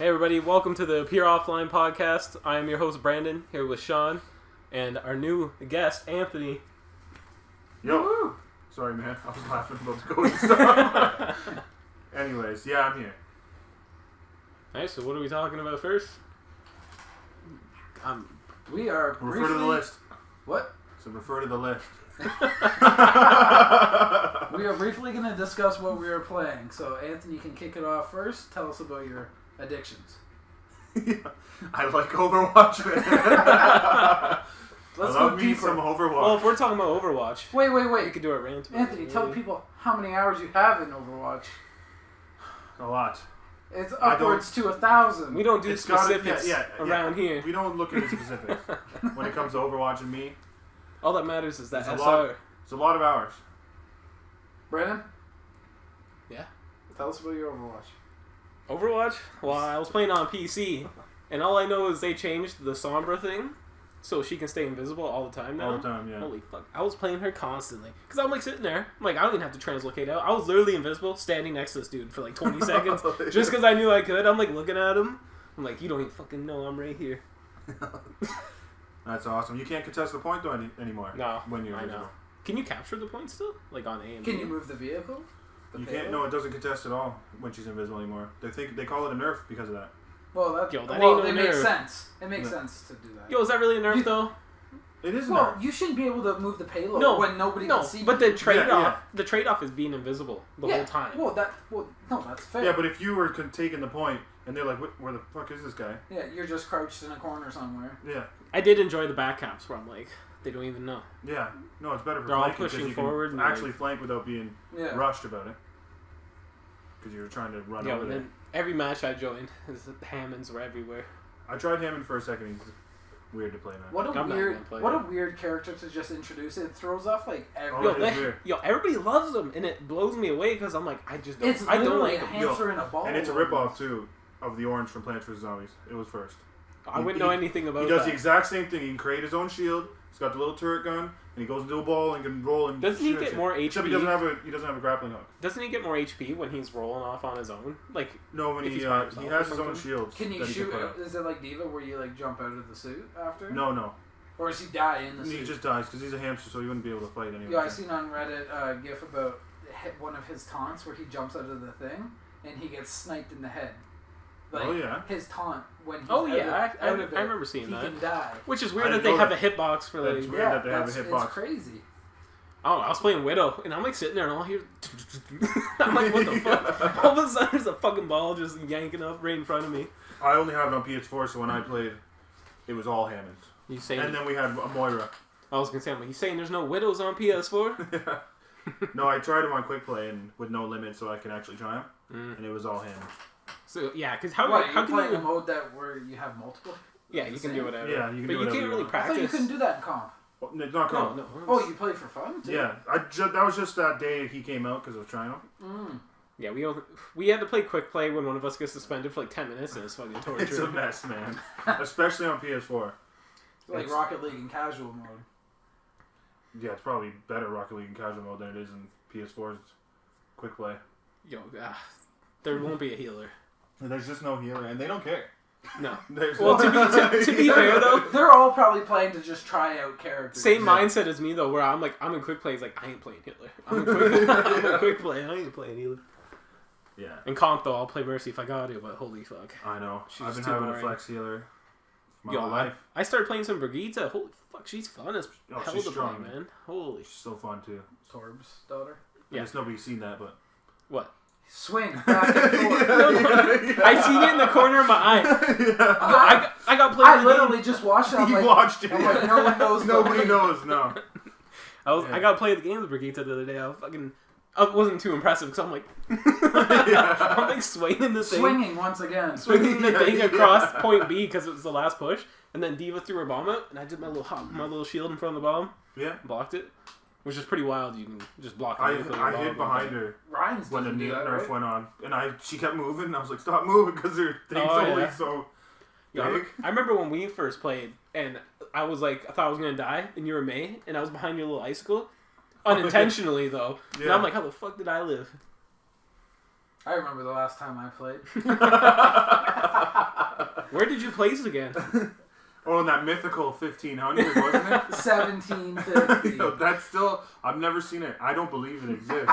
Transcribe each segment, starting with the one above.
Hey everybody, welcome to the Pure Offline Podcast. I am your host Brandon, here with Sean, and our new guest, Anthony. Yo! Woo-hoo. Sorry man, I was laughing about the code stuff. Anyways, yeah, I'm here. Alright, so what are we talking about first? We are Refer to the list. What? So refer to the list. We are briefly going to discuss what we are playing. So Anthony can kick it off first. Tell us about your addictions. Yeah, I like Overwatch, man. Let's I love go me deeper. some Overwatch. Well, if we're talking about Overwatch, Wait. we could do it random. Anthony, tell people how many hours you have in Overwatch. A lot. It's upwards to 1,000. We don't do It's gotta- specifics yeah, around here. We don't look at the specifics when it comes to Overwatch and me. All that matters is that It's SR. It's a lot of hours. Brandon? Yeah? Tell us about your Overwatch. Overwatch? Well, I was playing on PC, and all I know is they changed the Sombra thing, so she can stay invisible all the time now. All the time, yeah. Holy fuck. I was playing her constantly. Because I'm like sitting there. I'm like, I don't even have to translocate out. I was literally invisible, standing next to this dude for like 20 seconds. Just because I knew I could. I'm like looking at him. I'm like, you don't even fucking know I'm right here. That's awesome. You can't contest the point though anymore. No, when you're I invisible. know. Can you capture the points still? Like on A and B? Can you move the vehicle? You can't. No, it doesn't contest at all when she's invisible anymore. They call it a nerf because of that. Well, that Yo, that well, ain't it no makes nerf. sense. It makes sense to do that. Yo, is that really a nerf though? It is a Well, nerf. you shouldn't be able to move the payload when nobody No, can see but you. the trade-off, Yeah. the trade-off is being invisible the whole time. Well, no, that's fair. Yeah, but if you were taking the point and they're like, where the fuck is this guy? Yeah, you're just crouched in a corner somewhere. Yeah. I did enjoy the back caps where I'm like, they don't even know. Yeah. No, it's better for They're all flanking pushing because you forward can and, actually flank without being rushed about it. Because you're trying to run Yo, over and there. then every match I joined, the Hammonds were everywhere. I tried Hammond for a second. He's weird to play, man. What a I'm not weird, gonna play what that. a weird character to just introduce. It throws off like every. Oh, it is weird. Yo, everybody loves them, and it blows me away because I'm like, I just don't. It's I don't literally like a them. hamster in a ball. And it's a ripoff too of the orange from Plants vs Zombies. It was first. I wouldn't know anything about He does that. the exact same thing. He can create his own shield. He's got the little turret gun, and he goes into a ball and can roll and. Doesn't he shoot get shit. more Except he HP? doesn't have a grappling hook. Doesn't he get more HP when he's rolling off on his own? Like, No, when If he he's by himself he or has his own something? shields. Can you that he shoot? put up. Is it like Diva where you like jump out of the suit after? No. Or does he die in the He suit? just dies because he's a hamster, so he wouldn't be able to fight anyway. Yeah, I seen on Reddit a gif about one of his taunts where he jumps out of the thing and he gets sniped in the head. Like, Oh, yeah. his taunt when he's oh out yeah, of, out of it, I remember seeing he that. can die. Which is I weird that didn't they know have that. a hitbox for like. That's weird that they have a hitbox. It's crazy. Oh, I was playing Widow, and I'm like sitting there, and all I hear. I'm like, what the fuck? All of a sudden, there's a fucking ball just yanking up right in front of me. I only have it on PS4, so when I played, it was all Hammonds. You saying? And then we had a Moira. I was gonna say, I'm like, you saying there's no Widows on PS4? No, I tried him on quick play and with no limit, so I can actually try him, and it was all Hammonds. So yeah, because how What, how you're can playing you? a mode that where you have multiple? Yeah, you can do whatever. Yeah, you can but do you whatever can't you really want. I practice. thought you couldn't do that in comp. Well, it's not No, cool. no. Oh, you played for fun too? Yeah, that was just that day he came out because I was trying him. Yeah, we had to play quick play when one of us gets suspended for like 10 minutes, and it's fucking torture. It's a mess, man. Especially on PS4. Like Rocket League in casual mode. Yeah, it's probably better Rocket League in casual mode than it is in PS4's quick play. Yo, there won't be a healer. There's just no healer, and they don't care. No. There's Well, to be fair though, They're all probably playing to just try out characters. same mindset as me though, where I'm in quick play. It's like I ain't playing healer. I'm in quick play. I ain't playing healer. Yeah. In comp though, I'll play Mercy if I got to. But holy fuck. I know. She's I've been too having boring. a flex healer my Yo, whole life. I started playing some Brigitte. Holy fuck, she's fun as Oh, hell she's to strong, play, man. Holy. She's so fun too. Torb's daughter. I guess nobody's seen that, but What? Swing back and forth. I seen it in the corner of my eye. I got played. I literally just watched it. I'm you like, watched it. I'm like, no one knows. Nobody knows. No. I got played the game with Brigitte the other day. I wasn't too impressive because I'm like, Yeah. I'm like swinging the thing. Swinging once again. Swinging the thing across point B because it was the last push, and then Diva threw her bomb out, and I did my little shield in front of the bomb, Yeah. blocked it, which is pretty wild. You can just block it. I hid behind her Ryan's when the doesn't do that, nerf right? went on, and she kept moving, and I was like, stop moving because her thing's only so Yeah, big. I remember when we first played, and I thought I was gonna die, and you were May, and I was behind your little icicle, unintentionally though. And Yeah. I'm like, how the fuck did I live? I remember the last time I played. Where did you place again? Oh, in that mythical 1500, wasn't it? 1750. Yo, that's still... I've never seen it. I don't believe it exists.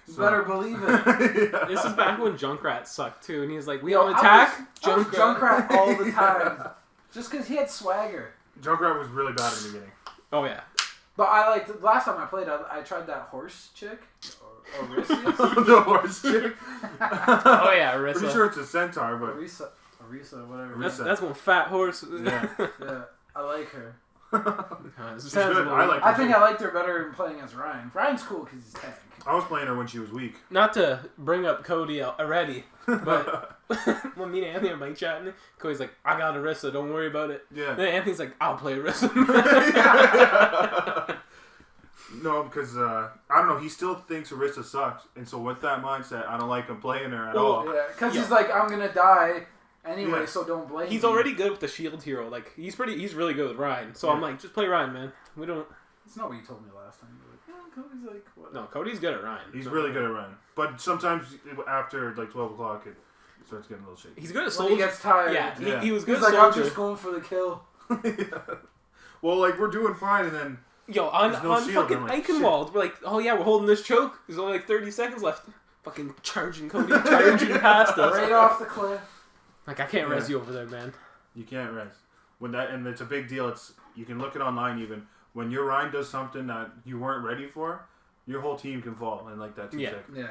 You better believe it. Yeah. This is back when Junkrat sucked too, and he's like, "We Yo, on attack." I was Junkrat all the time. Just because he had swagger. Junkrat was really bad in the beginning. Oh yeah. But I liked... The last time I played, I tried that horse chick. Orisius? The horse chick. Oh yeah, Arissa. Pretty sure it's a centaur, but... Orisa, whatever. That's one fat horse. Yeah. Yeah, I like her. She's good. I like her. I think I liked her better in playing as Ryan. Ryan's cool because he's tank. I was playing her when she was weak. Not to bring up Cody already, but when me and Anthony are mic chatting, Cody's like, "I got Arissa, don't worry about it." Yeah. Then Anthony's like, "I'll play Arissa." No, because, I don't know, he still thinks Arissa sucks. And so with that mindset, I don't like him playing her at all. Yeah, because he's like, I'm going to die anyway, Yeah. so don't blame He's me. already good with the shield hero. Like he's really good with Ryan. So I'm like, just play Ryan, man. We don't. It's not what you told me last time. You were like, Cody's like, what? No, Cody's good at Ryan. He's really good at running. But sometimes after, like, 12 o'clock, it starts getting a little shaky. He's good at When soldier. he gets tired. Yeah, he was good He's at like, I'm soldier. just going for the kill. Yeah. Well, like, we're doing fine, and then... Yo, on There's no shield, fucking I'm like, Eichenwald, we're like, oh yeah, we're holding this choke. There's only like 30 seconds left. Fucking charging Cody, charging past us. Right off the cliff. Like, I can't res you over there, man. You can't rest. And it's a big deal. You can look it online even. When your Ryan does something that you weren't ready for, your whole team can fall in like that 2 seconds. Yeah.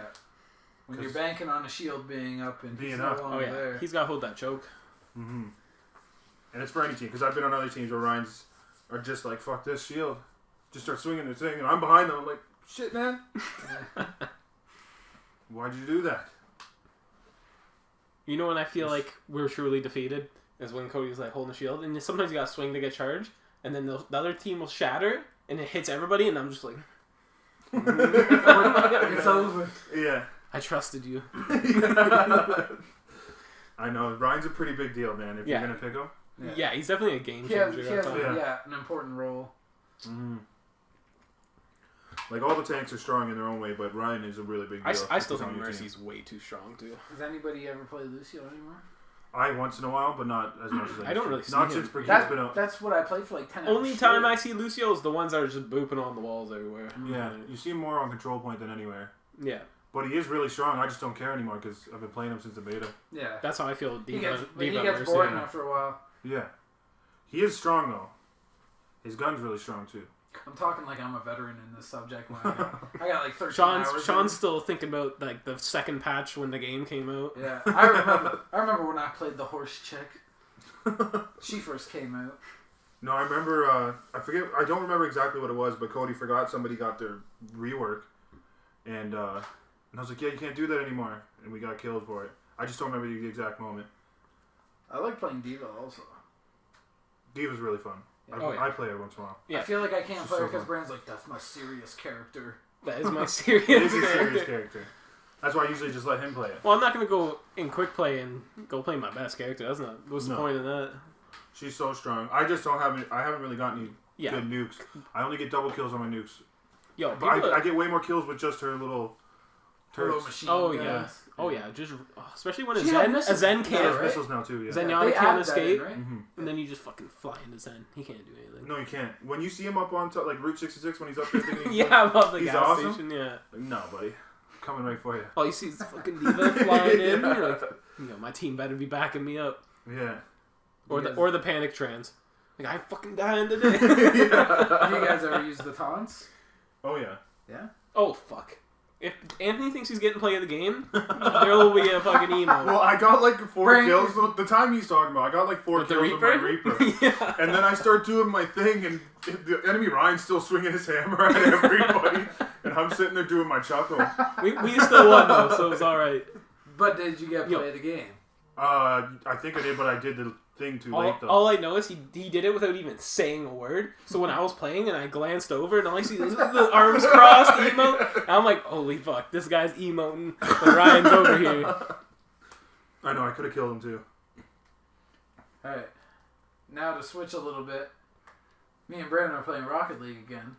When you're banking on a shield being up and Being he's up. no Oh longer yeah, there. he's got to hold that choke. Mm-hmm. And it's for any team, because I've been on other teams where Ryans are just like, fuck this shield. Just start swinging their thing, and I'm behind them. I'm like, shit, man. Why'd you do that? You know when I feel like we're truly defeated is when Cody's like holding the shield, and sometimes you got to swing to get charged, and then the other team will shatter, and it hits everybody, and I'm just like, It's over. Yeah. I trusted you. I know. Ryan's a pretty big deal, man, if you're going to pick him. Yeah, he's definitely a game He has, changer. an important role. Mm-hmm. Like, all the tanks are strong in their own way, but Ryan is a really big deal. I still think Mercy's way too strong, too. Does anybody ever play Lucio anymore? Once in a while, but not as much as I don't really see Not him. since Brigide's been out. That's what I played for like 10 hours. Only time I see Lucio is the ones that are just booping on the walls everywhere. Yeah, you see him more on control point than anywhere. Yeah. But he is really strong. I just don't care anymore because I've been playing him since the beta. Yeah. That's how I feel with He Diva. gets Mercy. boring after a while. Yeah. He is strong, though. His gun's really strong, too. I'm talking like I'm a veteran in this subject matter. I got like 13 hours. Sean's still thinking about like the second patch when the game came out. Yeah, I remember when I played the horse chick. She first came out. No, I remember, I don't remember exactly what it was, but Cody forgot somebody got their rework. And I was like, yeah, you can't do that anymore. And we got killed for it. I just don't remember the exact moment. I like playing Diva also. Diva's really fun. Yeah. I play her once in a while. Yeah. I feel like I can't She's play her so because fun. Brand's like, that's my serious character. That is my serious It is a serious character. character. That's why I usually just let him play it. Well, I'm not gonna go in quick play and go play my best character. That's not. What's the point in that? She's so strong. I just don't have any, I haven't really gotten any good nukes. I only get double kills on my nukes. Yo, But I get way more kills with just her little turrets. Machine Oh guns. yeah. Oh yeah. Just especially when She had a missiles. Zen She can't. has right? missiles now too, yeah. Zenyatta They can't add that escape, in, right? Mm-hmm. and then you just fucking fly into Zen. He can't do anything. No, you can't. When you see him up on top, like Route 66 when he's up there thinking he's Yeah, above the he's gas awesome. station. Yeah. like, no, buddy. Coming right for you. Oh, you see this fucking Diva flying in. Yeah. You're like, my team better be backing me up. Yeah. Or the panic trance. Like, I'm fucking dying today. Do you guys ever use the taunts? Oh, yeah. Yeah. Oh fuck. If Anthony thinks he's getting play of the game, there will be a fucking emo. Well, I got like 4 Brain- kills. The time he's talking about, I got like 4 With the kills with my Reaper? Reaper. Yeah. And then I start doing my thing, and the enemy Ryan's still swinging his hammer at everybody. And I'm sitting there doing my chuckle. We still won though, so it's alright. But did you get play of the game? I think I did, but I did the thing too late, though. All I know is he did it without even saying a word. So when I was playing and I glanced over and all I see is the arms crossed emote, and I'm like, holy fuck, this guy's emoting, but Ryan's over here. I know, I could have killed him, too. Alright. Now to switch a little bit. Me and Brandon are playing Rocket League again.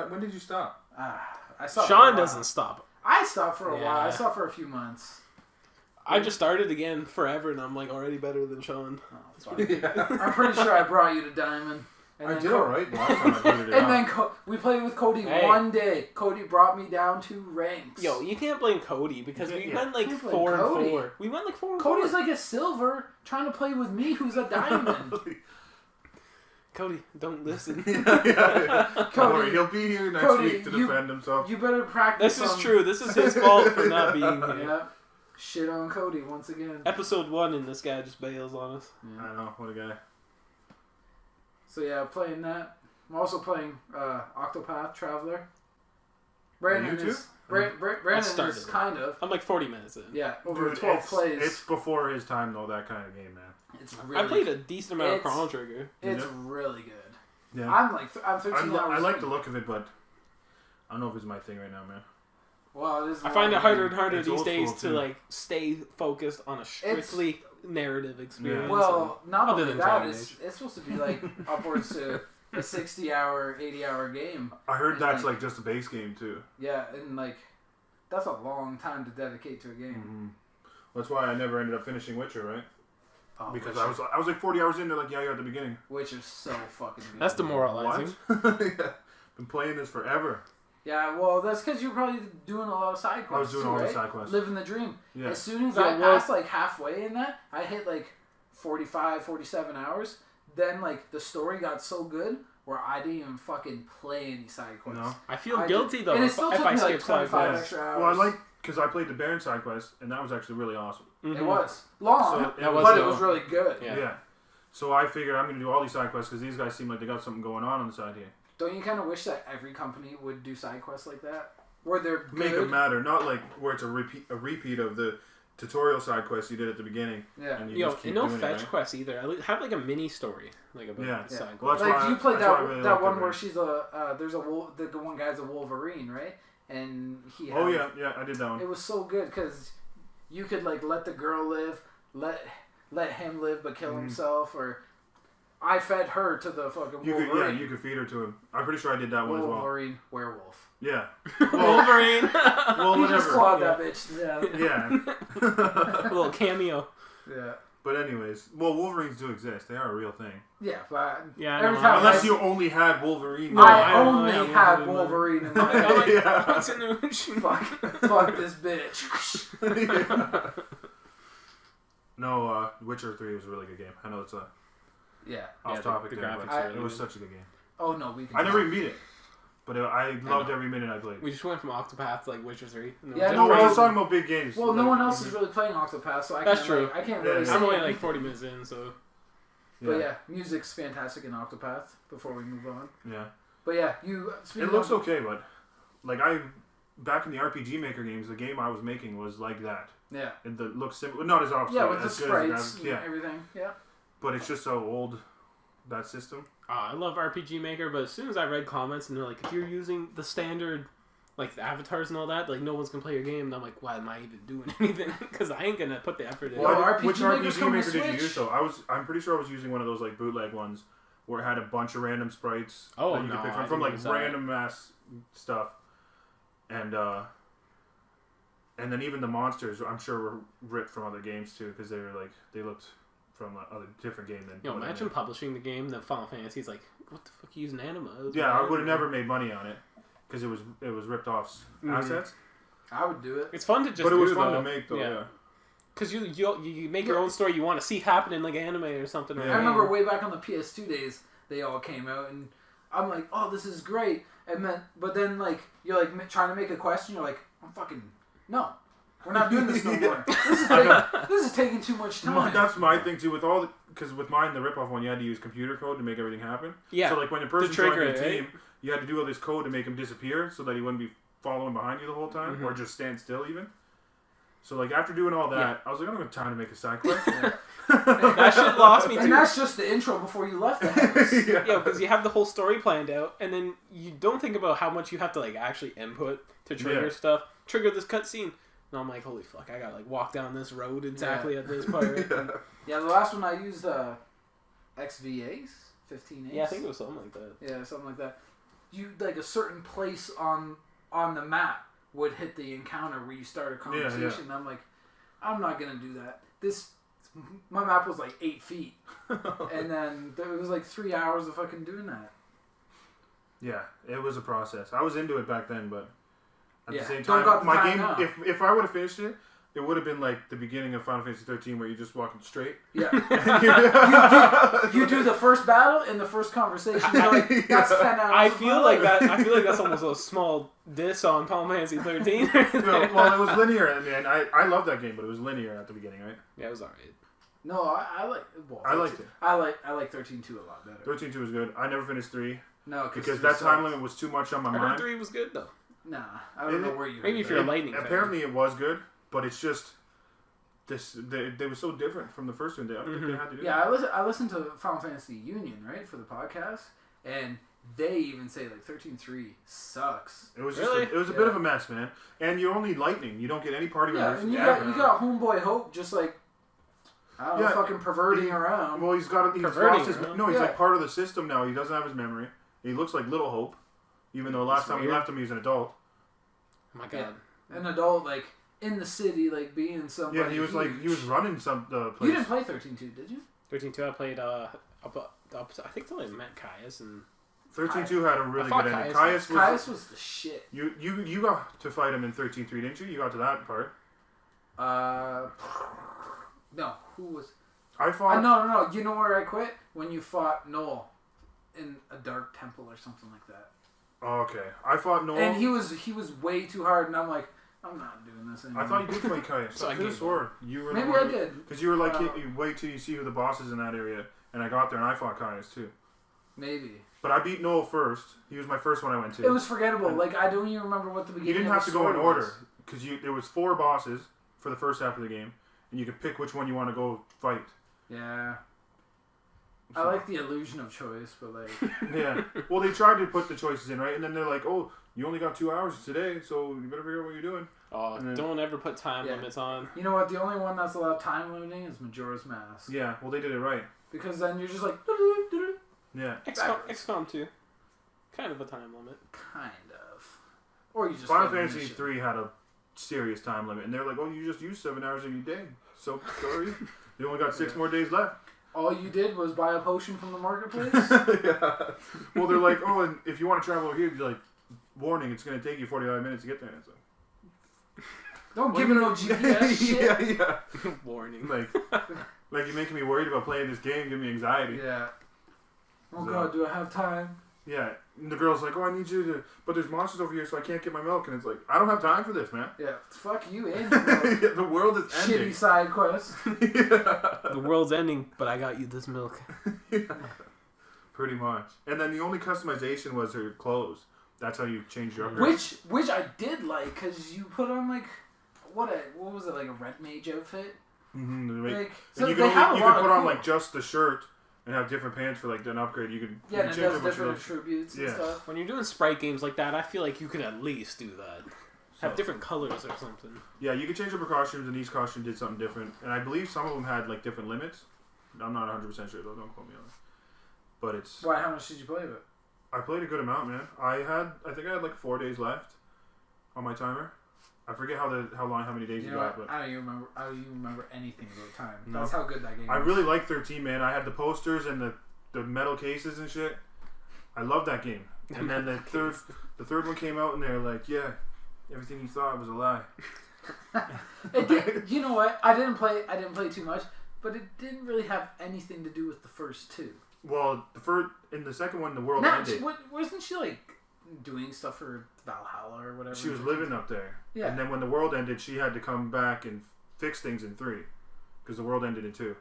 When did you stop? I stopped for a Sean while. doesn't stop. I stopped for a Yeah. while. I stopped for a few months. I just started again forever, and I'm like already better than Sean. Oh, fuck. Yeah. I'm pretty sure I brought you to Diamond. And I then did alright last time I played it. And then we played with Cody Hey. one day. Cody brought me down 2 ranks. Yo, you can't blame Cody because we Yeah. went like Can't blame 4 and Cody. 4. We went like 4 and Cody's 4. like a silver trying to play with me, who's a diamond. Cody, don't listen. yeah. Don't Cody- worry, he'll be here next Cody, week to defend himself. You better practice. This is on- true. This is his fault for not being here. Yeah. Shit on Cody once again. Episode 1, and this guy just bails on us. I know, what a guy. So yeah, playing that. I'm also playing Octopath Traveler. Brandon you too? is Brandon started is it. kind of I'm like 40 minutes in. over Dude, 12 plays. It's before his time though, that kind of game, man. It's really I played a decent amount of It's- Chrono Trigger. It's Yeah. really good. Yeah. I'm 13 hours. I like in. the look of it, but I don't know if it's my thing right now, man. Well, it is. I find it harder and long. harder It's these old days school, to too. like stay focused on a strictly narrative experience. Well, not Other only than that, Dragon it's supposed to be like upwards to a 60-hour, 80-hour game. I heard And, that's like- like just a base game too. Yeah, and like that's a long time to dedicate to a game. Mm-hmm. That's why I never ended up finishing Witcher, right? Oh, Because Witcher. I was like 40 hours in. They're like, yeah, you're at the beginning. Witcher's so fucking good. That's demoralizing. What? Yeah. Been playing this forever. Yeah, well, that's because you're probably doing a lot of side quests. I was doing too, all the right? side quests. Living the dream. Yeah. As soon as Yeah, I well- passed like halfway in that, I hit like 45, 47 hours. Then like the story got so good where I didn't even fucking play any side quests. No. I feel I guilty did- though and it if, still if took I me like skip side 25 quests. extra hours. Well, I like because I played the Baron side quest, and that was actually really awesome. Mhm. It was long, So, that was but it long. was really good. Yeah. Yeah. So I figured I'm gonna do all these side quests because these guys seem like they got something going on the side here. Don't you kind of wish that every company would do side quests like that, where they're Make good? it matter, not like where it's a repeat of the tutorial side quest you did at the beginning. Yeah. And you Yo, just keep and no doing fetch it, right? quests either. Have like a mini story, like about Yeah. the Yeah. side Well, quest. that's Like why- you played that's why I that really that liked one it, where right? she's there's the one guy's a Wolverine, right? And he had, Oh yeah, I did that one. it was so good because you could like let the girl live, let him live but kill himself, or I fed her to the fucking You could, Wolverine. you could feed her to him. I'm pretty sure I did that one as well. Wolverine werewolf. Yeah. Wolverine. Well, He just whatever. clawed Yeah. that bitch. Yeah. Yeah. A little cameo. Yeah. But anyways, well, Wolverines do exist. They are a real thing. Yeah, but Yeah, I every know. time Unless I, you only had Wolverine. No, I I don't only have have Wolverine. Wolverine in my I'm like, Yeah. what's in the fuck this bitch. No, Witcher 3 was a really good game. I know it's off Yeah. topic the there, graphics but are it was really such a good game. Oh no, we can. I never even beat it, but I loved know. every minute I played. We just went from Octopath to like Witcher 3. And then Yeah, we no, No, jumped we're right just talking about big games. Well, no Like, one else is really playing Octopath, so I That's can't. true. Like, I can't Yeah, really. yeah. say I'm only anything. like 40 minutes in, so But yeah, music's fantastic in Octopath. Before we move on, Yeah. but yeah, you. It looks okay, but like back in the RPG Maker games, the game I was making was like that. Yeah. And the looks simple, not as obviously Yeah, with the as good sprites as and yeah, everything. Yeah. but it's just so old, that system. I love RPG Maker, but as soon as I read comments and they're like, if you're using the standard, like the avatars and all that, like no one's gonna play your game, and I'm like, why am I even doing anything? Because I ain't gonna put the effort in. Well, Well, RPG which Maker's RPG coming Maker to did you Switch. use though? I'm pretty sure I was using one of those like bootleg ones where it had a bunch of random sprites Oh, that you no, could pick I from didn't like use that. random ass stuff. And then even the monsters, I'm sure were ripped from other games too, because they looked from other different game than. Yo, what I imagine did. publishing the game that Final Fantasy's like, what the fuck, you using anima? Yeah, I would have never made money on it because it was ripped off Mhm. assets. I would do it. It's fun to just But it was do, fun though. to make though. Yeah. Because you make your own story you want to see happen in like anime or something. Yeah. Or I remember way back on the PS2 days, they all came out, and I'm like, oh, this is great. And then, but then like you're like trying to make a question, you're like, I'm fucking no. We're not doing this no more. This is taking too much time. That's my thing too. Because with mine, the ripoff one, you had to use computer code to make everything happen. Yeah. So like when a person trigger joined your it, team, you had to do all this code to make him disappear so that he wouldn't be following behind you the whole time or just stand still even. So like after doing all that, I was like, I don't have time to make a side quest. that shit lost me too. And that's just the intro before you left the house. Yeah, because you have the whole story planned out, and then you don't think about how much you have to like actually input to trigger stuff. Trigger this cutscene. And I'm like, holy fuck, I gotta like walk down this road exactly at this part. Yeah, the last one I used XVAs, 15As. Yeah, I think it was something like that. Yeah, something like that. You like a certain place on the map would hit the encounter where you start a conversation. And I'm like, I'm not gonna do that. My map was like 8 feet, and then there was like 3 hours of fucking doing that. Yeah, it was a process. I was into it back then, but at the same Don't time, got the my time game. now. If I would have finished it, it would have been like the beginning of Final Fantasy 13, where you're just walking straight. Yeah, you do the first battle and the first conversation. You're like, that's 10 hours. I feel like that's almost a small diss on Final Fantasy 13. Well, it was linear at the end. I love that game, but it was linear at the beginning, right? Yeah, it was alright. No, I like. Well, I liked it. I like 13-2 a lot better. 13-2 was good. I never finished 3 No, because that time limit was too much on my I heard mind. 3 was good though. Nah, I don't know where you. Maybe if you're a lightning fan. Apparently, it was good, but it's just they were so different from the first one. I don't think they had to do that. Yeah, I listened to Final Fantasy Union, right, for the podcast, and they even say like 13-3 sucks. It was just it was a bit of a mess, man. And you're only lightning. You don't get any party members. And you got Homeboy Hope just like I don't know, fucking perverting around. Well, he's lost his. No, he's like part of the system now. He doesn't have his memory. He looks like Little Hope, even though last time we left him, he was an adult. Oh my god, an adult like in the city, like being somebody. Yeah, he was running some place. You didn't play 13-2, did you? 13-2, I played I think till I met Caius and 13-2 had a really good ending. Caius was the shit. You got to fight him in 13-3, didn't you? You got to that part. No, who was? I fought. No. You know where I quit? When you fought Noel in a dark temple or something like that. Oh, okay, I fought Noel, and he was way too hard, and I'm like, I'm not doing this anymore. I thought you did play Caius. So I could have swore you were. Maybe I did. Because you were like, you wait till you see who the boss is in that area, and I got there and I fought Caius too. Maybe. But I beat Noel first. He was my first one I went to. It was forgettable. Like I don't even remember what the beginning. You didn't have to go in order because there was 4 bosses for the first half of the game, and you could pick which one you want to go fight. Yeah. I like the illusion of choice, but like... Yeah. Well, they tried to put the choices in, right? And then they're like, oh, you only got 2 hours today, so you better figure out what you're doing. Oh, don't ever put time limits on. You know what? The only one that's allowed time limiting is Majora's Mask. Yeah, well, they did it right. Because then you're just like... Yeah. XCOM 2. Kind of a time limit. Kind of. Or you just... Final Fantasy 3 had a serious time limit, and they're like, oh, you just used 7 hours of your day. So, sorry. You only got 6 more days left. All you did was buy a potion from the marketplace? Yeah. Well, they're like, oh, and if you want to travel over here, you're like, warning, it's going to take you 45 minutes to get there. It's like, don't give me no GPS shit. Yeah. Warning. Like you're making me worried about playing this game, give me anxiety. Yeah. Oh, God, do I have time? Yeah. And the girl's like, oh, I need you to... But there's monsters over here, so I can't get my milk. And it's like, I don't have time for this, man. Yeah. Fuck you and yeah, the world is ending. Shitty side quest. Yeah. The world's ending, but I got you this milk. Yeah. Pretty much. And then the only customization was her clothes. That's how you change your upgrades. Which I did like, because you put on, like... What was it, like a red mage outfit? Mm-hmm. Like, so you could put on, like, just the shirt... And have different pants for like an upgrade. You could and it does different attributes and stuff. When you're doing sprite games like that, I feel like you could at least do that. Have different colors or something. Yeah, you could change up your costumes, and each costume did something different. And I believe some of them had like different limits. I'm not 100% sure though. Don't quote me on it. But it's. Why? How much did you play of it? I played a good amount, man. I think I had like 4 days left on my timer. I forget how many days you got, but I don't even remember anything about time. No. That's how good that game. I really like 13, man. I had the posters and the metal cases and shit. I love that game. And then the third one came out, and they're like, yeah, everything you thought was a lie. You know what? I didn't play too much, but it didn't really have anything to do with the first 2. Well, in the second one, the world ended. Wasn't she like doing stuff for Valhalla or whatever? She was living up there. Yeah. And then when the world ended, she had to come back and fix things in 3, because the world ended in 2.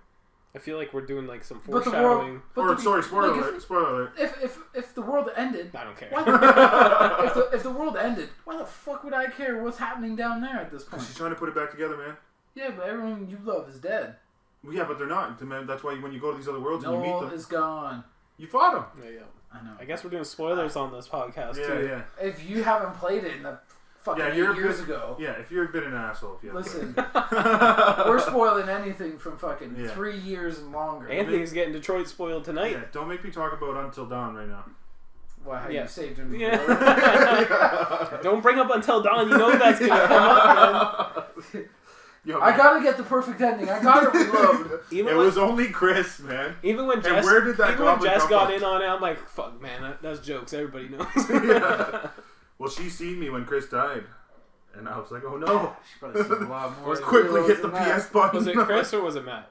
I feel like we're doing like some foreshadowing. Spoiler alert. If the world ended, I don't care. If the world ended, why the fuck would I care what's happening down there at this point? She's trying to put it back together, man. Yeah, but everyone you love is dead. Well, yeah, but they're not. That's why when you go to these other worlds and you meet them, is gone. You fought him. Yeah. I know. I guess we're doing spoilers on this podcast too. Yeah. If you haven't played it in the fucking 8 years ago. Yeah, if you're a bit an asshole. If you listen, we're spoiling anything from fucking 3 years and longer. Anthony's getting Detroit spoiled tonight. Yeah, don't make me talk about Until Dawn right now. How Yeah. you saved him. Yeah. Don't bring up Until Dawn. You know that's gonna come up, man. Yo, I man. gotta get the perfect ending. I gotta reload. It was only Chris, man. Even when And Jess, where did that even when goblin Jess come got from? in on it, I'm like, fuck, man, that's jokes. Everybody knows. Yeah. Well, she seen me when Chris died, and I was like, oh no. She probably seen a lot more. Let's quickly reloads hit the than that. PS button. Was it Chris or was it Matt?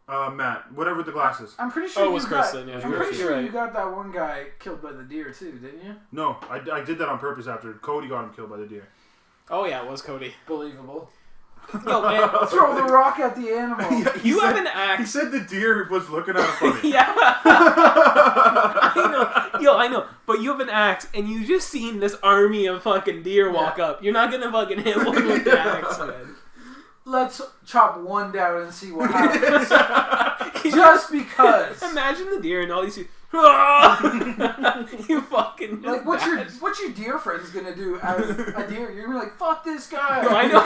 Matt, whatever with the glasses. I'm pretty sure Oh, it was you Chris got, then, yeah. I'm pretty You're sure right. you got that one guy killed by the deer too, didn't you? No, I did that on purpose after Cody got him killed by the deer. Oh yeah, it was Cody. Believable. Yo, man, Throw the rock at the animal. Yeah, he you said- have an He axe. said the deer was looking at him funny. Yeah. I know. Yo, I know. But you have an axe, and you just seen this army of fucking deer walk up. You're not gonna fucking hit one with the axe, man. Let's chop one down and see what happens. Just because. Imagine the deer and all these. You fucking Like, what's your deer friends gonna do as a deer? You're gonna be like, fuck this guy. No, I know.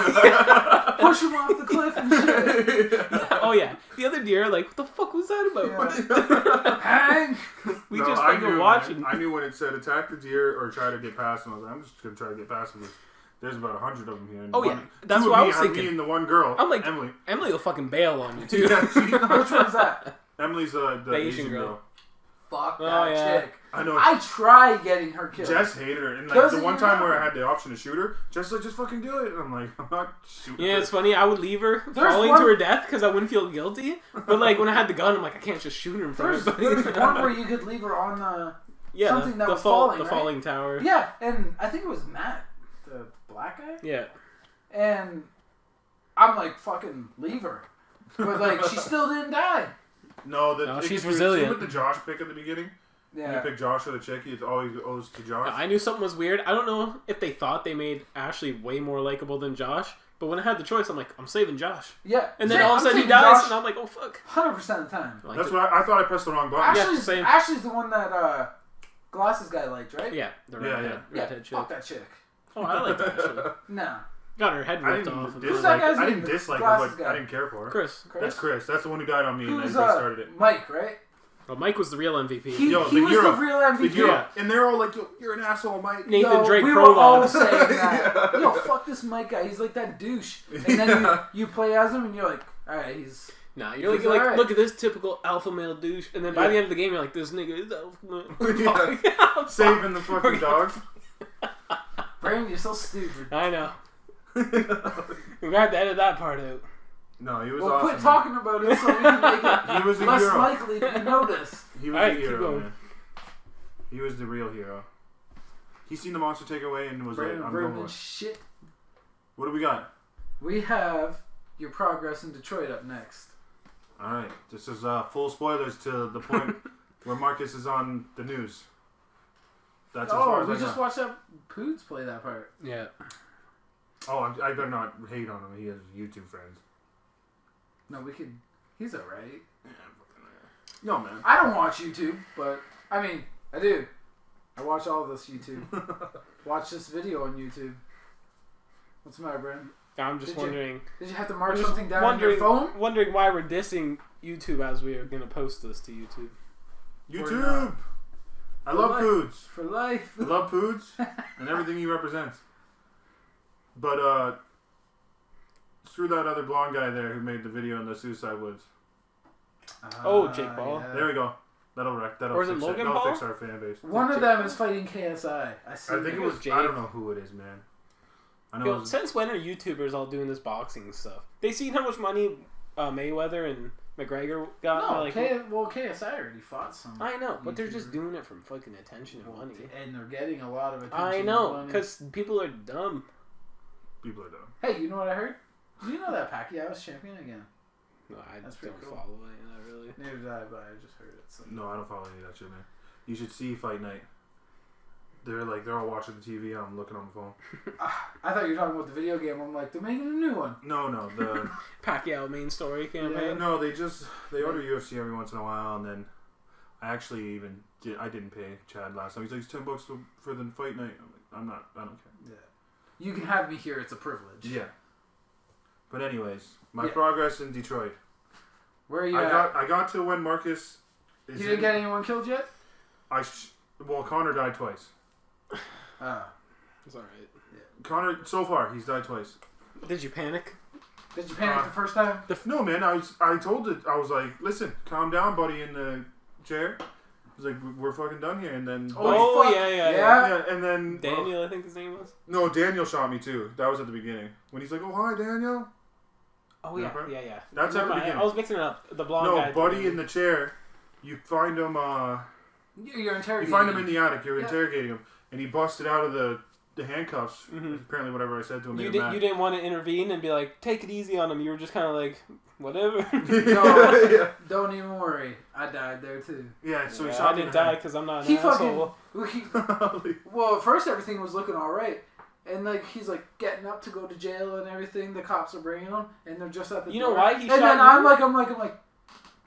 Push him off the cliff and shit. Oh yeah, the other deer like, what the fuck was that about? Hank. We No, just I fucking knew, watching. man. I knew when it said attack the deer or try to get past him. I was like, I'm just gonna try to get past him. There's about 100 of them here. And Oh, yeah. That's two what of I was me, thinking. Me and the one girl. I'm like, Emily. Emily will fucking bail on you too. Yeah, Which one's that? Emily's the Asian girl. Fuck Oh, that yeah. chick. I know. I tried getting her killed. Jess hated her, and like Doesn't the one even time where I happen. had the option to shoot her, Jess like just fucking do it. And I'm like, I'm not shooting. Yeah, her. it's funny. I would leave her There's falling one- to her death because I wouldn't feel guilty. But like when I had the gun, I'm like, I can't just shoot her in front There's of everybody. one where you could leave her on the... yeah, something that the was falling, the right? falling tower. Yeah, and I think it was Matt, the black guy. Yeah. And I'm like, fucking leave her. But like, she still didn't die. No, No, it she's gets weird. resilient. See with the Josh pick at the beginning? When you Yeah. pick Josh or the chick, it always goes to Josh. I knew something was weird. I don't know if they thought they made Ashley way more likable than Josh. But when I had the choice, I'm like, I'm saving Josh. Yeah. And then Same, all of a I'm sudden he taking dies, Josh and I'm like, oh fuck. 100% of the time. I liked That's it. why I thought I pressed the wrong button. Ashley's, same. Ashley's the one that glasses guy liked, right? Yeah, the Yeah, redhead, Yeah, redhead chick. fuck that chick. Oh, I like that actually. Nah. Got her head I ripped didn't off. Who's that dislike. guy's I name? didn't The dislike her, glasses but guy. I didn't care for her. Chris. That's Chris. That's the one who died on me, and Who's they started it. Mike, right? Well, Mike was the real MVP. He, Yo, he the was hero. the real MVP. The hero. And they're all like, "You're an asshole, Mike." Nathan Yo, Drake we were prologue. all saying that. Yo, fuck this Mike guy. He's like that douche. And then you play as him, and you're like, all right, he's... Nah, you're like, He's alright. look at this typical alpha male douche, and then by Yeah. the end of the game, you're like, this nigga is alpha male. Yeah. Saving the fucking dog. Brandon, you're so stupid. I know. We're gonna have to edit that part out. No, he was Well, awesome. quit talking about it so we can make it He was a less hero. likely to know this. He was Alright, the keep hero, going. man. He was the real hero. He seen the monster take away and was Brandon like, "I'm going Vernon with." shit. What do we got? We have your progress in Detroit up next. All right, this is full spoilers to the point where Marcus is on the news. That's as far Oh, as we I just got. watched that Poods play that part. Yeah. Oh, I better not hate on him. He has YouTube friends. No, we could... He's alright. No, man. I don't watch YouTube, but... I mean, I do. I watch all this YouTube. Watch this video on YouTube. What's the matter, Brandon? I'm just Did you- wondering. Did you have to mark I'm just something down on your wondering, phone? wondering why we're dissing YouTube as we are gonna post this to YouTube. YouTube. I love life. Poods. For life. I love Poods and everything he represents. But screw that other blonde guy there who made the video in the Suicide Woods. Oh, Jake Paul. yeah. There we go. That'll wreck. That'll Or is it fix Logan That'll Paul? fix our fan base. One of them is fighting KSI. I see. I think it was. Jake. I don't know who it is, man. I know. Yo, it was, since when are YouTubers all doing this boxing stuff? They seen how much money Mayweather and McGregor got? No, like, KSI already fought some. I know, but they're just YouTuber. doing it from fucking attention and money. And they're getting a lot of attention. I and know, money. because people are dumb. people are dumb. Hey, you know what I heard? Did you know that Pacquiao was champion again? No, I That's don't pretty cool. follow any of that really. Neither did I, but I just heard it. So. No, I don't follow any of that shit, man. You should see Fight Night. They're all watching the TV. And I'm looking on the phone. I thought you were talking about the video game. I'm like, they're making a new one. No, the Pacquiao main story campaign. no. They order UFC every once in a while, and then I actually I didn't pay Chad last time. He's like, it's $10 for the Fight Night. I'm like, I don't care. Yeah. You can have me here. It's a privilege. Yeah. But anyways, my Yeah. progress in Detroit. Where are you at? I got to when Marcus is You didn't get anyone killed yet? Well, Connor died twice. It's alright. Connor, so far, he's died twice. Did you panic? Did you panic the first time? No, man. I told it. I was like, listen, calm down, buddy, in the chair. I was like, we're fucking done here, and then. Oh, yeah. And then Daniel, I think his name was. No, Daniel shot me too. That was at the beginning when he's like, "Oh, hi, Daniel." Oh yeah. That's at the beginning. I was mixing it up. The blonde guy. No, buddy in the chair. You find him. You're interrogating. You find him in the attic. You're interrogating him, and he busted out of the handcuffs. Mm-hmm. Apparently, whatever I said to him. You didn't want to intervene and be like, take it easy on him. You were just kind of like, whatever. No, don't even worry. I died there too. Yeah, so he I shot me. didn't die because I'm not an He asshole. Well, at first everything was looking all right. And like he's like getting up to go to jail and everything. The cops are bringing him, and they're just at the door. You know why he shot And then you? I'm like,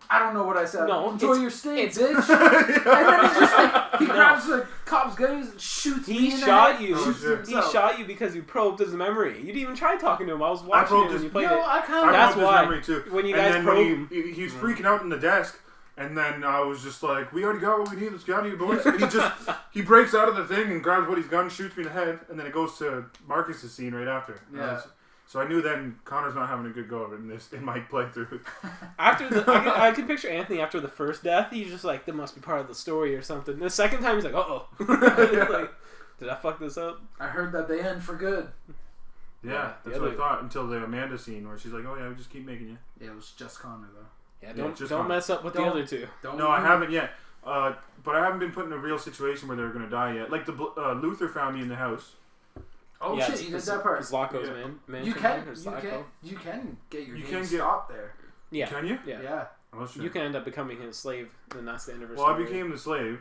I don't know what I said. No, enjoy your stay, bitch. Yeah. And then he's just like he grabs the cop's gun and shoots me. He in the shot head, you. shoots Oh, shit. He himself. shot you because you probed his memory. You didn't even try talking to him. I was watching probed it when his- you played No, it. I kind of. That's broke his why. memory too. When you and guys then probe when he was freaking out in the desk, and then I was just like, "We already got what we need. Let's get out of here, boys." And he breaks out of the thing and grabs Woody's gun, shoots me in the head, and then it goes to Marcus's scene right after. Yeah. So I knew then Connor's not having a good go of it in my playthrough. After I can picture Anthony after the first death. He's just like, that must be part of the story or something. The second time he's like, like, did I fuck this up? I heard that they end for good. Yeah, that's what I thought until the Amanda scene where she's like, "Oh yeah, we just keep making you." Yeah, it was just Connor though. Yeah, just don't mess up with the other two. No, I haven't yet. But I haven't been put in a real situation where they're gonna die yet. Like Luther found me in the house. Oh Yeah, shit, you did that part. Zlako's Yeah. man. You can get your game stopped there. Yeah. Can you? Yeah. Oh shit. You can end up becoming his slave, and that's the end of his Well, I story. became the slave.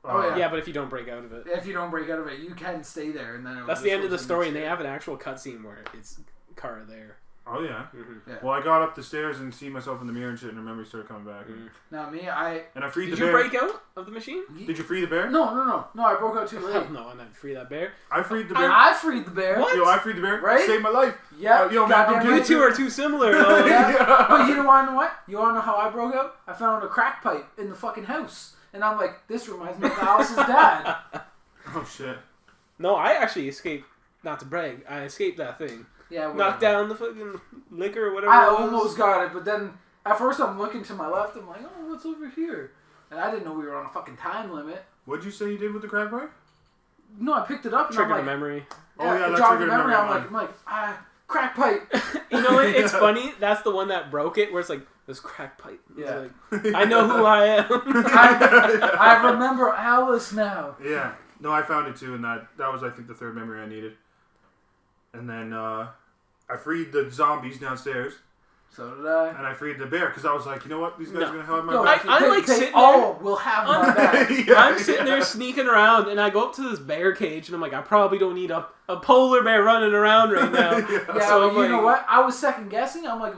Yeah, but if you don't break out of it. If you don't break out of it, you can stay there, and then That's the end of the story, and they have an actual cutscene where it's Kara there. Oh yeah. Mm-hmm. Yeah. Well, I got up the stairs and see myself in the mirror and shit, and the memory started coming back. Now me, And I freed Did the you bear. break out of the machine? Did you free the bear? No, I broke out too late. Hell no, I didn't free that bear. I freed the bear. I freed the bear. What? Yo, I freed the bear. Right? Saved my life. Yeah. Yo, man, goddamn I'm You right. two are too similar. Though. Yeah. But you know what? You want to know how I broke out? I found a crack pipe in the fucking house, and I'm like, this reminds me of Alice's dad. Oh shit. No, I actually escaped. Not to brag, I escaped that thing. Yeah. Knocked down the fucking liquor or whatever. I it was. almost got it, but then at first I'm looking to my left. I'm like, oh, what's over here? And I didn't know we were on a fucking time limit. What'd you say you did with the crack pipe? No, I picked it up and Triggered I'm a like, memory. Oh yeah, it that jogged triggered the a memory. I'm like, crack pipe. You know what? It's Yeah. funny. That's the one that broke it. Where it's like this crack pipe. It's Yeah. like, I know who I am. I remember Alice now. Yeah. No, I found it too, and that was I think the third memory I needed. And then I freed the zombies downstairs, So did I. and I freed the bear because I was like, you know what, these guys No. are gonna have my Yo, back. I'm like they sitting all there. will have my back. Yeah, I'm sitting there yeah. sneaking around, and I go up to this bear cage, and I'm like, I probably don't need a polar bear running around right now. Yeah, So but I'm you like, know what? I was second guessing. I'm like,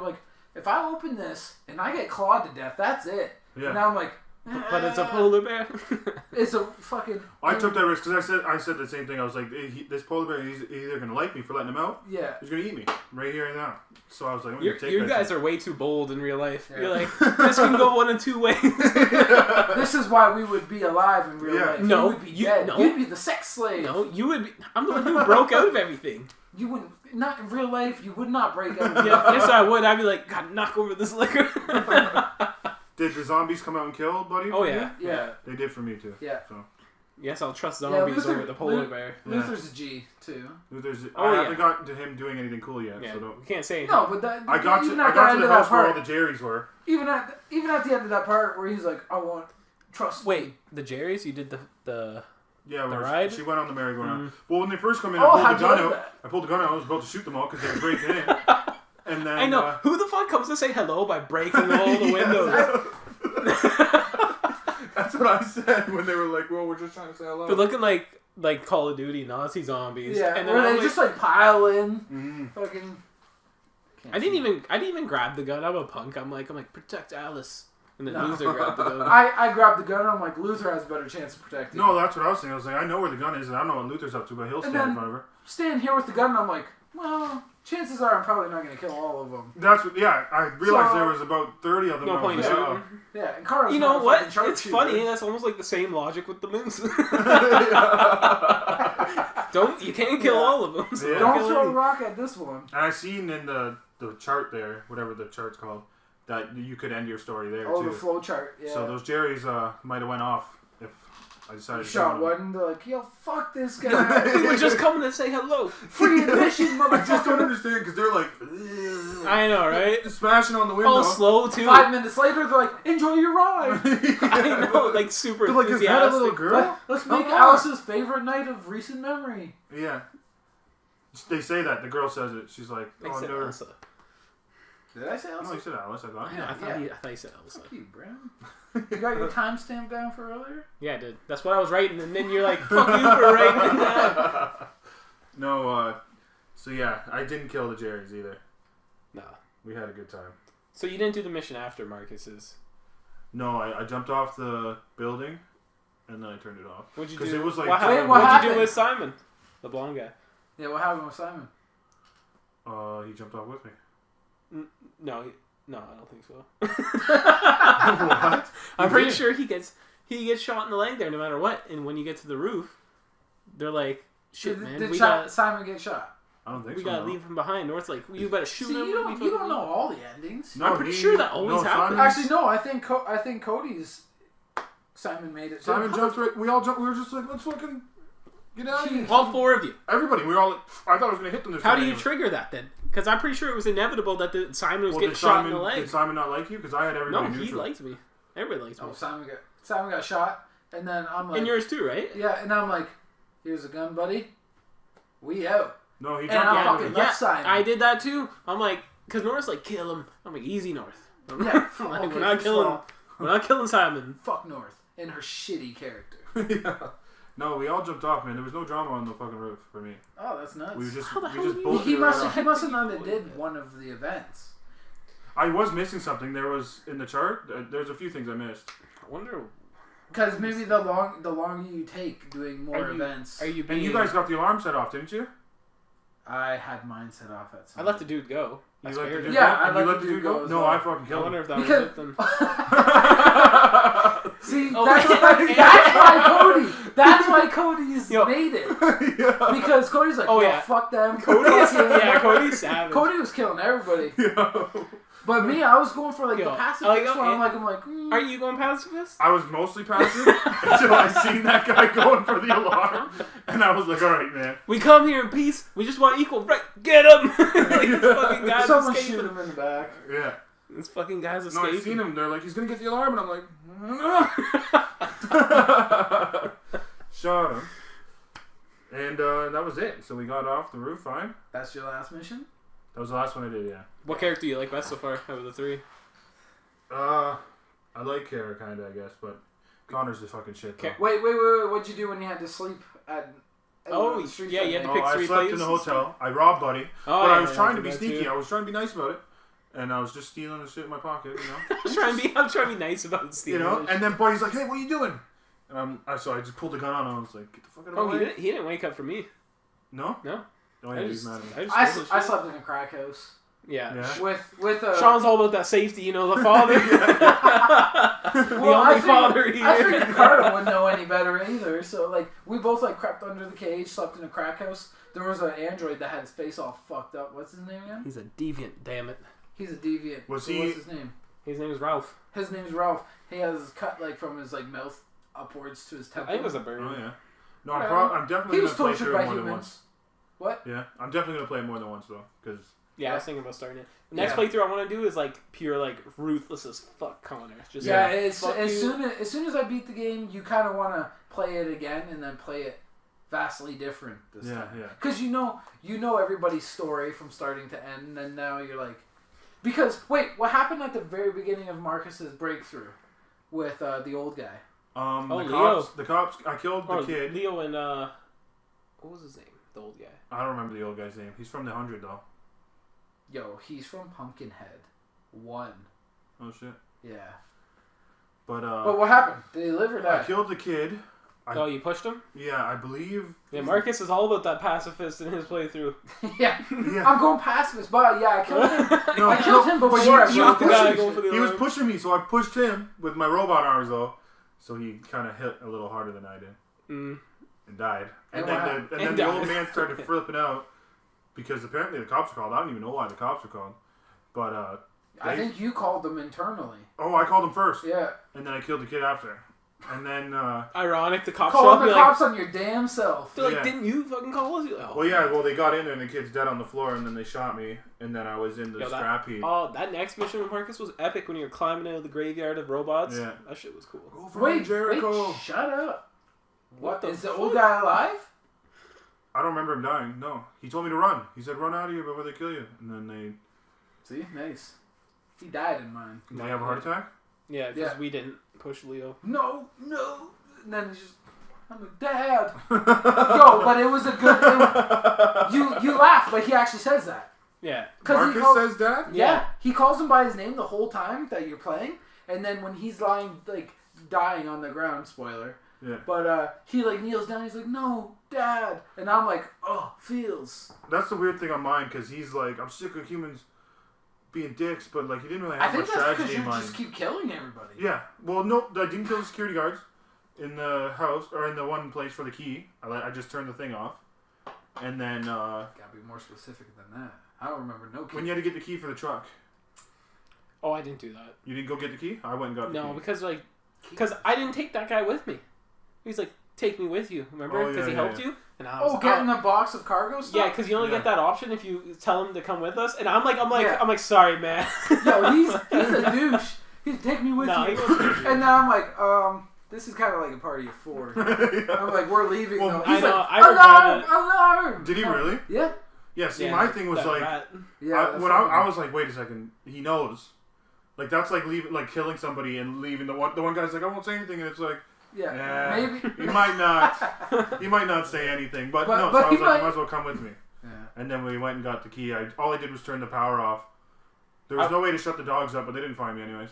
if I open this and I get clawed to death, that's it. Yeah. And now I'm like, But it's a polar bear. It's a fucking. I took that risk because I said the same thing. I was like, this polar bear, he's either gonna like me for letting him out, Yeah. he's gonna eat me right here and now. So I was like, I'm You gonna take you that guys shit. are way too bold in real life. Yeah. You're like, this can go one of two ways. This is why we would be alive in real Yeah. life. No, you would be dead. no. You'd be the sex slave. No, you would be. I'm the one who broke out of everything. You wouldn't. Not in real life. You would not break out. Yeah, yes, I would. I'd be like, God, knock over this liquor. Did the zombies come out and kill buddy? Oh for yeah, you? Yeah. They did for me too. Yeah. So Yes, I'll trust Yeah, zombies Luther- over the polar Lu- bear. Yeah. Luther's a G too. There's, Oh, I yeah. haven't gotten to him doing anything cool yet. Yeah, So don't. you can't say anything. No, but that. I got even to at the end the of that house where all part, the Jerrys were. even at the end of that part where he's like, I want trust. Wait, the Jerry's? You did the Yeah, The where ride? she went on the merry-go-round. Mm. Well, when they first come in, Oh, I pulled how'd the you gun like out. that? I pulled the gun out. I was about to shoot them all because they were breaking in. And then I know. Who the fuck comes to say hello by breaking all the windows? That's what I said when they were like, "Well, we're just trying to say hello." They're looking like Call of Duty Nazi zombies. Yeah, and then where I'm they like, just like pile in, Mhm. fucking. I didn't even grab the gun. I'm a punk. I'm like protect Alice, and then No. Luther grabbed the gun. I grabbed the gun. I'm like, Luther has a better chance of protecting. No, that's what I was saying. I was like, I know where the gun is, and I don't know what Luther's up to, but he'll stand in then- front of her. Stand here with the gun, and I'm like, Well, chances are I'm probably not going to kill all of them. That's what. Yeah, I realized So- there was about 30 of them. No point in shooting. Yeah, and Kara's You know not a what? fucking sharpshooter. It's funny. That's almost like the same logic with the moose. You can't kill all of them. So Yeah. Don't kill throw a any. rock at this one. And I seen in the chart there, whatever the chart's called, that you could end your story there Oh, too. the flow chart. Yeah. So those Jerry's might have went off if I decided to shot kill them. one. They're like, yo, fuck this guy. We were just coming to say hello. Free admission, I just don't motherfucker. understand because they're like I know, right? smashing on the window. All slow too. 5 minutes later, they're like, enjoy your ride. I know, like super They're like, is that a little enthusiastic. girl? Let's make Come on. Alice's favorite night of recent memory. Yeah. They say that. The girl says it. She's like, I oh, said never. Elsa. Did I say No, Alice? you said Alice, I thought. I know. I thought, Yeah. I thought you said Elsa. Fuck you, Brown. You got your timestamp down for earlier? Yeah, I did. That's what I was writing, and then you're like, "Fuck you for writing it down." No, so yeah, I didn't kill the Jerrys either. Nah. We had a good time. So you didn't do the mission after Marcus's. No, I jumped off the building, and then I turned it off. What'd you 'Cause do? it was like- what Wait, happened? what What'd you happened? do with Simon, the blonde guy? Yeah, what happened with Simon? He jumped off with me. No, I don't think so. What? I'm pretty sure he gets shot in the leg there, no matter what. And when you get to the roof, they're like, "Shit, man, Did we got Simon get shot? I don't think we so. gotta no. leave him behind." North's like, "You better shoot See, him." you don't know all the endings. No, I'm pretty sure that always happens. Actually, no. I think Cody's Simon made it. Simon jumped right. We all jumped. We were just like, let's fucking get out of here. All four of you. Everybody. We were all like, I thought I was gonna hit them. This How time do you anyway. trigger that then? Because I'm pretty sure it was inevitable that Simon was Well, getting did shot Simon, in the leg. Did Simon not like you? Because I had No, everybody he neutral. liked me. Everybody likes me. Oh, Simon got shot, and then I'm like, And yours too, right? yeah, and I'm like, here's a gun, buddy. We out. No, he And jumped I'm out fucking with me. left side. I did that too. I'm like, because North's like, kill him. I'm like, easy North. I'm Yeah, like, okay, we're not first of killing. all, We're not killing Simon. Fuck North and her shitty character. Yeah. No, we all jumped off, man. There was no drama on the fucking roof for me. Oh, that's nuts. We just, How the we hell just do you- bolted He it must right he off. must have known that did one of the events. I was missing something. There was in the chart. There's a few things I missed. I wonder. Because maybe the longer you take doing more events. Are you And being? you guys got the alarm set off, didn't you? I had mine set off at some. I let the dude go. I You spared let the him. dude Yeah, go? I And let you the dude go as No, well. I fucking I killed wonder him. if that was Because- it then. See, Oh, that's yeah. why Cody. That's why Cody's Yo. made it. Yeah. Because Cody's like, Oh, yo, yeah. fuck them. Cody's, Fuck him. yeah, Cody's savage. Cody was killing everybody. Yo. But me, I was going for like Yo, the passive like, one. I'm like, Are you going pacifist? I was mostly passive until I seen that guy going for the alarm, and I was like, "All right, man." We come here in peace. We just want equal right. Get him! This fucking guy's someone shoot escaping. him in the back. Yeah. This fucking guy's No, escaping. I seen him. They're like, "He's gonna get the alarm," and I'm like, "Shot him." And that was it. So we got off the roof fine. That's your last mission? That was the last one I did. Yeah. What character do you like best so far out of the three? I like Kara kinda, I guess, but Connor's the fucking shit. Though. Wait. What'd you do when you had to sleep at Oh, the street yeah, that you had to night? pick I three slept in the places. hotel. I robbed Buddy, Oh, but yeah, I was trying to did be that sneaky. too. I was trying to be nice about it, and I was just stealing the shit in my pocket, you know. I'm trying to be nice about stealing. You know, and then Buddy's like, "Hey, what are you doing?" And so I just pulled the gun on, and I was like, "Get the fuck out of Oh, my he way!" didn't wake up for me. No, No. oh yeah, he's mad at me. I stole his I shit. slept in a crack house Yeah. Yeah. with Sean's all about that safety, you know, the father. The Well, only father here. I figured Carter wouldn't know any better either. So like we both like crept under the cage, slept in a crack house. There was an android that had his face all fucked up. What's his name again? He's a deviant, damn it. He's a deviant. Was So he- What's his name? His name is Ralph. His name's Ralph. He has his cut like from his like mouth upwards to his temple. I think it was a burn. Oh yeah. No, Whatever. I'm definitely He was gonna play tortured through by it more than humans. once. What? Yeah, I'm definitely gonna play it more than once though, because Yeah, I was thinking about starting it. The next Yeah. playthrough I want to do is like pure like ruthless as fuck Connor. Just Yeah, like, it's fuck as you. soon as I beat the game, you kind of want to play it again and then play it vastly different this yeah, time. yeah. Because you know everybody's story from starting to end, and now you're like, because wait, what happened at the very beginning of Marcus's breakthrough with the old guy? Leo. The cops. I killed the Oh, kid. Leo and what was his name? The old guy. I don't remember the old guy's name. He's from the 100 though. Yo, he's from Pumpkinhead 1. Oh shit. Yeah. But But what happened? Did he live or I die? killed the kid, Oh, you pushed him? Yeah, I believe. Yeah, Marcus is all about that pacifist in his playthrough. yeah. Yeah. I'm going pacifist, but yeah, I killed him. No, I killed him before. but I he was broke guy him. going for the He was alarm. pushing me, so I pushed him with my robot arms though. So he kind of hit a little harder than I did Mm. and died. And And what then happened? the, and then And the died. old man started flipping out because apparently the cops were called. I don't even know why the cops were called, but I think you called them internally. oh, I called him first, Yeah. and then I killed the kid after, and then Ironic, the cops show Calling up. the You're like, cops on your damn self. they're like, Yeah. didn't you fucking call us? You're like, oh. well they got in there and the kid's dead on the floor, and then they shot me, and then I was in the Yo, scrap heap. Oh, that next mission with Marcus was epic when you were climbing out of the graveyard of robots. Yeah. That shit was cool. Go for Wait, it, Jericho. wait, shut up. What the Is the fuck? old guy alive? I don't remember him dying. No, he told me to run. He said, "Run out of here before they kill you." And then See, nice. He died in mine. they have a heart attack. Yeah, because Yeah. we didn't push Leo. No. And then he's just, I'm like, Dad. Yo, but it was a good. You laugh, but he actually says that. Yeah. Marcus says that. Yeah, he calls him by his name the whole time that you're playing, and then when he's lying, like dying on the ground, spoiler. Yeah. But he like kneels down. He's like, "No, Dad," and I'm like, "Oh, feels." That's the weird thing on mine because he's like, I'm sick of humans being dicks, but like he didn't really I have think much that's because tragedy you in mine. just keep killing everybody. Yeah. Well, no, I didn't kill the security guards in the house or in the one place for the key. I just turned the thing off, and then Gotta be more specific than that. I don't remember no key. when you had to get the key for the truck, Oh, I didn't do that. you didn't go get the key. I went and got the No, key. because I didn't take that guy with me. He's like, take me with you. Remember? Oh, Because yeah, he yeah, helped yeah. you. And I was Oh, getting a box of cargo stuff? yeah, because you only Yeah. get that option if you tell him to come with us. And I'm like, Yeah. I'm like, sorry, man. Yo, he's a douche. He's take me with No, you. he wasn't a douche. And now I'm like, this is kind of like a party of four. I'm like, we're leaving. Well, though. I He's know, like, I alarm, regret alarm. Did he really? Yeah. Yeah. See, Yeah, my thing was that like, rat. Yeah. I was like, wait a second, he knows. Like that's like killing somebody and leaving. The one guy's like, I won't say anything, and it's like, Yeah. Maybe. he might not say anything, but no. but So I he was like, might. you might as well come with me. Yeah. And then we went and got the key. All I did was turn the power off. There was no way to shut the dogs up, but they didn't find me anyways.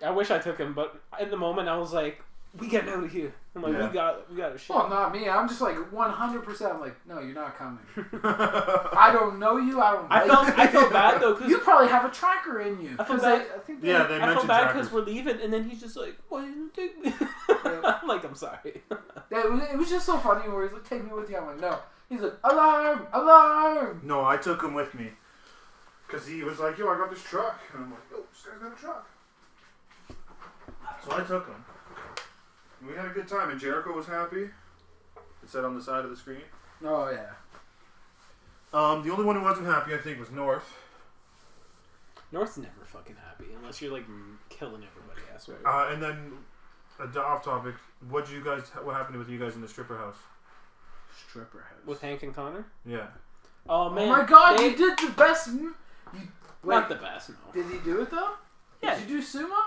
I wish I took him, but in the moment I was like, we getting out of here. I'm like, Yeah. we got a shit. Well, not me. I'm just like 100%. Like, no, you're not coming. I don't know you. I don't. I felt bad though, You because probably have a tracker in you. I feel 'Cause bad. I think. Yeah, they I felt mentioned bad trackers. because we're leaving, and then he's just like, why didn't you take me? I'm like, I'm sorry. It was just so funny where he's like, take me with you. I'm like, no. He's like, alarm, alarm. No, I took him with me. Because he was like, yo, I got this truck. And I'm like, yo, this guy's got a truck. So I took him. And we had a good time, and Jericho was happy. It said on the side of the screen. Oh yeah. The only one who wasn't happy, I think, was North. North's never fucking happy unless you're like killing everybody. I swear. And then, off topic, what happened with you guys in the stripper house? Stripper house. With Hank and Connor. Yeah. Oh man. Oh my god, they- you did the best. Not the best, no. Did he do it though? Yeah. Did you do sumo?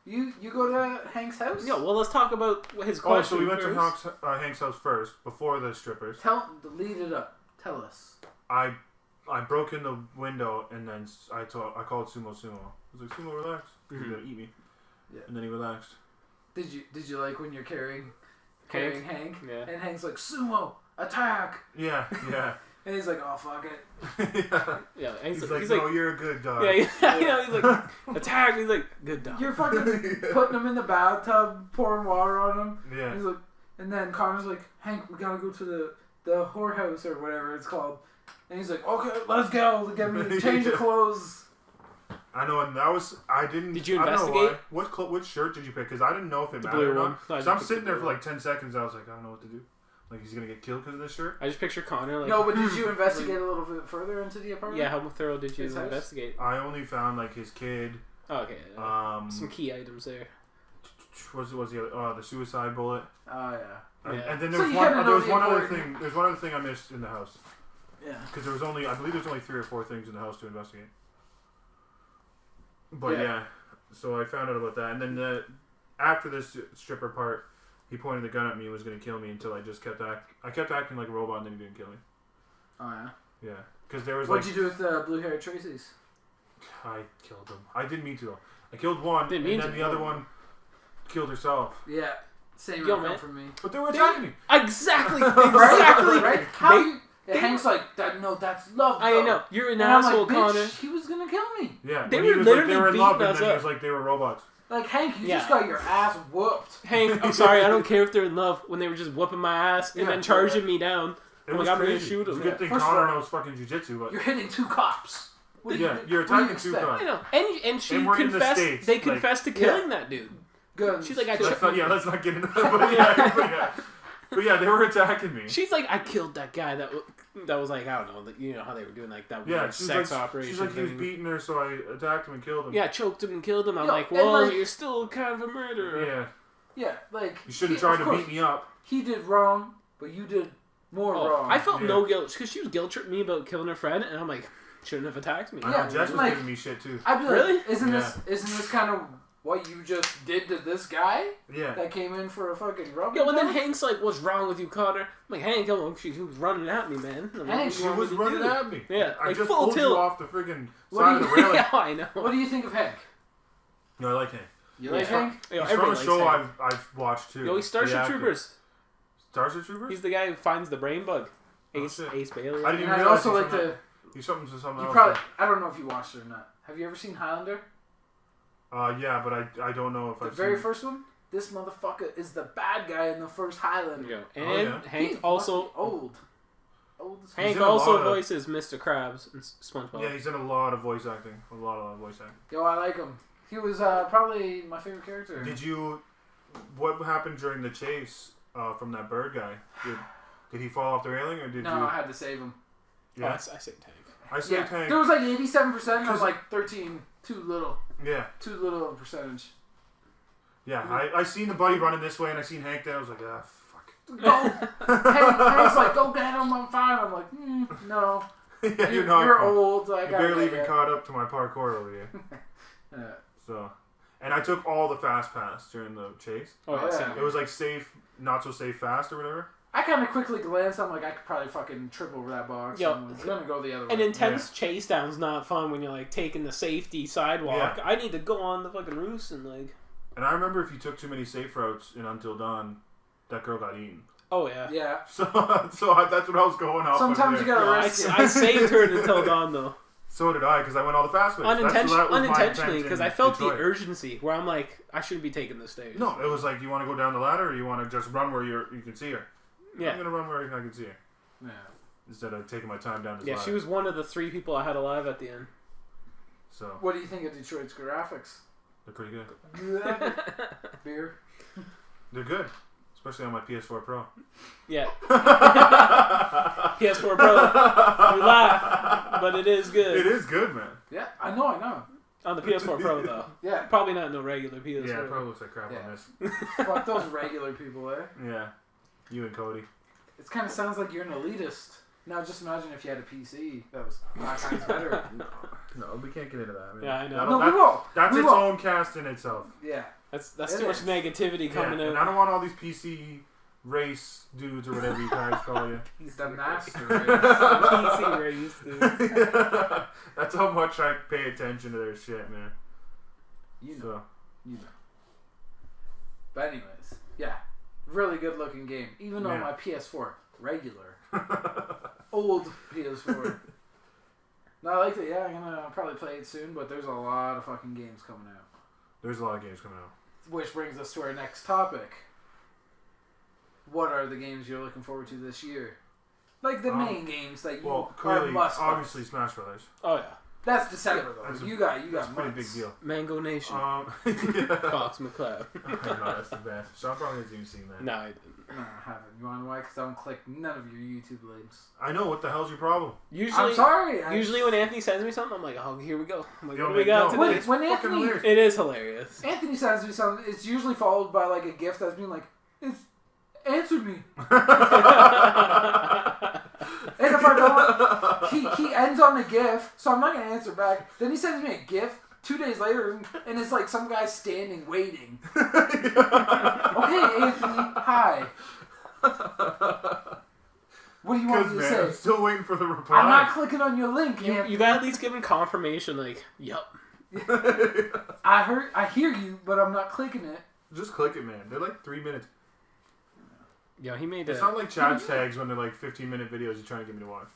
You go to Hank's house? Yeah, well, let's talk about his Oh, question so we went first. to Hank's house first, before the strippers. Lead it up. Tell us. I broke in the window, and then I called Sumo. I was like, Sumo, relax. He's Mhm. gonna eat me. Yeah. And then he relaxed. Did you like when you're carrying Hank? Hank? Yeah. And Hank's like, sumo, attack! Yeah, yeah. And he's like, oh fuck it. yeah. Yeah, and He's like, no, you're a good dog. yeah, you know, he's like, attack. He's like, good dog. You're fucking putting him in the bathtub, pouring water on him. Yeah. He's like, and then Connor's like, Hank, we gotta go to the whorehouse or whatever it's called. And he's like, okay, let's go. Get me change of clothes. I know, and that was Did you I don't know investigate? why. Which shirt did you pick? Because I didn't know if it The mattered blue or one. not. No, I So I'm just picked sitting the there for blue like 10 seconds. I was like, I don't know what to do. Like he's gonna get killed because of this shirt. I just picture Connor like. No, but did you investigate a little bit further into the apartment? Yeah, how thorough did you His house? investigate? I only found like his kid. Oh, okay. Some key items there. Was the suicide bullet. Oh yeah. And, Yeah. and then So there was you one. kinda There know was the one other important- thing. There's one other thing I missed in the house Yeah. because there was only. I believe there's only 3 or 4 things in the house to investigate. But Yeah. yeah, so I found out about that, and then after this stripper part, he pointed the gun at me and was gonna kill me until I just kept I kept acting like a robot, and then he didn't kill me. Oh yeah. Yeah, because there was What'd like you do with the blue-haired Tracy's? I killed him. I didn't mean to though. I killed one, Didn't mean and then to. the other one killed herself. Yeah. Same Yo, outcome man. for me. But they were attacking me. Exactly. Right? How They- you... Hank's like, no, that's love. I though." know. You're an And I'm asshole, like, Connor. bitch, he was gonna kill me. Yeah, They when were he was literally they were in love, beating and us then he up. was like, they were robots. Like, Hank, you Yeah. just got your ass whooped. Hank, I'm sorry. I don't care if they're in love. When they were just whooping my ass and Yeah. then charging me down. It I'm was like, I'm gonna crazy. shoot It's a him. good thing First of Connor all, knows fucking jujitsu, but You're hitting 2 cops. What do Yeah, you, you're what do you attacking 2 expect? cops. I know. And she And we're in the confessed. States, They like- confessed to killing that dude. Guns. She's like, I let's not get into that. But yeah, they were attacking me. She's like, I killed that guy. That was like, I don't know. You know how they were doing like that Yeah, weird she's sex like, operation. she's like, he was thing. beating her, so I attacked him and killed him. Yeah, choked him and killed him. I'm Yo, like, and, well, like- you're still kind of a murderer. Yeah. Yeah, like... You should have he- tried of to course, beat me up. He did wrong, but you did more wrong. I felt Yeah. no guilt because she was guilt tripping me about killing her friend, and I'm like, shouldn't have attacked me. I know, Yeah, Jess was like- giving me shit too. I'd be like, Really? isn't this kind of what you just did to this guy Yeah. that came in for a fucking rub? Yeah, and then Hank's like, what's wrong with you, Connor? I'm like, Hank, come on, she was running at me, man. I'm like, Hank, what do She you want was me to running do? at me. Yeah, I like just full pulled tilt. you off the friggin' What side do of the railing. Yeah, I know. What do you think of Hank? No, I like him. You like Yeah. Hank? Yo, He's everyone from a likes show Hank. I've watched too. Yo, he's Starship The actor. Troopers. Starship Troopers? He's the guy who finds the brain bug. Oh, Ace, shit. Ace Bailey. I didn't And even I'd realize also he's like from to... that. He's something to something You else. probably... I don't know if you watched it or not. Have you ever seen Highlander? Yeah, but I don't know if The I've very seen first one? This motherfucker is the bad guy in the first Highlander. Yeah. And Oh, yeah. Hank He also... must be old. Old as Hank in a also lot of- voices Mr. Krabs in SpongeBob. Yeah, he's in a lot of voice acting. A lot of voice acting. Yo, I like him. He was probably my favorite character. Did you... What happened during the chase from that bird guy? Did he fall off the railing or did No, you... I had to save him. Oh, I Yeah. saved Hank. I saved Yeah, Hank. there was like 87%. I was like 13. Too little. Yeah. Too little of a percentage. Yeah, I seen the buddy running this way and I seen Hank there. I was like, ah, fuck. Go. Hank's like, go get him. I'm fine. I'm like, no. Yeah, You're old. I You got barely even caught up to my parkour over here. Yeah. So, and I took all the fast pass during the chase. Oh, Oh, yeah. yeah. It was like safe, not so safe fast or whatever. I kind of quickly glanced. I'm like, I could probably fucking trip over that box. Yo, I'm gonna go the other way. An intense chase down's not fun when you're like taking the safety sidewalk. Yeah. I need to go on the fucking roofs and like... And I remember if you took too many safe routes in Until Dawn, that girl got eaten. Oh, yeah. Yeah. So that's what I was going off. Sometimes of you there. gotta No, risk it. I saved her until dawn, though. So did I, because I went all the fast ways. That was my Unintentionally, intent because in I felt Detroit. the urgency where I'm like, I shouldn't be taking the stairs. No, it was like, you want to go down the ladder, or you want to just run where you can see her. I'm Yeah. gonna run where I can see her Yeah. instead of taking my time down this Yeah, ladder. she was one of the 3 people I had alive at the end. So What do you think of Detroit's graphics? they're pretty good. Beer. They're good, especially on my PS4 Pro. Yeah. PS4 Pro. You laugh, but it is good. It is good, man. Yeah, I know. On the PS4 Pro, though. Yeah. Probably not no regular PS4. Yeah, it probably looks like crap Yeah. on this. Fuck those regular people, eh? Yeah, you and Cody. It kind of sounds like you're an elitist. Now just imagine if you had a PC that was 5 times better. No, we can't get into that. Man. Yeah, I know. That'll- No, we that- will. That's We its will. own cast in itself. Yeah. That's It too much is. negativity coming And out. I don't want all these PC race dudes or whatever you guys call you. The master PC race, dude. That's how much I pay attention to their shit, man. You know. So, You know. But anyways, yeah. Really good looking game. Even on Yeah. my PS4. Regular. Old PS4. No, I like it. Yeah, I'm gonna probably play it soon, but there's a lot of fucking games coming out. there's a lot of games coming out. Which brings us to our next topic. What are the games you're looking forward to this year? Like the main games that you Well, are clearly, must buy. obviously, Smash Brothers. Oh, yeah. That's December though. That's a- you got That's a pretty months. big deal. Mango Nation. Yeah. Fox McCloud. I know, that's the best. Sean probably hasn't even seen that. No, I didn't. No, I haven't. You want to know why? Because I don't click none of your YouTube links. I know. What the hell's your problem? Usually, I'm sorry. Usually when Anthony sends me something, I'm like, oh, here we go. I'm like, Yo, what do we man, got no, today? When fucking Anthony, hilarious. It is hilarious. Anthony sends me something, it's usually followed by like a gift that's being like, "It's answered me." And if I don't, he ends on a GIF, so I'm not gonna answer back. Then he sends me a GIF 2 days later, and it's like some guy standing waiting. Okay, Anthony, hi. What do you want me to man, say? I'm still waiting for the reply. I'm not clicking on your link, Anthony. You gotta at least give him confirmation, like, yup. I hear you, but I'm not clicking it. Just click it, man. They're like 3 minutes. Yeah, he made It's not like Chad's tags when they're like 15-minute videos he's trying to get me to watch.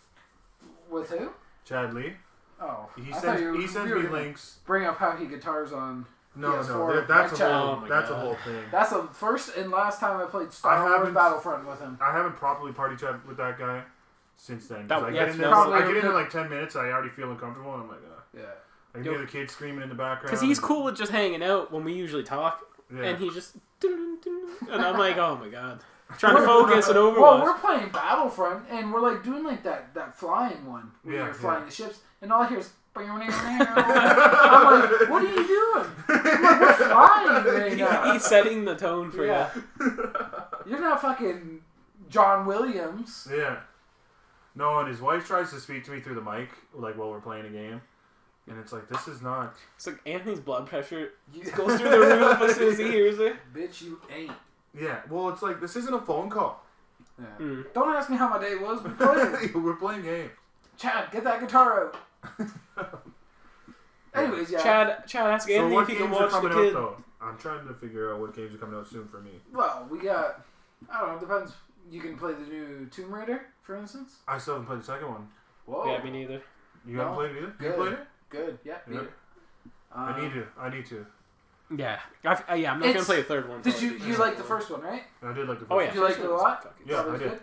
With who? Chad Lee. Oh. He sends me links. Bring up how he guitars on No, PS4. that's a whole thing. That's the first and last time I played Star Wars Battlefront with him. I haven't properly party chatted with that guy since then. I get in there like 10 minutes, I already feel uncomfortable, and I'm like, yeah. I can hear the kids screaming in the background. Because he's cool with just hanging out when we usually talk, and he just... And I'm like, oh my god. Trying to focus and Overwatch. Well, we're playing Battlefront, and we're like doing like that flying one where you're flying the ships, and all I hear is. I'm like, what are you doing? I'm like, we're flying right now. He's setting the tone for you. You're not fucking John Williams. Yeah. No, and his wife tries to speak to me through the mic, like while we're playing a game, and it's like, this is not. It's like Anthony's blood pressure goes through the roof as soon as he hears it. Bitch, you ain't. Yeah, well, it's like, this isn't a phone call. Yeah. Don't ask me how my day was. We're playing. We're playing games. Chad, get that guitar out. Anyways, yeah. Chad asked Anthony if he can watch the kid. I'm trying to figure out what games are coming out soon for me. Well, we got. I don't know. Depends. You can play the new Tomb Raider, for instance. I still haven't played the second one. Whoa. Yeah, me neither. You haven't played it either? Good. You played it? Good. Yeah. Beat it. I need to. Yeah. I'm not going to play a third one. Did you like the first one, right? I did like the first one. Oh, yeah. Did you like it a lot? Yeah, I did. Good?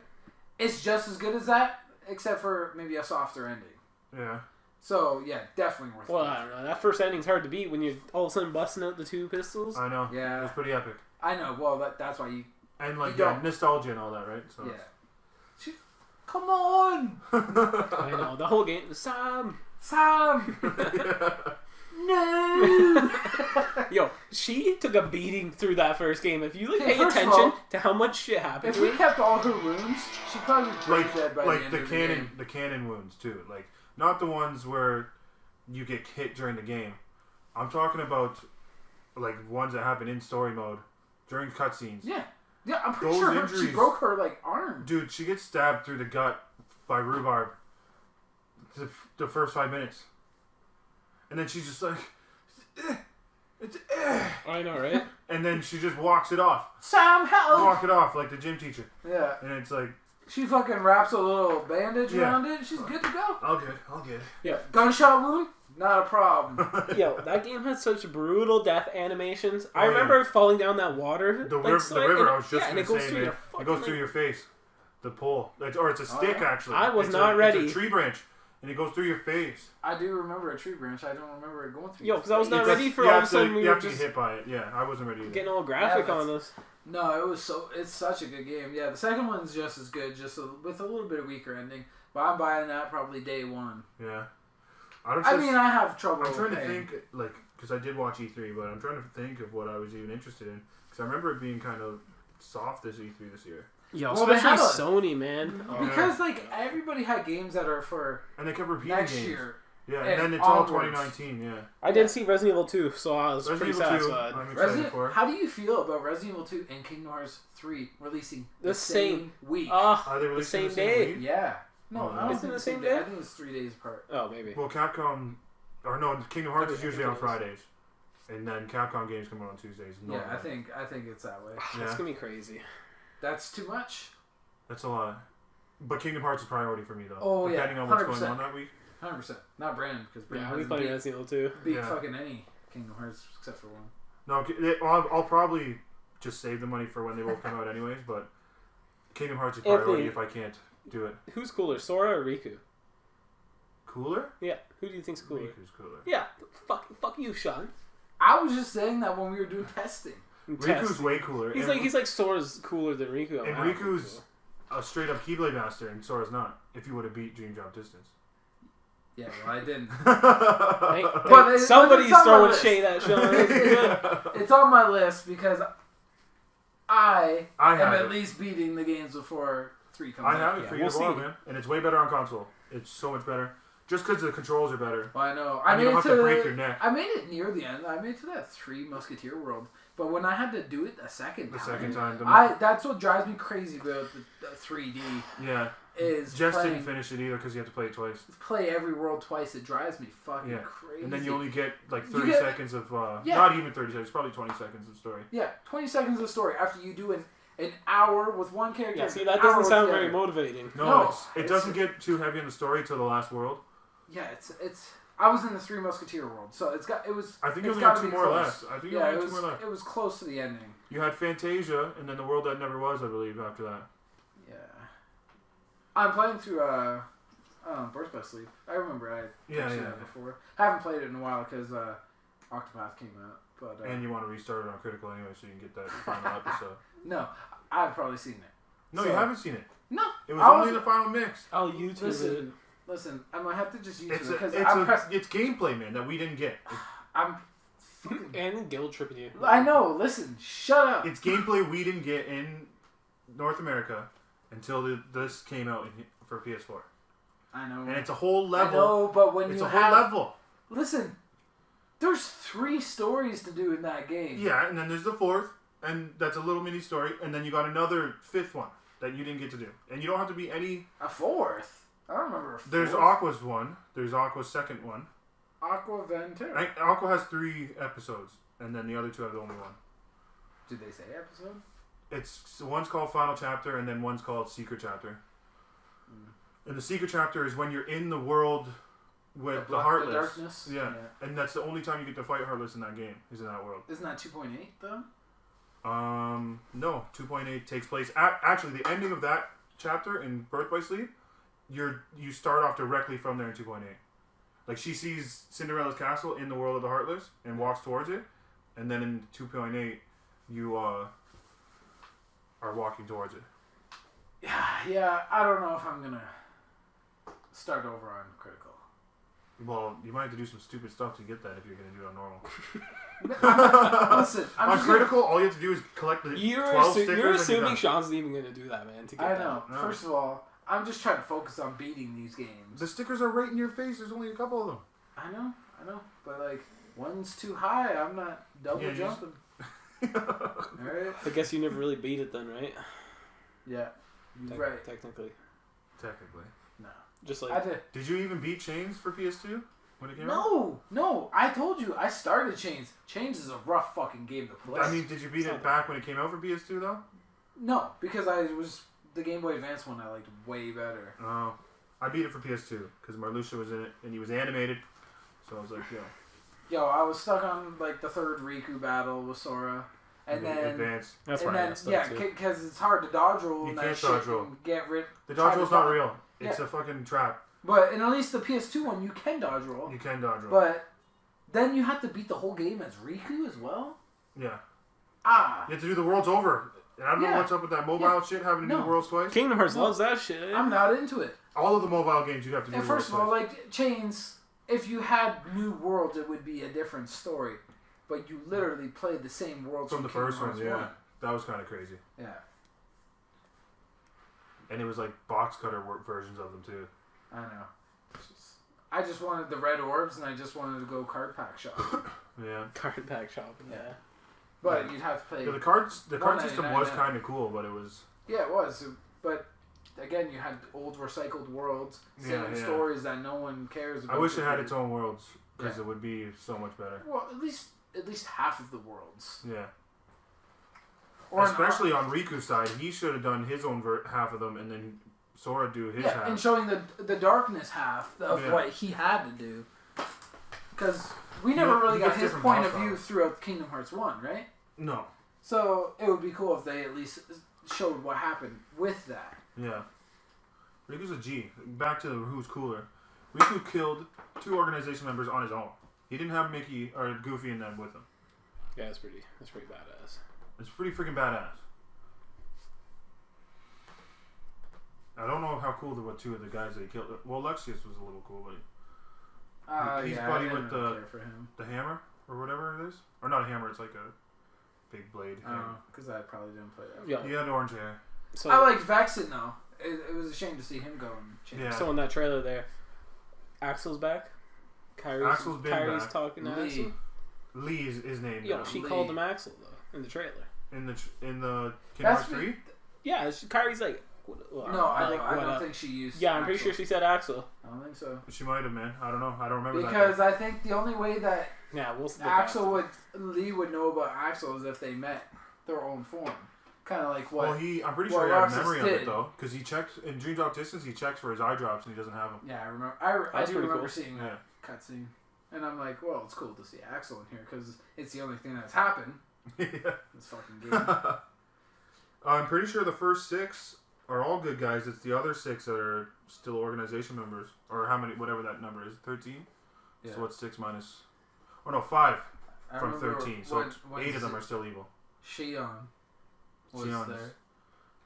It's just as good as that, except for maybe a softer ending. Yeah. So, yeah, definitely worth it. Well, I don't know. That first ending's hard to beat when you're all of a sudden busting out the two pistols. I know. Yeah. It was pretty epic. I know. Well, that's why you... And, like, you nostalgia and all that, right? So yeah. Come on! I know. The whole game... Sam! No! Yo, she took a beating through that first game. If you pay attention to how much shit happened if we kept all her wounds, she'd probably be dead by the end of the game. The cannon wounds, too. Like, not the ones where you get hit during the game. I'm talking about, like, ones that happen in story mode during cutscenes. Yeah. Yeah, I'm pretty sure she broke her, like, arm. Dude, she gets stabbed through the gut by rhubarb the first 5 minutes. And then she's just like, I know, right? And then she just walks it off. Sam, help! Walk it off like the gym teacher. Yeah. And it's like... She fucking wraps a little bandage around it. She's good to go. All good. Yeah. Gunshot wound? Not a problem. Yo, that game has such brutal death animations. I remember falling down that water. The river, I was just going to say, man. It goes through your face. The pole. Or it's a stick, actually. I was not ready. It's a tree branch. And it goes through your face. I do remember a tree branch. I don't remember it going through. Yo, because I was not ready for all of a sudden you have to get hit by it. Yeah, I wasn't ready either. Getting all graphic on us. No, it's such a good game. Yeah, the second one's just as good, with a little bit of weaker ending. But I'm buying that probably day one. Yeah. I mean, I have trouble. I'm trying to think, like, because I did watch E3, but I'm trying to think of what I was even interested in. Because I remember it being kind of soft as E3 this year. Yo, especially Sony, man. Because, like, everybody had games that are for and they kept repeating next games. year. Yeah, and then it's all 2019, yeah. I did see Resident Evil 2, so I was pretty satisfied. I'm excited for it. How do you feel about Resident Evil 2 and Kingdom Hearts 3 releasing the same week? Are they releasing the same day? Week? Yeah. No, I don't think think the same day. I think it's 3 days apart. Oh, maybe. Well, Capcom... Or no, Kingdom Hearts is usually on Fridays. And then Capcom games come out on Tuesdays. Yeah, I think it's that way. That's going to be crazy. That's too much. That's a lot. But Kingdom Hearts is a priority for me, though. Oh, depending on what's going on that week. 100%. Not Brandon, because Brandon we played Resident Evil 2. Beat fucking any Kingdom Hearts except for one. No, I'll probably just save the money for when they will come out anyways, but Kingdom Hearts is priority if I can't do it. Who's cooler, Sora or Riku? Cooler? Yeah. Who do you think's cooler? Riku's cooler. Yeah. Fuck you, Sean. I was just saying that when we were doing testing. Riku's way cooler. He's like Sora's cooler than Riku. And Riku's a straight up Keyblade master, and Sora's not. If you would have beat Dream Drop Distance. Yeah, well, I didn't. But somebody's throwing shade at Sean. It's on my list because I am have at least beating the games before 3 comes out. I have it for you as well, man. And it's way better on console. It's so much better. Just because the controls are better. Well, I know. You don't have to break your neck. I made it near the end. I made it to that 3 Musketeer world. But when I had to do it the second time, that's what drives me crazy about the 3D. Yeah. Is Jess didn't finish it either because you have to play it twice. Play every world twice. It drives me fucking crazy. And then you only get like 30 seconds of, not even 30 seconds, probably 20 seconds of story. Yeah, 20 seconds of story. After you do an hour with one character. Yeah, see, that an hour doesn't with sound the very other. motivating. No, it it's- doesn't get too heavy in the story till the last world. Yeah, it's. I was in the Three Musketeer world, so it was. I think you it's only gotta had two be more close. left. I think you Yeah, only it had was. two more left. It was close to the ending. You had Fantasia, and then the world that never was, I believe, after that. Yeah. I'm playing through Birth by Sleep. I remember I mentioned that before. Haven't played it in a while because Octopath came out, but And you want to restart it on Critical anyway, so you can get that final episode. no, I've probably seen it. No, So- you haven't seen it. No, It was I'll- only the final mix. I'll YouTube it. Listen, I might have to just use It's it because it's gameplay, man, that we didn't get. I'm fucking. And guilt tripping you. I know. Listen, shut up. It's gameplay we didn't get in North America until this came out for PS4, I know. and it's a whole I level. know, but when It's you a whole have level. listen, there's 3 stories to do in that game. Yeah, and then there's the 4th, and that's a little mini story, and then you got another 5th one that you didn't get to do, and you don't have to be any. A 4th. I don't remember a 4th. There's Aqua's one. There's Aqua's second one. Aqua Ventura. I think Aqua has 3 episodes, and then the other 2 have the only one. Did they say episode? It's one's called Final Chapter, and then one's called Secret Chapter. And the Secret Chapter is when you're in the world with the Heartless. The darkness. Yeah. And that's the only time you get to fight Heartless in that game. Is in that world. Isn't that 2.8 though? No. 2.8 takes place. Actually, the ending of that chapter in Birth by Sleep, you start off directly from there in 2.8. Like she sees Cinderella's castle in the world of the Heartless and walks towards it, and then in 2.8 you are walking towards it. Yeah. I don't know if I'm gonna start over on Critical. Well, you might have to do some stupid stuff to get that if you're gonna do it on normal. Listen, I'm On just Critical, all you have to do is collect the 12 stickers. You're and assuming done. Sean's even going to do that, man. To get I know. No. First of all, I'm just trying to focus on beating these games. The stickers are right in your face. There's only a couple of them. I know. But like, one's too high. I'm not double Yeah, jumping. Alright? I guess you never really beat it then, right? Yeah. You're right. Technically. Technically. No. Just I like... did. Did you even beat Chains for PS2 when it came out? No. I told you. I started Chains. Chains is a rough fucking game to play. I mean, did you beat it back when it came out for PS2 though? No, because the Game Boy Advance one I liked way better. Oh, I beat it for PS2 because Marluxia was in it and he was animated. So I was like, Yo, I was stuck on like the 3rd Riku battle with Sora, and then Advance. That's and where I then messed up, yeah, too. because it's hard to dodge roll You and can't that shit dodge roll. and get rid. The try dodge to roll's not dodge- real. It's Yeah. a fucking trap. But in at least the PS2 one, you can dodge roll. You can dodge roll. But then you have to beat the whole game as Riku as well. Yeah. Ah, You have to do the worlds over. And I don't know Yeah. what's up with that mobile shit, having to do No. the worlds twice. Kingdom Hearts No. loves that shit. I'm not into it. All of the mobile games you'd have to do And the worlds first of all, twice. like Chains, if you had new worlds, it would be a different story. But you literally played the same worlds From the Kingdom first one, Hearts yeah. That was kind of crazy. Yeah, And it was like box cutter versions of them too. I know. I just wanted the red orbs, and I just wanted to go card pack shop. Yeah. Card pack shopping, yeah. But you'd have to play. Yeah, the card system $1.99 was now. kind of cool, but it was. Yeah, it was. But again, you had old recycled worlds, same Yeah. stories that no one cares about. I wish it had its own worlds because Yeah. it would be so much better. Well, at least half of the worlds. Yeah. Or Especially on Riku's side, he should have done his own half of them, and then Sora do his half. and showing the darkness half of Yeah. what he had to do. Because we never really he got gets his different point boss of view battles. throughout Kingdom Hearts 1, right? No. So it would be cool if they at least showed what happened with that. Yeah. Riku's a G. Back to who's cooler. Riku killed 2 organization members on his own. He didn't have Mickey or Goofy and them with him. Yeah, that's pretty badass. It's pretty freaking badass. I don't know how cool the 2 of the guys that he killed. Well, Lexius was a little cool, but he's yeah, buddy I didn't with really care for him. the hammer or whatever it is, or not a hammer. It's like a big blade. hammer. Because I probably didn't play that. Yeah. He had orange hair. So, I liked Vexen though. It was a shame to see him go and change. Yeah. so in that trailer there, Axel's back. Axel's been Kyrie's back. talking to Lee. Axel. Lee is his name. Yo, now. she Lee. called him Axel though in the trailer. in the Kingdom That's Hearts 3. Yeah, Kyrie's like. Well, No, I like, don't what, think she used. Yeah, I'm pretty Axel. sure she said Axel. I don't think so. She might have, man. I don't know. I don't remember Because that. I think the only way that Yeah, we'll look Lee would know about Axel is if they met their own form. Kind of like what? Well, I'm pretty sure he had Roxas memory of it did. though, because he checks in Dream Drop Distance. He checks for his eye drops and he doesn't have them. Yeah, I remember. I That's do pretty remember cool. seeing that cutscene, and I'm like, well, it's cool to see Axel in here because it's the only thing that's happened. Yeah. This fucking game. I'm pretty sure the first 6 are all good guys. It's the other 6 that are still organization members, or how many, whatever that number is, 13. Yeah. So what's 6 minus? Oh no, 5 I from remember 13. So when- it's when 8 of them are still evil. Shion was Xion's- there.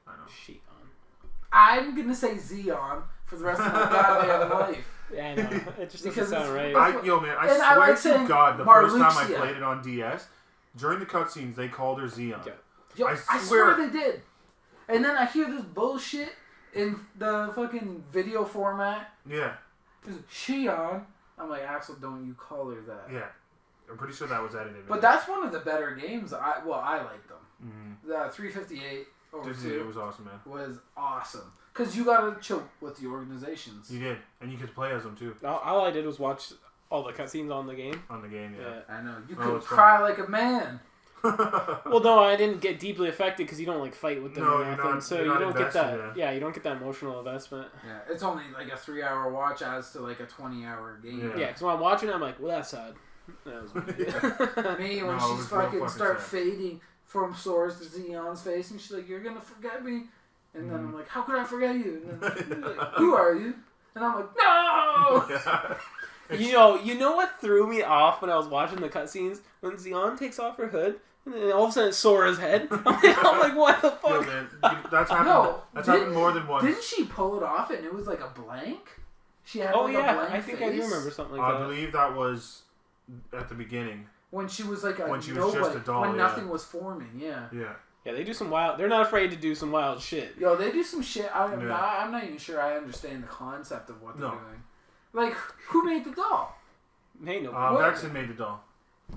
I know. Shit on. I'm gonna say Xeon for the rest of my goddamn life. Yeah, I know. It just doesn't Because sound it's- right. I And I swear like to saying God, the first time I Marluxia. played it on DS, during the cutscenes, they called her Xeon. Yeah. Yo, I I swear swear. they did. And then I hear this bullshit in the fucking video format. Yeah, It's Shion. I'm like, Axel, don't you call her that? yeah. I'm pretty sure that was edited in. But that's one of the better games. I like them. Mm-hmm. The 358 over 2 It was awesome, man. was awesome. Because you got to chill with the organizations. You did, and you could play as them too All I did was watch all the cutscenes on the game. on the game. Yeah. I know. You Oh, could it's cry like a man. Well, no, I didn't get deeply affected because you don't like fight with them No, or you're nothing, not- so you're you not don't get that. invested, Yeah, you don't get that emotional investment. Yeah, it's only like a 3-hour watch as to like a 20-hour game. Yeah. Yeah, because when I'm watching it, I'm like, well, that's sad. That was Me, when No, it she's was real fucking fucking start sad. fading from Sora's to Xeon's face, and she's like, "You're gonna forget me," and then I'm like, "How could I forget you?" And then she's like, "Who are you?" And I'm like, "No!" Yeah. you know what threw me off when I was watching the cutscenes? When Xeon takes off her hood, and then all of a sudden it's Sora's head. I'm like, what the Yo, fuck? man, that's happened. No, that's didn't- happened more than once. Didn't she pull it off and it was like a blank? She had Oh like a yeah, blank I think face I do remember something like I that. believe that was at the beginning. when she was like a When she was nobody, just a doll, when yeah. nothing was forming. Yeah. Yeah. Yeah, they do some wild. They're not afraid to do some wild shit. Yo, they do some shit. I'm Yeah. not even sure I understand the concept of what they're No. doing. Like, who made the doll? Hey, no. What? Vexen made the doll.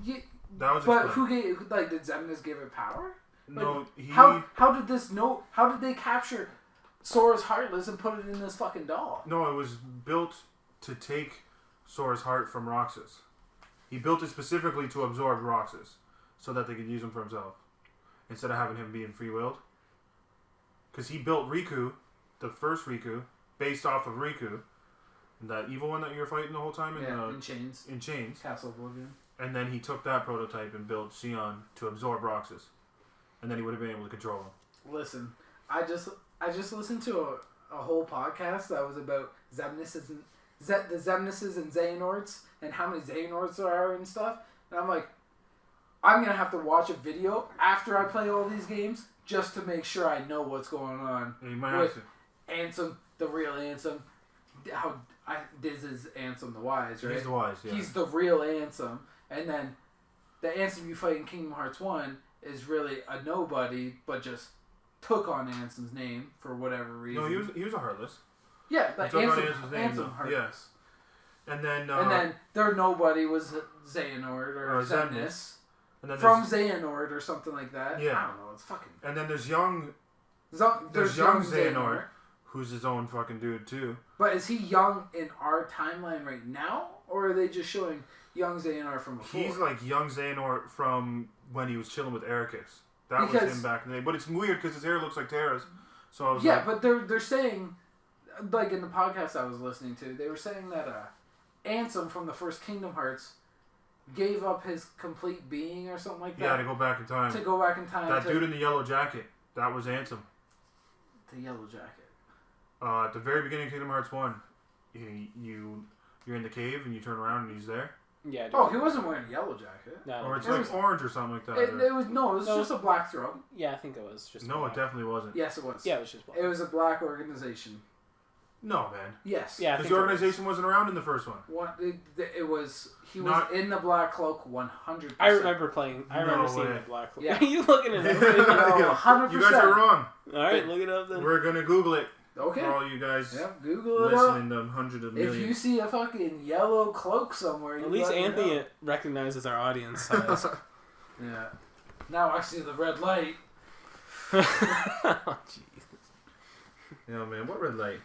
You, That was but explained. who gave? Like, did Xemnas give it power? No, he. How did this know? How did they capture Sora's Heartless and put it in this fucking doll? No, it was built to take Sora's heart from Roxas. He built it specifically to absorb Roxas, so that they could use him for himself, instead of having him being free-willed. Because he built Riku, the first Riku, based off of Riku, that evil one that you were fighting the whole time In chains. in chains. Castle Oblivion. And then he took that prototype and built Xion to absorb Roxas, and then he would have been able to control him. Listen, I just listened to a whole podcast that was about Xemnas and the Xemnases and Xehanorts and how many Xehanorts there are and stuff. And I'm like, I'm gonna have to watch a video after I play all these games just to make sure I know what's going on. And you might With have to. Ansem, the real Ansem, how Diz is Ansem the Wise, right? He's the wise, yeah. He's the real Ansem, and then the Ansem you fight in Kingdom Hearts 1 is really a nobody, but just took on Ansem's name for whatever reason. No, he was a Heartless. Yeah, but He took on Ansem, Ansem's name, though. Ansem Heartless. Yes. And then Their nobody was Xehanort or Xemnas. Xemnas. and then From there's- Xehanort or something like that. Yeah. I don't know, it's fucking... and then there's young, There's young young Xehanort, who's his own fucking dude too. But is he young in our timeline right now? Or are they just showing young Xehanort from before? He's like young Xehanort from when he was chilling with Ericus. That was Because- him back in the day. But it's weird because his hair looks like Terra's. So I was Yeah, like, but they're saying, like in the podcast I was listening to, they were saying that Ansem from the first Kingdom Hearts gave up his complete being or something like yeah, that to go back in time. to go back in time That to dude in the yellow jacket, that was Ansem. the Yellow Jacket. At the very beginning of Kingdom Hearts 1, you're in the cave and you turn around and he's there. Yeah. dude. Oh, he wasn't wearing a Yellow Jacket. No, Or it's It like was- orange or something like that. It was No. just a black throat. yeah, I think it was just. No, black. it definitely wasn't. Yes, it was. Yeah, it was just black. It was a black organization. No, man. Yes. Yeah, I Because think the it was. organization wasn't around in the first one. It was. He was Not- in the black cloak 100%. I remember playing. I remember No seeing way. the black. Yeah. you looking at it? No, 100%. You guys are wrong. All right, look it up then. We're gonna Google it Okay. for all you guys Yeah, Google it up. listening to hundreds of If millions. you see a fucking yellow cloak somewhere, you At least let me Anthony know. recognizes our audience size. Yeah. Now I see the red light. Oh, jeez. Yeah, man. What red light?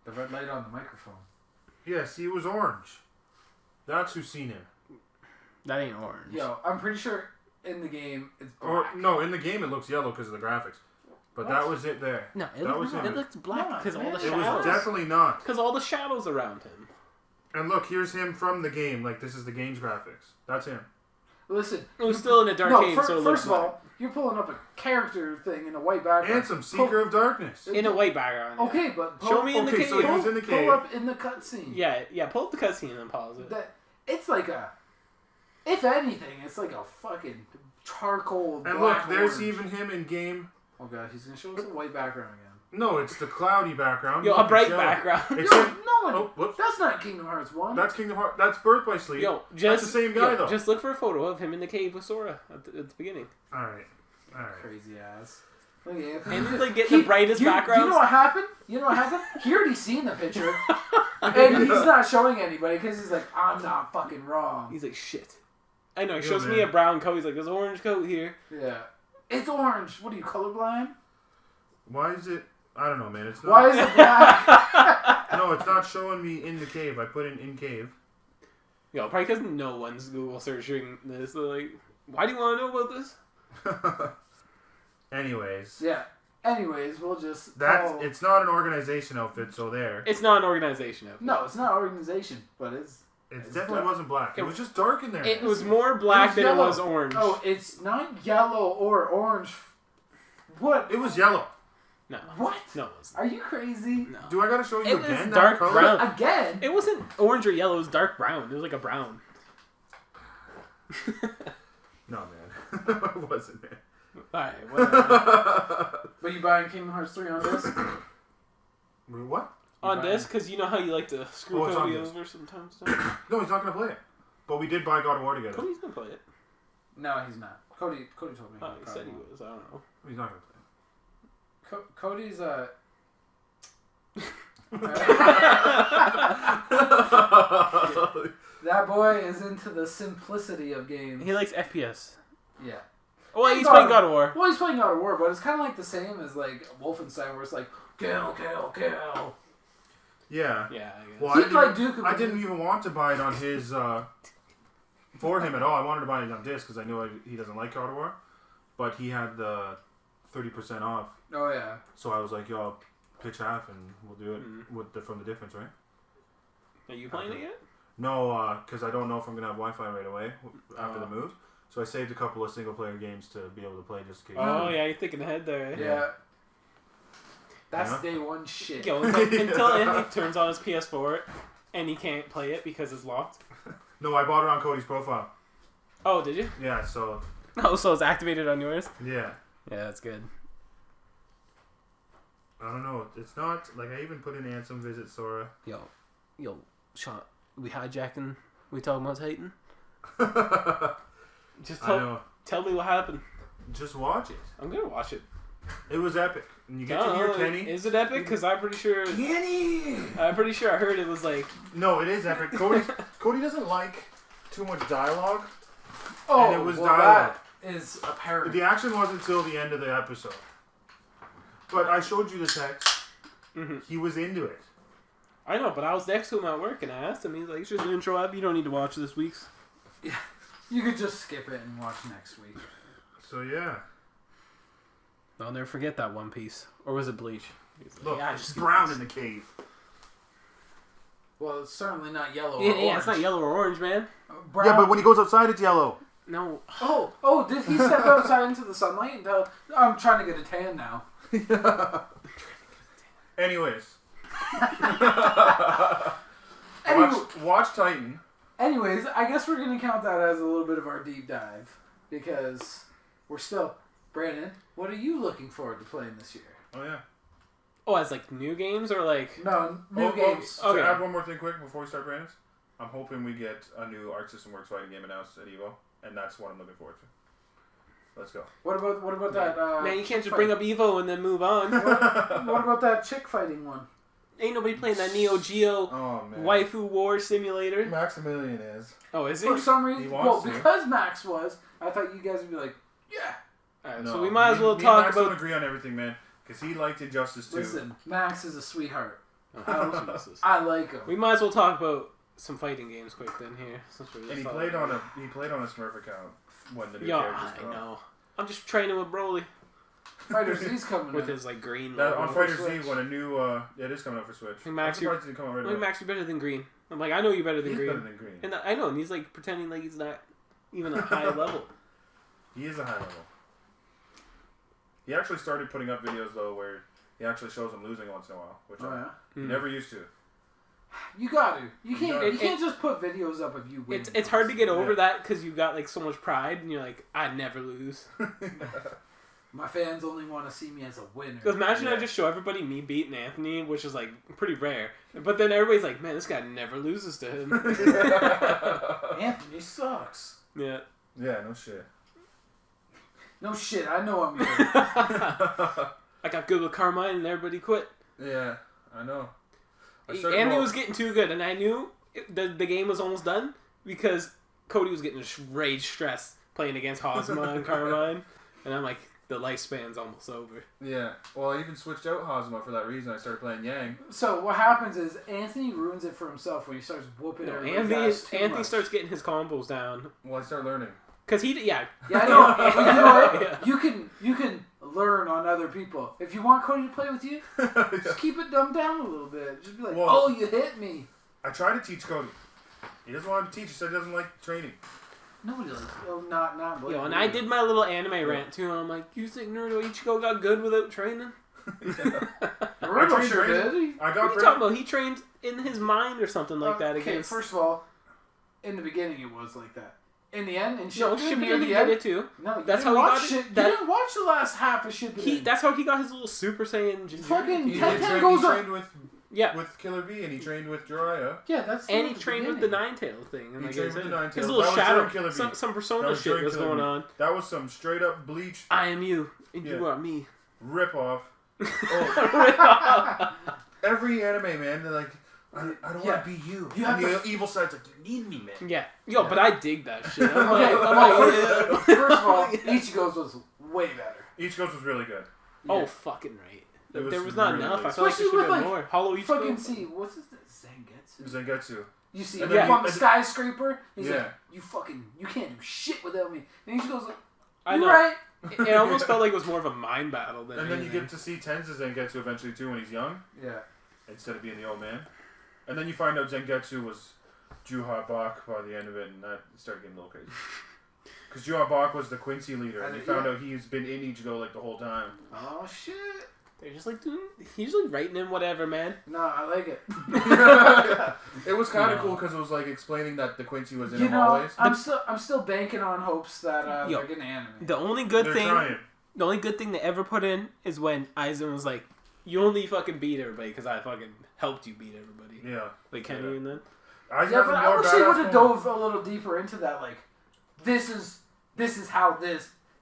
The red light on the microphone. Yeah, see, it was orange. That's who's seen him. That ain't orange. Yo, I'm pretty sure in the game it's Or black. no, in the game it looks yellow because of the graphics. But that was it there. No, that was it looked black because all the It shadows. was definitely not. Because all the shadows around him. And look, here's him from the game. Like, this is the game's graphics. That's him. Listen, It was still in a dark cave, so it first looked of all, you're pulling up a character thing in a white background. Handsome Seeker of Darkness. in a white background. Okay, but Show me in the cave. so he was in the cave. Pull up in the cutscene. Yeah, pull up the cutscene and then pause it. It's like a, if anything, it's like a fucking charcoal. And black look, there's orange. even him in game. Oh god, he's gonna show us a white background again. No, it's the cloudy background. Yo, Look, a bright it's yellow. background. It's No, him. no one. Oh, whoops. That's not Kingdom Hearts 1. That's Kingdom Hearts. That's Birth by Sleep. Yo, that's the same guy though. Just look for a photo of him in the cave with Sora at the beginning. All right. Crazy ass. Look at him. And he's like getting the brightest backgrounds. You know what happened? He already seen the picture. And he's not showing anybody because he's like, I'm not fucking wrong. He's like, shit. I know, he Yeah, shows me man. a brown coat. He's like, there's an orange coat here. Yeah. It's orange. What are you, colorblind? Why is it? I don't know, man. It's not. Why is it black? No, it's not showing me in the cave. I put in cave. Yo, probably because no one's Google searching this. They're like, why do you want to know about this? Anyways. Yeah. Anyways, we'll just. It's not an organization outfit, so there. It's not an organization outfit. No, it's not an organization, but it's. It It's definitely dark. wasn't black. It was just dark in there. It was more black than yellow. it was orange. Oh, it's not yellow or orange. What? It was yellow. No. What? No, it wasn't. Are you crazy? No. Do I gotta show you It was again? dark that color? brown. Again? It wasn't orange or yellow. It was dark brown. It was like a brown. No, man. It wasn't, man. Alright, whatever. But you buying Kingdom Hearts 3 on disc? Wait, what? On Right. disc, because you know how you like to screw Oh, it's on Cody disc. over sometimes. No, he's not gonna play it. But we did buy God of War together. Cody's gonna play it. No, he's not. Cody told me. Oh, he said he was. I don't know. He's not gonna play Cody's it. that boy is into the simplicity of games. He likes FPS. Yeah. Oh, he's playing God of War. Well, he's playing God of War, but it's kind of like the same as like Wolfenstein, where it's like kill, kill, kill. Yeah. Yeah, I guess. Well, He'd like Duke. I didn't even want to buy it on his for him at all. I wanted to buy it on disc because I knew he doesn't like God of War, but he had the 30% off. Oh yeah. So I was like, "Yo, I'll pitch half and we'll do it from the difference, right?" Are you playing it yet? No, because I don't know if I'm gonna have Wi-Fi right away after the move. So I saved a couple of single-player games to be able to play just in case. Oh yeah, you're thinking ahead there. Eh? Yeah. That's Yeah. day one shit. Yo, until Andy turns on his PS4 and he can't play it because it's locked. No, I bought it on Cody's profile. Oh, did you? Yeah, so Oh, so it's activated on yours? yeah. Yeah, that's good. I don't know. It's not like I even put in Ansem Visit Sora. Yo, Sean, we hijacking? We talking about Titan? Just I know. tell me what happened. Just watch it. I'm gonna watch it. It was epic. And you get to hear Kenny. Is it epic? Because I'm pretty sure. Kenny! I'm pretty sure I heard it was like. No, it is epic. Cody doesn't like too much dialogue. Oh, And it was well, dialogue. that is apparent. The action wasn't until the end of the episode. But I showed you the text. Mm-hmm. He was into it. I know, but I was next to him at work and I asked him. He's like, "It's just an intro app. You don't need to watch this week's." Yeah. You could just skip it and watch next week. So yeah. I'll never forget that One Piece. Or was it Bleach? He's like, Look, "Yeah, it's just brown skip in the cave. Well, it's certainly not yellow. this." Or Yeah, it's not yellow or orange, man. Brown. Yeah, but when he goes outside, it's yellow. No. Oh, did he step outside into the sunlight and tell, I'm trying to get a tan now? Anyways. Anyway, Watch Titan. anyways, I guess we're going to count that as a little bit of our deep dive. Because we're still... Brandon, what are you looking forward to playing this year? Oh, yeah. Oh, as like new games or like. No, new games. To Okay. add one more thing quick before we start, Brandon. I'm hoping we get a new Arc System Works fighting game announced at EVO. And that's what I'm looking forward to. Let's go. What about that... Man, you can't just chick bring up Evo and then move on. What about that chick fighting one? Ain't nobody playing that Neo Geo Oh, man. waifu war simulator. Maximilian is. Oh, is For it? some reason... He Well, wants to. because Max was, I thought you guys would be like, yeah. Alright, No, so we might as well me talk and Max about. don't agree on everything, man. Because he liked Injustice 2. Listen, Max is a sweetheart. Oh, Jesus. I like him. We might as well talk about some fighting games quick then here. And he played on a Smurf account when the new Yeah, characters I come out. know. I'm just training with Broly. Fighter Z's coming With out. his like green. On Fighter Switch. Z, when a new it is coming out for Switch. Max, I'm surprised it didn't come out right Like, away. Max, you're better than green. I'm like, I know you're better than He's green. better than Green. And I know, and he's like pretending like he's not even a high level. He is a high level. He actually started putting up videos though where he actually shows him losing once in a while, which he never used to. You got to. You can't. You You can't just put videos up of you winning. It's hard to get over that because you've got like so much pride, and you're like, I never lose. My fans only want to see me as a winner. Because imagine I just show everybody me beating Anthony, which is like pretty rare. But then everybody's like, man, this guy never loses to him. Anthony sucks. Yeah. Yeah, no shit. No shit. I know I'm good. I got good with Carmine, and everybody quit. Yeah, I know. Anthony was getting too good, and I knew the game was almost done because Cody was getting rage stressed playing against Hosma and Carmine, and I'm like, the lifespan's almost over. Yeah. Well, I even switched out Hosma for that reason. I started playing Yang. So what happens is Anthony ruins it for himself when he starts whooping everybody's ass too Anthony much. starts getting his combos down. Well, I started learning. Cause yeah, I know. But you know what? Yeah. You can learn on other people. If you want Cody to play with you, just keep it dumbed down a little bit. Just be like, Well, oh, you hit me. I try to teach Cody. He doesn't want to teach. He said he doesn't like training. Nobody likes. Oh, not. Yo, and I did my little anime rant too, and I'm like, you think Naruto Ichigo got good without training? Naruto trained sure Brandon. did. I What got are you talking about? He trained in his mind or something like that Okay, against. first of all, in the beginning it was like that. In the end, and No, Shippuden, Shippuden near the did end, it too. no, you That's didn't how he watch got it? You That- didn't watch the last half of Shippuden. That's how he got his little Super Saiyan Jinjuriki. Fucking He Ten trained goes up. with Killer B, and he trained with Jiraiya. Yeah, that's. And he the trained with the beginning. Nine-Tail thing. And He like trained I with said, the Nine-Tails. his little That was shadow, during Killer Bee. some That Persona was shit during was Killer going Bee. on. That was some straight up Bleach I am you, and you Yeah. are me. rip off. Oh, every anime, man, they're like, I don't want to be you. You And have the evil side's like, you need me, man. Yeah. Yo, but I dig that shit. I'm Okay, like, first of all, Ichigo's was way better. Ichigo's was really good. oh, Yeah. fucking right. It There was was not really enough. good. I feel like there Especially should have with, been more. Hollow You fucking Ichigo. see what's his name? Zangetsu. Zangetsu. You see And him then up on you- the skyscraper. He's Yeah. like, you can't do shit without me. And Ichigo's like, I you're know. right. It almost felt like it was more of a mind battle than And then you anything. get to see Tenza Zangetsu eventually too when he's young, Yeah. instead of being the old man. And then you find out Zangetsu was Juha Bach by the end of it, and that started getting a little crazy. Because Juha Bach was the Quincy leader, and you found out he's been in Ichigo like the whole time. Oh shit. They're just like, dude, he's like writing in whatever, man. No, I like it. It was kind of No. cool because it was like explaining that the Quincy was in You him know, always. I'm still banking on hopes that Yo. they're gonna animate. The only good They're thing, trying. the only good thing they ever put in is when Aizen was like, "You only fucking beat everybody because I fucking helped you beat everybody." Yeah. Like Henry and then. Yeah, but I wish they would have dove a little deeper into that. Like, this is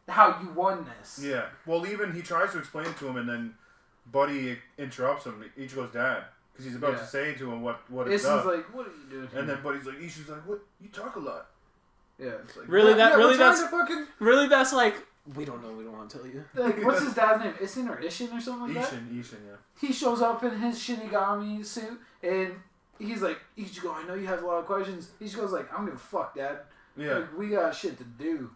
how you won this. Yeah. Well, even he tries to explain it to him, and then Buddy interrupts him, Ichigo's dad, because he's about Yeah. to say to him what it This is does. like, what are you doing? And then Buddy's like, Ishi's like, what? You talk a lot. yeah. It's like, Really, "Yeah, really we're trying that's to fucking really that's like we don't know. We don't want to tell you. Like, what's his dad's name? Ishin or Ishin or something like that? Ishin, yeah. He shows up in his Shinigami suit, and he's like, Ichigo, I know you have a lot of questions. Ichigo's like, I don't give a fuck, Dad. Yeah. Like, we got shit to do.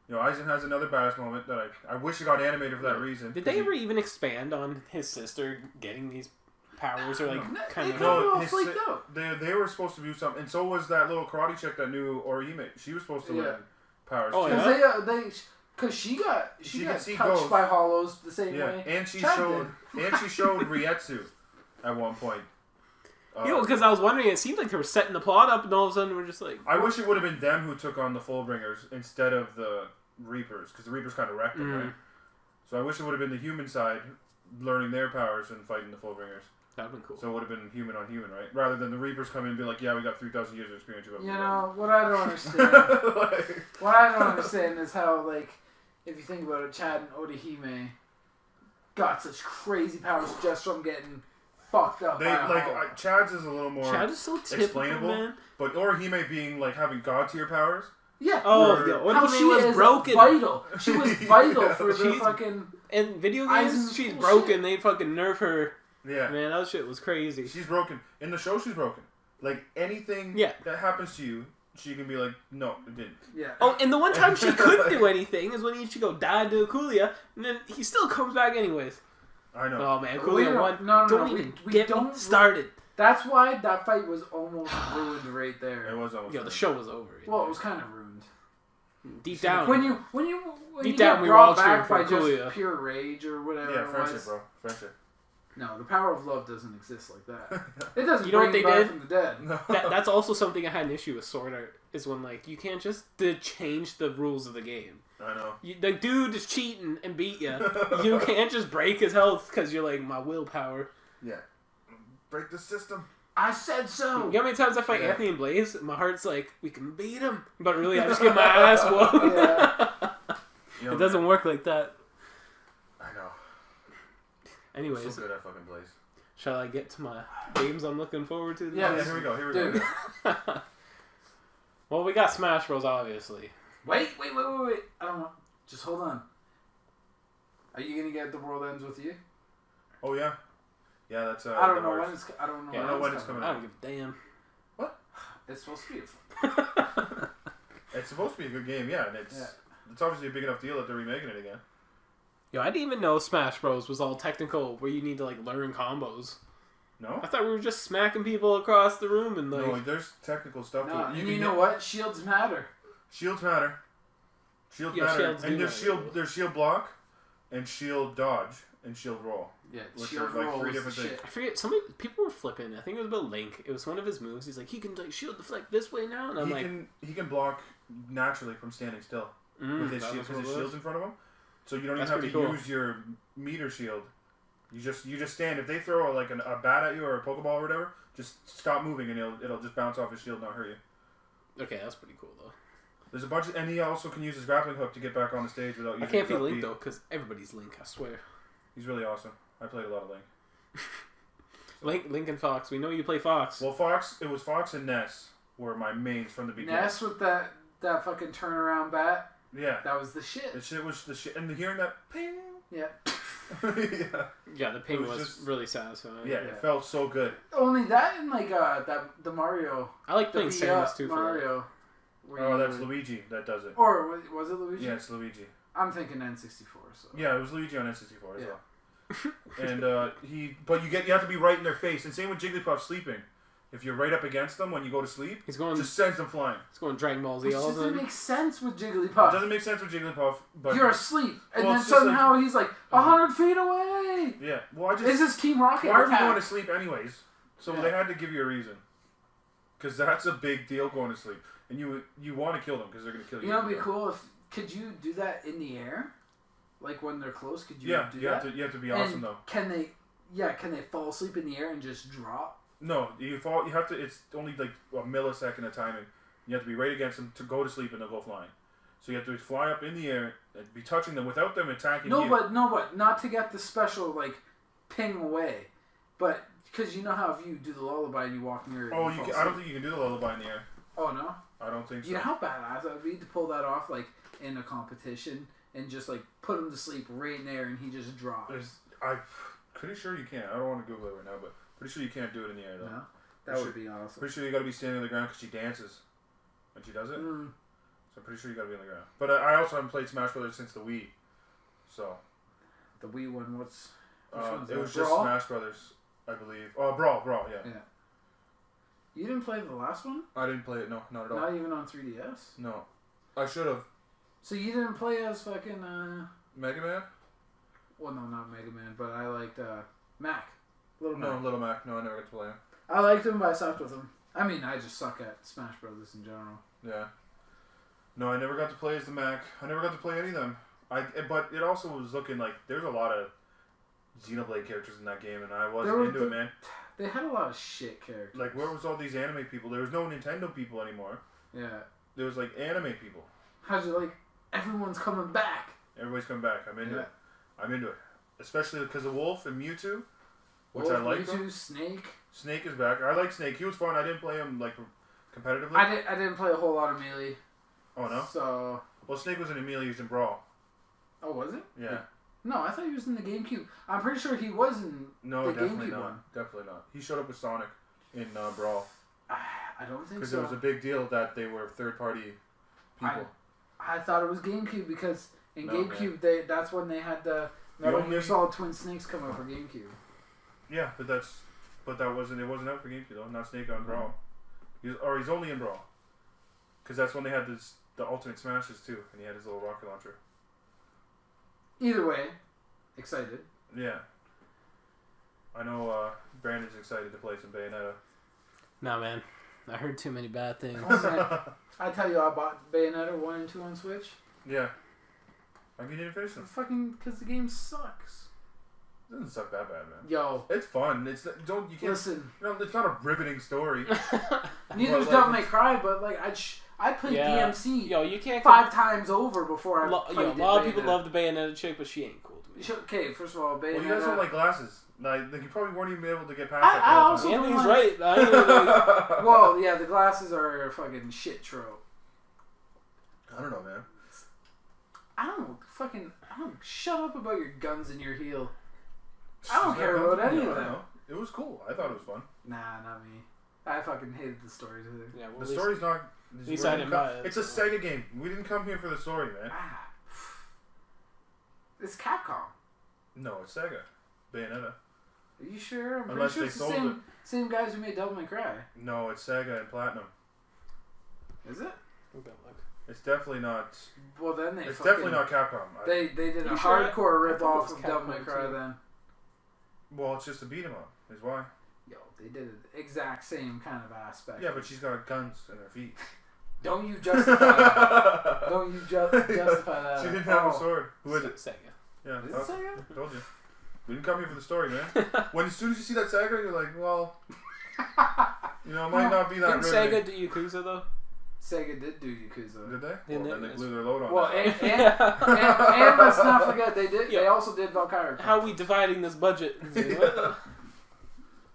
You know, Aizen has another badass moment that I wish it got animated for that reason. Did they ever even expand on his sister getting these powers or like kind They of? kinda all his flaked si- out. they were supposed to do something, and so was that little karate chick that knew Orihime. She was supposed to Yeah. learn powers Oh, too. yeah? Because because she got She could see touched ghosts. by hollows the same Yeah, way. and she Chad showed Rietsu at one point. Because I was wondering, it seemed like they were setting the plot up, and all of a sudden we're just like, I wish it would have been them who took on the Fullbringers instead of the Reapers, because the Reapers kind of wrecked them, Mhm. right? So I wish it would have been the human side learning their powers and fighting the Fullbringers. that'd been cool. So it would have been human on human, right? Rather than the Reapers come in and be like, yeah, we got 3,000 years of experience. You know, what I don't understand. Like, What I don't understand is how, like, if you think about it, Chad and Orihime got such crazy powers just from getting fucked up. they by a like hollow. Chad's is a little more Chad is so typical, explainable, man. but Orihime being like having god tier powers. Yeah. Oh, Or- yeah, How Orihime she was is broken. vital. She was vital for the She's- fucking. In video games, Aizen's she's bullshit. broken. They fucking nerf her. Yeah, Man, that shit was crazy. she's broken in the show. She's broken. Like anything that happens to you, she can be like, no, it didn't. Yeah. Oh, and the one time she couldn't do anything is when Ichigo died to Akulia, and then he still comes back anyways. I know. Oh man, Akulia won. Don't even we get don't me started. That's why that fight was almost ruined right there. It was almost. The show was over. Well, it was kind of ruined. Deep down. When you Deep get down, we were brought all cheering back for by Akulia. just pure rage or whatever. Yeah, friendship, it was. bro. Friendship. No, the power of love doesn't exist like that. It doesn't You know bring what they you back did? from the dead. No. That's also something I had an issue with Sword Art, is when, like, you can't just change the rules of the game. I know. The dude is cheating and beat you. You can't just break his health because you're like, my willpower. Yeah. Break the system. I said so. You know how many times I fight Anthony and Blaze? My heart's like, we can beat him. But really, I just get my ass whooped. Yeah. It doesn't work like that. I know. Anyways, So good at fucking Blaze. shall I get to my games I'm looking forward to? Yeah, Here we go. Well, we got Smash Bros, obviously. Wait. I don't want. Just hold on. Are you gonna get The World Ends With You? Oh yeah. Yeah, that's. I don't know when it's. I don't know. Yeah, I don't know when it's coming I out. don't give a damn. It's supposed to be. It's supposed to be a good game, yeah, and it's obviously a big enough deal that they're remaking it again. Yo, I didn't even know Smash Bros was all technical, where you need to like learn combos. No. I thought we were just smacking people across the room and like. No, like there's technical stuff. No, to it. you know what? Shields matter. Shields matter. Shields Yeah, matter. shields And do matter. there's shield block, and shield dodge, and shield roll. Yeah, Which shield are, like, roll three was different the things. shit. I forget. People were flipping. I think it was about Link. It was one of his moves. He's like, he can like shield deflect this way now, and I'm like, He can block naturally from standing still with his that shield was because what his it shield's was? in front of him. So you don't That's even have to pretty cool. use your meter shield. You just stand. If they throw like a bat at you or a Pokeball or whatever, just stop moving and it'll just bounce off his shield and not hurt you. okay, that's pretty cool though. There's a bunch of, and he also can use his grappling hook to get back on the stage without using I can't be his Link up though, because everybody's Link. I swear. He's really awesome. I played a lot of Link. Link and Fox. We know you play Fox. Well, it was Fox and Ness were my mains from the beginning. Ness with that fucking turnaround bat. Yeah. That was the shit. The shit was the shit. And hearing that ping. Yeah. Yeah. Yeah, the ping It was was just- really satisfying. Yeah, it felt so good. Only that and like the Mario. I like The playing Samus too. For that. Mario. where Oh, you that's would- Luigi that does it. Or was it Luigi? Yeah, it's Luigi. I'm thinking N64. So. Yeah, it was Luigi on N64 as Yeah. well. And you have to be right in their face. And same with Jigglypuff sleeping. If you're right up against them when you go to sleep, He's going. just sends them flying. He's going Dragon Ball Z Which all of a doesn't sudden. make sense with It Jigglypuff. doesn't make sense with Jigglypuff, but You're asleep, and Well, then it's just somehow he's like 100 feet away. yeah. Well, I just This is Team Rocket why are we attack. going to sleep anyways? So Yeah. they had to give you a reason. Because that's a big deal going to sleep, and you want to kill them because they're going to kill you. You know, it'd be cool if could you do that in the air, like when they're close? Could you Yeah, do you that? have to be awesome And though. Can they? Yeah, can they fall asleep in the air and just drop? No, you fall. You have to. It's only like a millisecond of timing. You have to be right against them to go to sleep, and they'll go flying. So you have to fly up in the air and be touching them without them attacking No, you. but not to get the special like ping away, but because you know how if you do the lullaby and you walk near it. Oh, you fall I don't asleep. think you can do the lullaby in the air. Oh no. I don't think so. You know how badass that would be to pull that off like in a competition and just like put him to sleep right in there and he just drops. I'm pretty sure you can't. I don't want to Google it right now, but pretty sure you can't do it in the air though. No, that would be awesome. Pretty sure you got to be standing on the ground because she dances when she does it. Mm. So I'm pretty sure you got to be on the ground. But I also haven't played Smash Brothers since the Wii. So The Wii one, which one's it that? was just Brawl? Smash Brothers, I believe. Oh, Brawl, yeah. Yeah. You didn't play the last one? I didn't play it. No, not at all. Not even on 3DS? No, I should have. So you didn't play as fucking, Mega Man? well, no, not Mega Man, but I liked, Mac. Little No, Mac. Little Mac. No, I never got to play him. I liked him, but I sucked with him. I mean, I just suck at Smash Brothers in general. Yeah. No, I never got to play as the Mac. I never got to play any of them. But it also was looking like there's a lot of Xenoblade characters in that game, and I wasn't into it, man. They had a lot of shit characters. Like, where was all these anime people? There was no Nintendo people anymore. Yeah. There was like anime people. How'd you like, everyone's coming back. Everybody's come back. I'm into Yeah. it. I'm into it. Especially because of Wolf and Mewtwo, which Wolf, I like. Mewtwo, Snake. Snake is back. I like Snake. He was fun. I didn't play him like competitively. I didn't play a whole lot of Melee. Oh no. So. Well, Snake was in Amelia. He was in Brawl. Oh, was it? Yeah. No, I thought he was in the GameCube. I'm pretty sure he was in No, the definitely GameCube not. one. Definitely not. He showed up with Sonic in Brawl. I don't think Because so. it was a big deal that they were third-party people. I thought it was GameCube because in No, GameCube that's when they had the Metal Gear Solid Twin Snakes come out for GameCube. Yeah, but that wasn't out for GameCube though. Not Snake on Brawl. He's only in Brawl. Because that's when they had the alternate smashes too, and he had his little rocket launcher. Either way, excited. Yeah. I know Brandon's excited to play some Bayonetta. Nah, man. I heard too many bad things. Oh, man. I tell you, I bought Bayonetta 1 and 2 on Switch. Yeah. I mean, you didn't finish them. Fucking, because the game sucks. It doesn't suck that bad, man. Yo. It's fun. It's you can't Listen. it's not a riveting story. Neither is Devil May Cry, but like I played DMC Yo, you can't 5 times over before I played a lot of people love the Bayonetta chick, but she ain't cool to me. Okay, first of all, Bayonetta... Well, you guys don't like glasses. Like you probably weren't even able to get past I that. also- Anthony's right. Well, yeah, the glasses are a fucking shit trope. I don't know, man. I don't shut up about your guns and your heel. I don't care about any of that. It was cool. I thought it was fun. Nah, not me. I fucking hated the story too. Yeah, well, The story's not. At least I didn't buy it. It's a Sega game. We didn't come here for the story, man. It's Capcom. No, it's Sega. Bayonetta. Are you sure? I'm Unless pretty they sure it's sold the same guys who made Devil May Cry. No, it's Sega and Platinum. Is it? It's definitely not. Well, then It's definitely not Capcom. They did a You sure? hardcore I rip thought it off was of Devil May Capcom Cry too. then. Well, it's just a beat 'em up. Is why. Yo, they did the exact same kind of aspect. Yeah, but she's got guns in her feet. Don't you justify that. Don't you justify that. She didn't have a sword. Who is it? Sega. Yeah, Is it Sega? told you. We didn't come here for the story, man. As soon as you see that Sega, you're like, well, it might not be that Didn't riveting. Sega do Yakuza though? Sega did do Yakuza. Did they? Didn't Well, then they? they blew their load on Well, that. and let's not forget they Yeah. also did Valkyrie. How are we dividing this budget?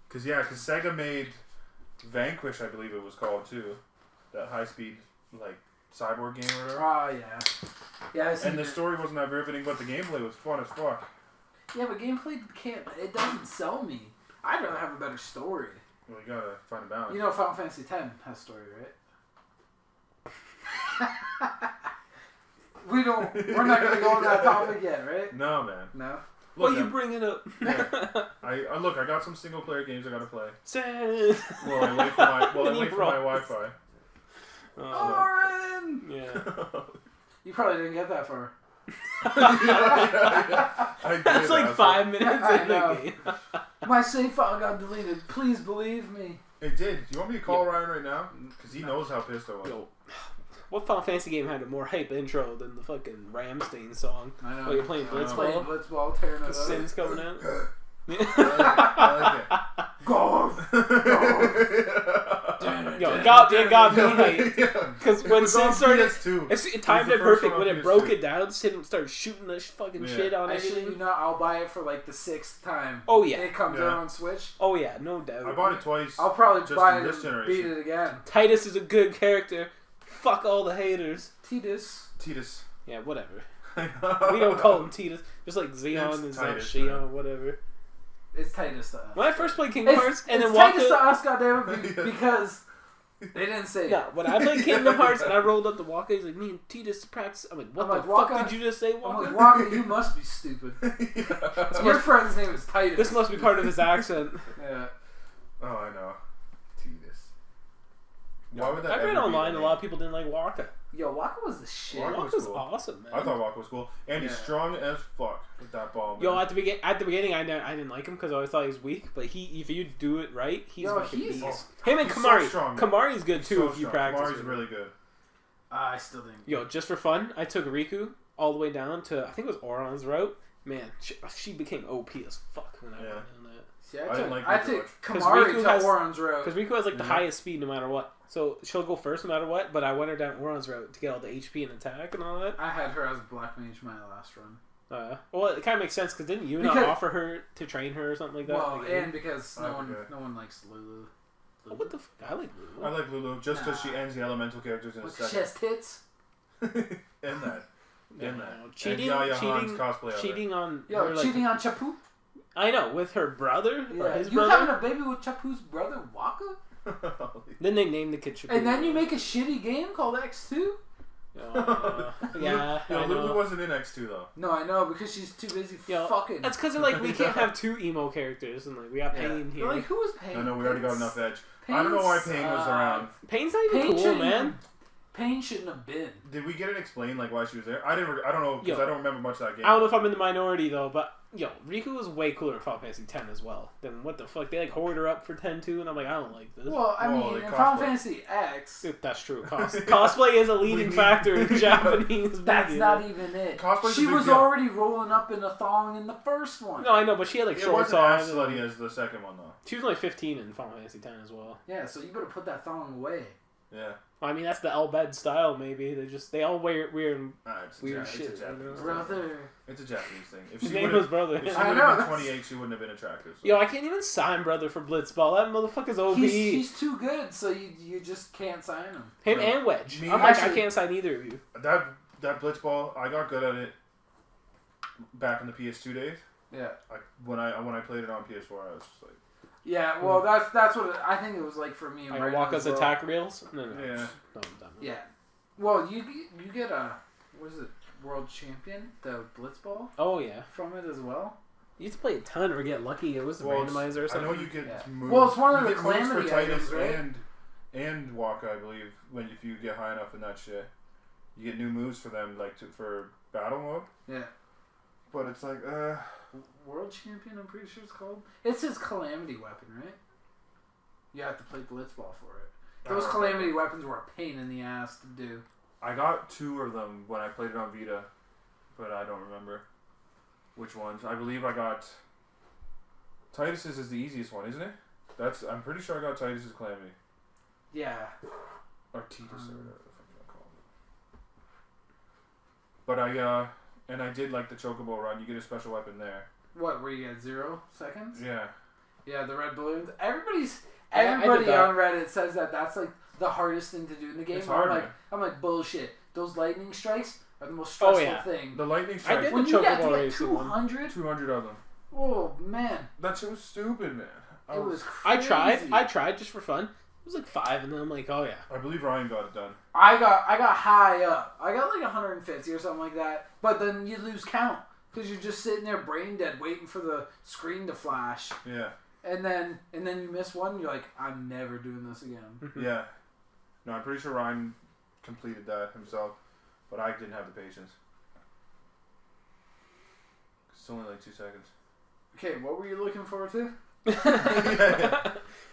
Because Sega made Vanquish, I believe it was called too, that high-speed cyborg game or whatever. Oh yeah, yeah. And the story wasn't that riveting, but the gameplay was fun as fuck. Yeah, but gameplay it doesn't sell me. I'd rather have a better story. Well, you gotta find a balance. You know, Final Fantasy X has a story, right? We're not gonna go on that topic yet, right? No, man. No. Well, Look, you bring it up. I got some single-player games I gotta play. Sad. Well, I wait for my And you my brought Wi-Fi. Oren! Yeah. You probably didn't get that far. I did, That's like asshole. 5 minutes I in know. the game. My save file got deleted. Please believe me. It did. Do you want me to call Ryan right now? Because he knows how pissed I was. Yo, what Final Fantasy game had a more hype intro than the fucking Ramstein song? I know. While you're playing Playing Blitzball? Blitzball, tearing The it Sin's coming out? I like it. Go! Yo, it got me hyped. Because when Sin started, PS2. it timed the it first perfect. one When on it broke PS2. it down, Sin started shooting this fucking shit on I shit everything. you not, I'll buy it for like the 6th time. Oh, yeah. It comes Yeah. out on Switch. Oh, yeah, no doubt. I bought it twice. I'll probably Just buy in it this and generation. beat it again. Titus is a good character. Fuck all the haters. Titus. Titus. Yeah, whatever. We don't call him Titus. Just like Xeon It's and Titus, Xion, man. whatever. It's Titus to us. When I first played Kingdom Hearts and then it's walked Titus to up, us, goddammit, because they didn't say it. no, when I played Kingdom Hearts and I rolled up to Waka, he's like, me and Titus practice. I'm like, what I'm the like, fuck Waka? did you just say, I'm Waka? like, Walker, you must be stupid. Your friend's name is Titus. This must be part of his accent. Yeah. Oh, I know. Titus. Why would that I ever read be online the a lot of people didn't like Waka. Yo, Waka was the shit. Waka Waka's cool. awesome, man. I thought Walker was cool. And he's Yeah. strong as fuck with that ball, man. Yo, at the beginning, I didn't like him because I always thought he was weak. But if you do it right, he's Yo, fucking he's- beast. Him and he's so Kamari. strong, man. Kamari's good too So if you strong. practice. Kamari's with him. really good. I still think. Yo, just for fun, I took Riku all the way down to I think it was Oron's route. Man, she became OP as fuck when I Yeah. went on that. See, I didn't like I Riku took much. Kamari Riku to has- Orange Road. Because Riku has like the Mhm. highest speed no matter what. So she'll go first no matter what, but I went her down Oron's route to get all the HP and attack and all that. I had her as Black Mage my last run. Well, it kind of makes sense because didn't you not Because- offer her to train her or something like that? Well, Like, and because no Okay. one likes Lulu. oh, what the fuck? I like Lulu. I like Lulu just because Nah. she ends the elemental characters in a With second. chest hits. In that. In No, that. cheating, and Yaya Han's cheating, cosplay of cheating on. Yo, her, like, cheating on Chapu. I know with her brother or Yeah, his you brother. having a baby with Chapu's brother Waka? it. Then they named the kid Shippuden. And then you make a shitty game called X2? Yeah, I Lulu know. wasn't in X2 though. No, I know, because she's too busy Yo, fucking. That's because like we can't have two emo characters, and like we got Pain here. You're like, who was Pain? No, we already got enough edge. Pain I don't know why Pain was around. Pain's not even Pain cool, shouldn't man. Pain shouldn't have been. Did we get it explained like why she was there? I don't know because Yo. I don't remember much of that game. I don't know if I'm in the minority though, but yo, Riku was way cooler in Final Fantasy X as well. Then what the fuck? They like hoard her up for 10 too, and I'm like, I don't like this. Well, I mean, in they Final cosplay. Fantasy X, That's true. Cosplay is a leading factor in Japanese. that's media. not even it. Cosplay's a She big was deal. already rolling up in a thong in the first one. No, I know, but she had like It shorts wasn't on. as slutty as the second one though. She was only 15 in Final Fantasy X as well. Yeah, so you better put that thong away. Yeah. I mean, that's the Elbed style. Maybe they all wear weird. It's Weird a shit, Japanese you know? thing. Brother. It's a Japanese thing. If His she name would've- was Brother. If she I would know, have been that's- 28, she wouldn't have been attractive. So. Yo, I can't even sign Brother for Blitzball. That motherfucker's OB. He's too good, so you just can't sign him. Him No. and Wedge. Me- I'm like, I Actually- can't sign either of you. That Blitzball, I got good at it back in the PS2 days. Yeah. Like when I played it on PS4, I was just like, Yeah, well, that's what I think it was like for me. And I Brandon walk as us well. attack rails. No. Yeah. No, I'm done. Yeah. Well, you get a what is it, world champion, the Blitzball Oh yeah. from it as well. You used to play a ton or get lucky. It was the well, randomizer or I something. know you get Yeah. moves. Well, it's one of you the get moves for Calamity Titus items, right? and Waka, I believe. If you get high enough in that shit, you get new moves for them, like for battle mode. Yeah. But it's like, World champion, I'm pretty sure it's called. It's his calamity weapon, right? You have to play Blitzball for it. Those calamity weapons were a pain in the ass to do. I got 2 of them when I played it on Vita, but I don't remember which ones. I believe I got Titus's is the easiest one, isn't it? I'm pretty sure I got Titus's Calamity Yeah. or Titus or whatever the fuck you call it. But I did like the Chocobo run. You get a special weapon there. What? Where you get 0 seconds? Yeah. Yeah, the red balloons. Everybody I did that. on Reddit says that that's like the hardest thing to do in the game. It's hard, man. I'm like bullshit. Those lightning strikes are the most stressful yeah. thing. The lightning I strike. did When the you got Chocobo to get racing one. 200, 200 of them. oh man, That shit was stupid, man. it was I crazy. tried just for fun. It was like 5, and then I'm like, oh yeah. I believe Ryan got it done. I got high up. I got like 150 or something like that. But then you lose count because you're just sitting there brain dead waiting for the screen to flash. Yeah. And then you miss one. You're like, I'm never doing this again. Yeah. No, I'm pretty sure Ryan completed that himself, but I didn't have the patience. It's only like 2 seconds. Okay, what were you looking forward to?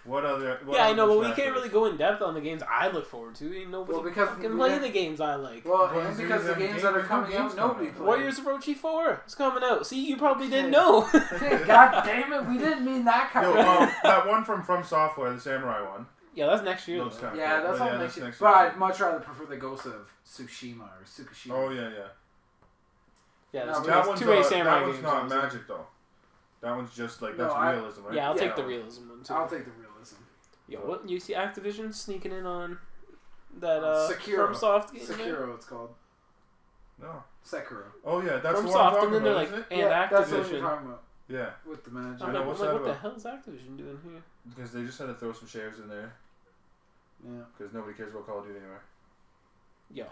What other? What Yeah, I other know, but we Smash can't Bros? really go in depth on the games I look forward to. Ain't nobody Well, because fucking we playing got- the games I like. Well, Well, and there's because the them games that are there's no coming games out, nobody coming out. plays. Warriors of Orochi 4 is coming out. See, you probably didn't Okay. know. Okay, God damn it, we didn't mean that kind Yo, of. that one from Software, the Samurai one. Yeah, that's next year. Looks though. kinda Yeah, cool. that's But all yeah, next that's year. next But year. I'd much rather prefer the Ghost of Tsushima or Tsukushima. Oh yeah, yeah. Yeah, No, there's but That one's 2A samurai that one's games. not on there. magic though. That one's just like No, that's I- realism, right? Yeah, I'll take Yeah. the realism one too. I'll take the realism. Yo, what? You see Activision sneaking in on that Sekiro. FromSoft game? Sekiro, it's called. No. Sekiro. Oh yeah, that's the one I'm FromSoft, talking and then they're about, like, isn't it? and Yeah, that's what you're Activision. talking about Yeah, with the magic. I I'm know, like, what's what that the about? hell is Activision doing here? because they just had to throw some shares in there Yeah, because nobody cares about Call of Duty anymore. Yo,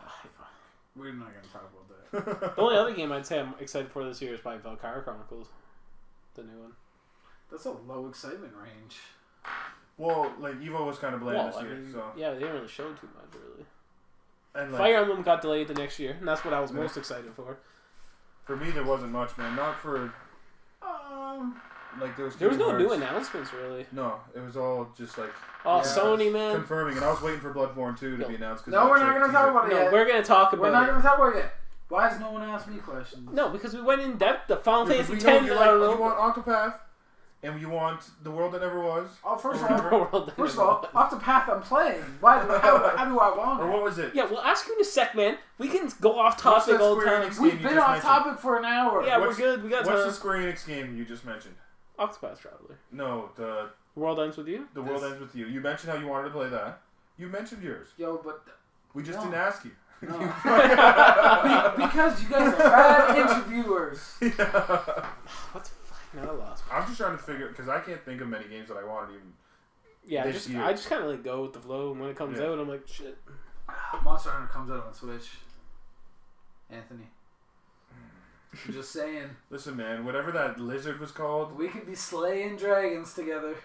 we're not gonna talk about that. the only other game I'd say I'm excited for this year is probably Valkyrie Chronicles, the new one. That's a low excitement range. Well, like Evo was kind of bland Well, this I year, mean, so yeah, they didn't really show too much really. and like Fire Emblem got delayed the next year, and that's what I was Yeah. most excited for. for me there wasn't much, man. Not for like there was There was no Kingdom new Hearts. announcements really. No, it was all just like Oh, Yeah. Sony man. confirming, and I was waiting for Bloodborne 2 to No. be announced. 'Cause No, that we're not trick gonna talk teaser. about it No, yet. we're gonna talk We're not about it. gonna talk about it yet. Why has no one asked me questions? No, because we went in depth. The Final Because Fantasy we know X. you I like don't you know. want Octopath, and you want the world that never was. Oh, first of Or all, World that first of never all, was. off the path I'm playing. How do I want Or it? what was it? Yeah, well, ask you in a sec, man. We can go off What's topic that all the Square time. Enix We've game you been just off mentioned? topic for an hour. Yeah, What's- we're good. We got What's time. the Square Enix game you just mentioned? Octopath Traveler. No, the World Ends With You. World Ends With You. You mentioned how you wanted to play that. You mentioned yours. Yo, but We just No. didn't ask you. no. Because you guys are bad interviewers. What the fuck? Not a loss. I'm just trying to figure because I can't think of many games that I wanted to even Yeah, this year. I just kind of like go with the flow. And when it comes out, I'm like, shit. Monster Hunter comes out on Switch. Anthony. I'm just saying. Listen, man, whatever that lizard was called. We could be slaying dragons together.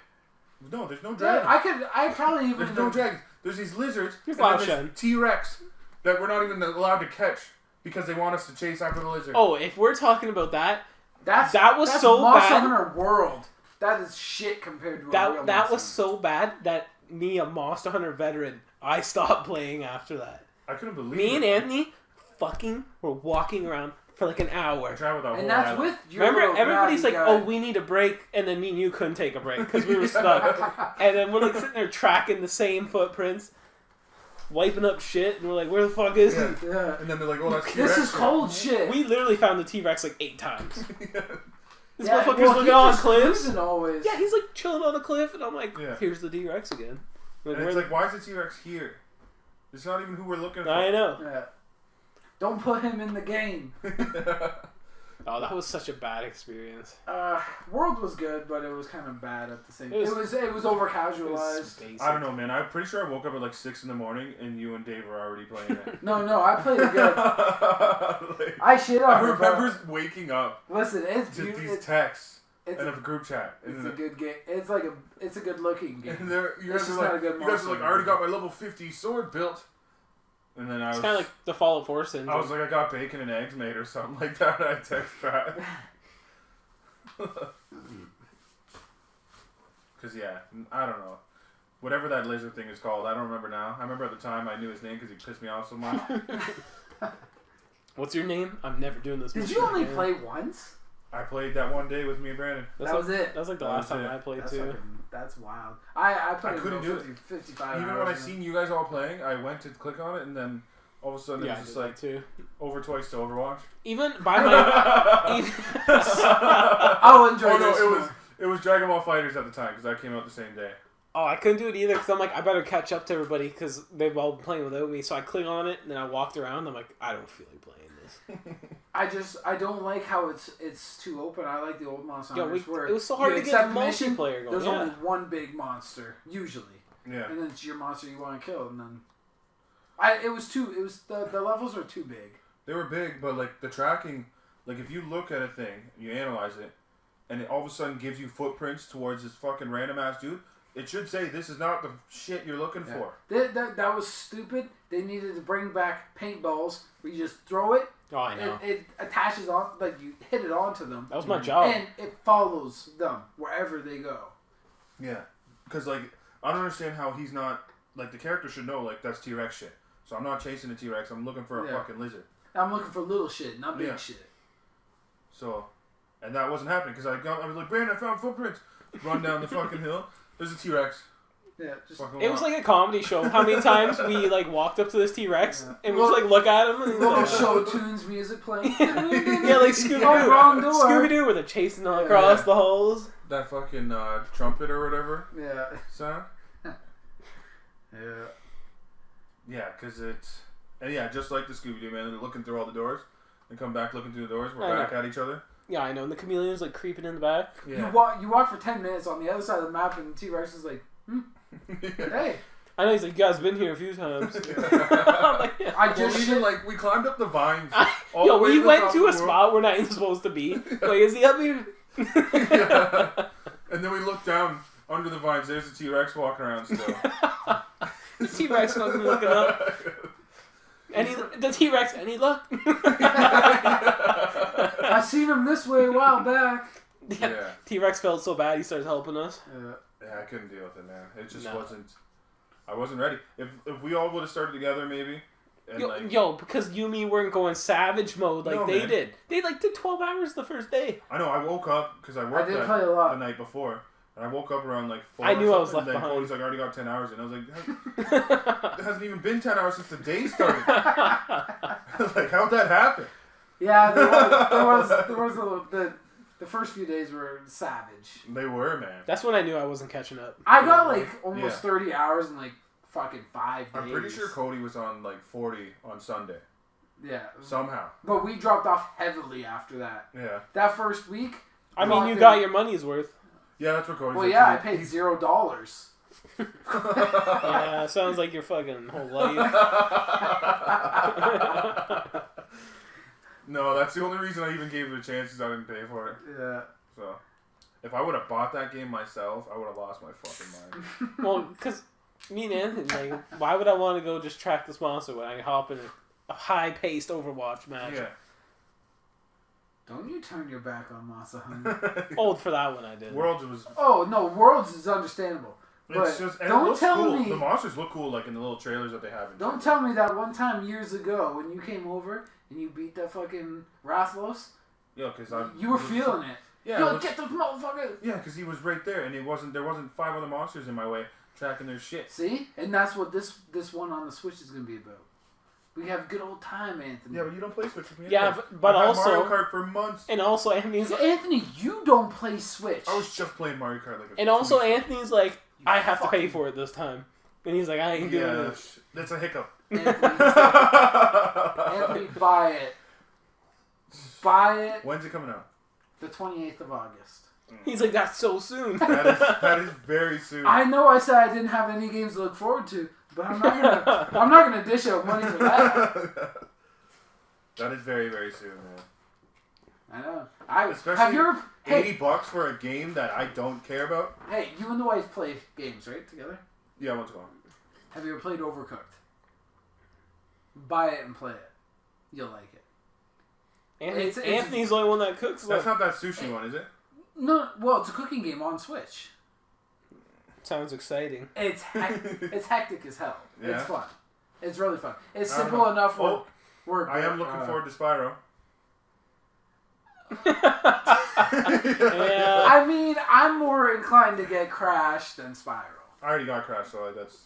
No, there's no Yeah, dragons. I probably even. There's no dragons. There's these lizards. There's and then Lao Shen. T-Rex that we're not even allowed to catch because they want us to chase after the lizard. Oh, if we're talking about that, That's so Monster bad. Hunter World. That is shit compared to a real That was Monster so bad that me, a Monster Hunter veteran, I stopped playing after that. I couldn't believe Me it. and Anthony fucking were walking around for like an hour. I traveled that whole And that's island. with your Remember, little everybody's like, grabby "Oh, guy. we need a break," and then me and you couldn't take a break because we were stuck. And then we're like sitting there tracking the same footprints, wiping up shit, and we're like, "Where the fuck is he?" Yeah. And then they're like, "Oh, that's This T-Rex is cold shit. We literally found the T-Rex like 8 times. This Yeah, motherfucker's well, looking he's on just cliffs. cruising always. Yeah, he's like chilling on the cliff, and I'm like, Yeah. "Here's the T-Rex again." Like, And it's like, why is the T-Rex here? It's not even who we're looking for. I know. Yeah. Don't put him in the game. Oh, that was such a bad experience. World was good, but it was kind of bad at the same time. It It was over It was casualized. basic. I don't know, man. I'm pretty sure I woke up at like 6 in the morning and you and Dave were already playing it. No, I played it good. Like, I shit on I her, but remember waking up listen, it's to beautiful. these texts It's and a, a group chat. it's a good game. It's a good looking game. And you It's guys just are not a like, good you guys are monster like, I already got my level 50 sword built. And then It's kind of like the Fallout 4 syndrome. I was like, I got bacon and eggs made or something like that. And I text back. Because, yeah, I don't know. Whatever that lizard thing is called, I don't remember now. I remember at the time I knew his name because he pissed me off so much. What's your name? I'm never doing this. Did mission you only again. play once? I played that one day with me and Brandon. That's That like, was it. That was like the That last was time it. I played That's too. fucking, that's wild. I played I couldn't do it. 55 Even hours when I in it. seen you guys all playing, I went to click on it and then all of a sudden Yeah, it I was did just that like too. over twice to Overwatch. Even by my, even, I'll enjoy Oh no, this. it was Dragon Ball Fighters at the time because that came out the same day. oh, I couldn't do it either because I'm like, I better catch up to everybody because they've all been playing without me. So I click on it and then I walked around. I'm like, I don't feel like playing this. I don't like how it's too open. I like the old Monster Yo, Hunters where it was so hard you to get accept the mission, multiplayer going. there's Yeah. only one big monster usually, Yeah. and then it's your monster you want to kill, and then the levels are too big. They were big, but like the tracking, like if you look at a thing, you analyze it, and it all of a sudden gives you footprints towards this fucking random ass dude, it should say this is not the shit you're looking Yeah. for. That was stupid. They needed to bring back paintballs where you just throw it. Oh, I know. It attaches on, like you hit it onto them. That was my job. And it follows them wherever they go. Yeah, because like I don't understand how he's not like the character should know like that's T-Rex shit. So I'm not chasing a T-Rex. I'm looking for a Yeah. fucking lizard. I'm looking for little shit, not big Yeah. shit. So, and that wasn't happening because I was like, Brandon, I found footprints. Run down the fucking hill. There's a T-Rex. Yeah, just Fucking It was walk. like a comedy show. How many times we like walked up to this T-Rex Yeah. and we just like look at him and he's little like, show tunes music playing. yeah, like Scooby Oh, wrong Doo. door. Scooby Doo where they're chasing all across Yeah. the holes. that fucking trumpet or whatever Yeah. sound. Yeah. Yeah, because it's and yeah, just like the Scooby Doo man, they're looking through all the doors and come back looking through the doors. We're I back at each other. Yeah, I know. And the chameleon's like creeping in the back. Yeah. You walk for 10 minutes on the other side of the map, and the T-Rex is like, hey, I know he's like, you guys been here a few times. I'm like, yeah. I Well, just even shit. like we climbed up the vines. all Yo, the way we the went top to a of the world. spot we're not even supposed to be. Like, is he up here? Yeah. And then we look down under the vines. There's the T-Rex walking around still. The T-Rex fucking looking up. The T-Rex, any luck? I seen him this way a while back. Yeah. T-Rex felt so bad he started helping us. Yeah, I couldn't deal with it, man. It just No. wasn't. I wasn't ready. If we all would have started together, maybe. And Yo, because you and me weren't going savage mode like No, they man. did. They like did 12 hours the first day. I know. I woke up because I I worked did that play a the lot. night before, and I woke up around like 4. I knew or I was something, left and then behind. Cody's like, I already got 10 hours, and I was like, it hasn't even been 10 hours since the day started. Like, how'd that happen? Yeah, there was the first few days were savage. They were, man. That's when I knew I wasn't catching up. I got like almost Yeah. 30 hours in like fucking 5 days. I'm pretty sure Cody was on like 40 on Sunday Yeah. somehow. But we dropped off heavily after that. Yeah. That first week. I mean, you fucking- got your money's worth. Yeah, that's what Cody's. Well, like, yeah, I too. paid He's- $0. Yeah, sounds like your fucking whole life. No, that's the only reason I even gave it a chance is I didn't pay for it. Yeah. So, if I would have bought that game myself, I would have lost my fucking mind. Well, because me and Anthony, like, why would I want to go just track this monster when I hop in a high-paced Overwatch match? Yeah. Don't you turn your back on Monster Hunter. Old for that one, I did. Worlds was. Oh, no, Worlds is understandable. It's just, and don't it looks tell cool. me. The monsters look cool, like in the little trailers that they have. Don't tell me that one time years ago when you came over and you beat that fucking Rathlos. Yeah, because you were feeling it. Yeah, You're like, get this motherfucker. Yeah, because he was right there, and there wasn't 5 other monsters in my way tracking their shit. See, and that's what this one on the Switch is gonna be about. We have good old time, Anthony. Yeah, but you don't play Switch with me. Yeah, anyways. but I've had also Mario Kart for months. And also, Anthony's like, Anthony, you don't play Switch. I was just playing Mario Kart like. And also, Anthony's like, I have to pay for it this time, and he's like, I ain't doing it. That's a hiccup. Anthony, buy it. Buy it. When's it coming out? The 28th of August. He's like, that's so soon. That is very soon. I know I said I didn't have any games to look forward to, but I'm not gonna dish out money for that. That is very, very soon, man. I know. Especially have you ever, $80 for a game that I don't care about. Hey, you and the wife play games, right? Together? Yeah, once in a while. Have you ever played Overcooked? Buy it and play it. You'll like it. Anthony's the only one that cooks. That's not that sushi one, is it? No, well, it's a cooking game on Switch. Sounds exciting. It's hectic as hell. Yeah? It's fun. It's really fun. It's simple enough. I am looking forward to Spyro. Yeah. I mean, I'm more inclined to get Crash than Spyro. I already got Crash, so that's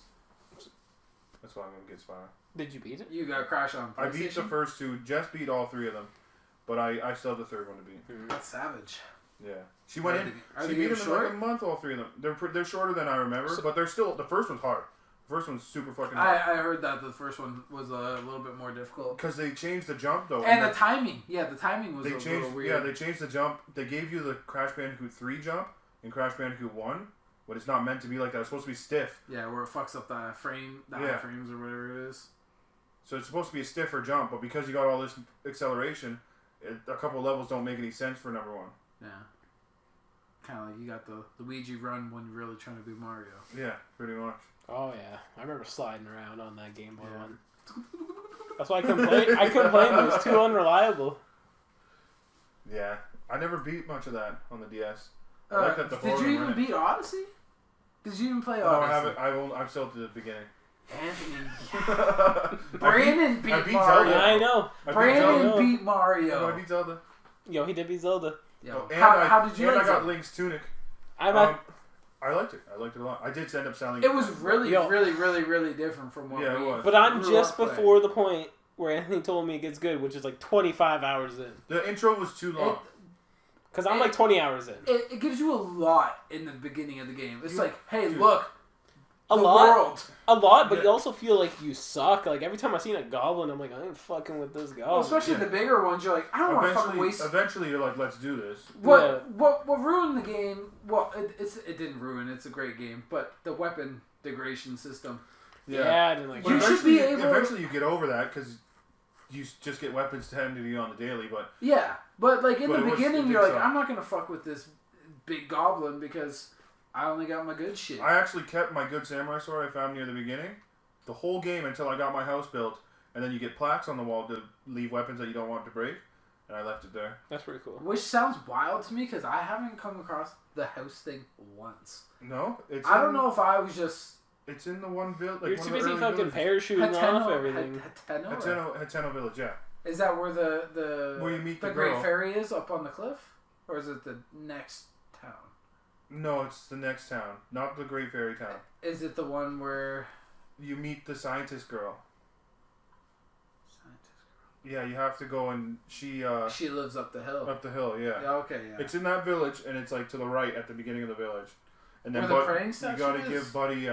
why I'm gonna get Spyro. Did you beat it? You got Crash on PlayStation? I beat the first two. Jess beat all 3 of them, but I still have the third one to beat. That's savage. Yeah, she went in. Are She they beat them in short? like a month. All 3 of them. They're shorter than I remember, but they're still. The first one's hard. The first one's super fucking hard. I heard that the first one was a little bit more difficult. Because they changed the jump though. And the timing. Yeah, the timing was little weird. Yeah, they changed the jump. They gave you the Crash Bandicoot 3 jump in Crash Bandicoot 1, but it's not meant to be like that. It's supposed to be stiff. Yeah, where it fucks up the high frames or whatever it is. So it's supposed to be a stiffer jump, but because you got all this acceleration, a couple of levels don't make any sense for number 1. Yeah. Kind of like you got the Luigi run when you're really trying to be Mario. Yeah, pretty much. Oh yeah, I remember sliding around on that Game Boy one. That's why I couldn't play. I couldn't play it. It was too unreliable. Yeah, I never beat much of that on the DS. I like that the did you even beat Odyssey? Did you even play No, Odyssey? I haven't. I'm still at the beginning. Anthony. Brandon beat I beat Mario. Zelda. I know. Brandon beat Mario. I beat Zelda. Yo, he did beat Zelda. Yo, And how did you and like I got it? Link's tunic. I liked it. I liked it a lot. I did end up selling It was really, Yo. really different from what Yeah, it we was. But I'm grew just up playing. before the point where Anthony told me it gets good, which is like 25 hours in. The intro was too long. Because I'm like 20 hours in. It gives you a lot in the beginning of the game. It's like, hey, dude. look, A the lot, world. but Yeah. you also feel like you suck. Like every time I seen a goblin, I'm like, I ain't fucking with this goblin. Well, especially the bigger ones, you're like, I don't want to fucking waste. Eventually, you're like, let's do this. What ruined the game? Well, it didn't ruin. It's a great game, but the weapon degradation system. Yeah, I didn't like But You that. should be able. Eventually, you get over that because you just get weapons handed to you on the daily. But Yeah, but like in But the it was- beginning, it you're did like, suck. I'm not gonna fuck with this big goblin because I only got my good shit. I actually kept my good samurai sword I found near the beginning, the whole game until I got my house built, and then you get plaques on the wall to leave weapons that you don't want to break, and I left it there. That's pretty cool. Which sounds wild to me because I haven't come across the house thing once. No, it's. I don't know if I was just It's in the one village. Like You're one too of the busy early fucking villages. parachuting off everything. Hateno? Hateno Village, yeah. Is that where the Where you meet the Great girl. Fairy is up on the cliff, or is it the next town? No, it's the next town, not the Great Fairy Town. Is it the one where? You meet the scientist girl. Yeah, you have to go and she lives up the hill. up the hill. Yeah. Yeah, okay, yeah. It's in that village, and it's like to the right at the beginning of the village. And then Where the praying you statue gotta is? give Buddy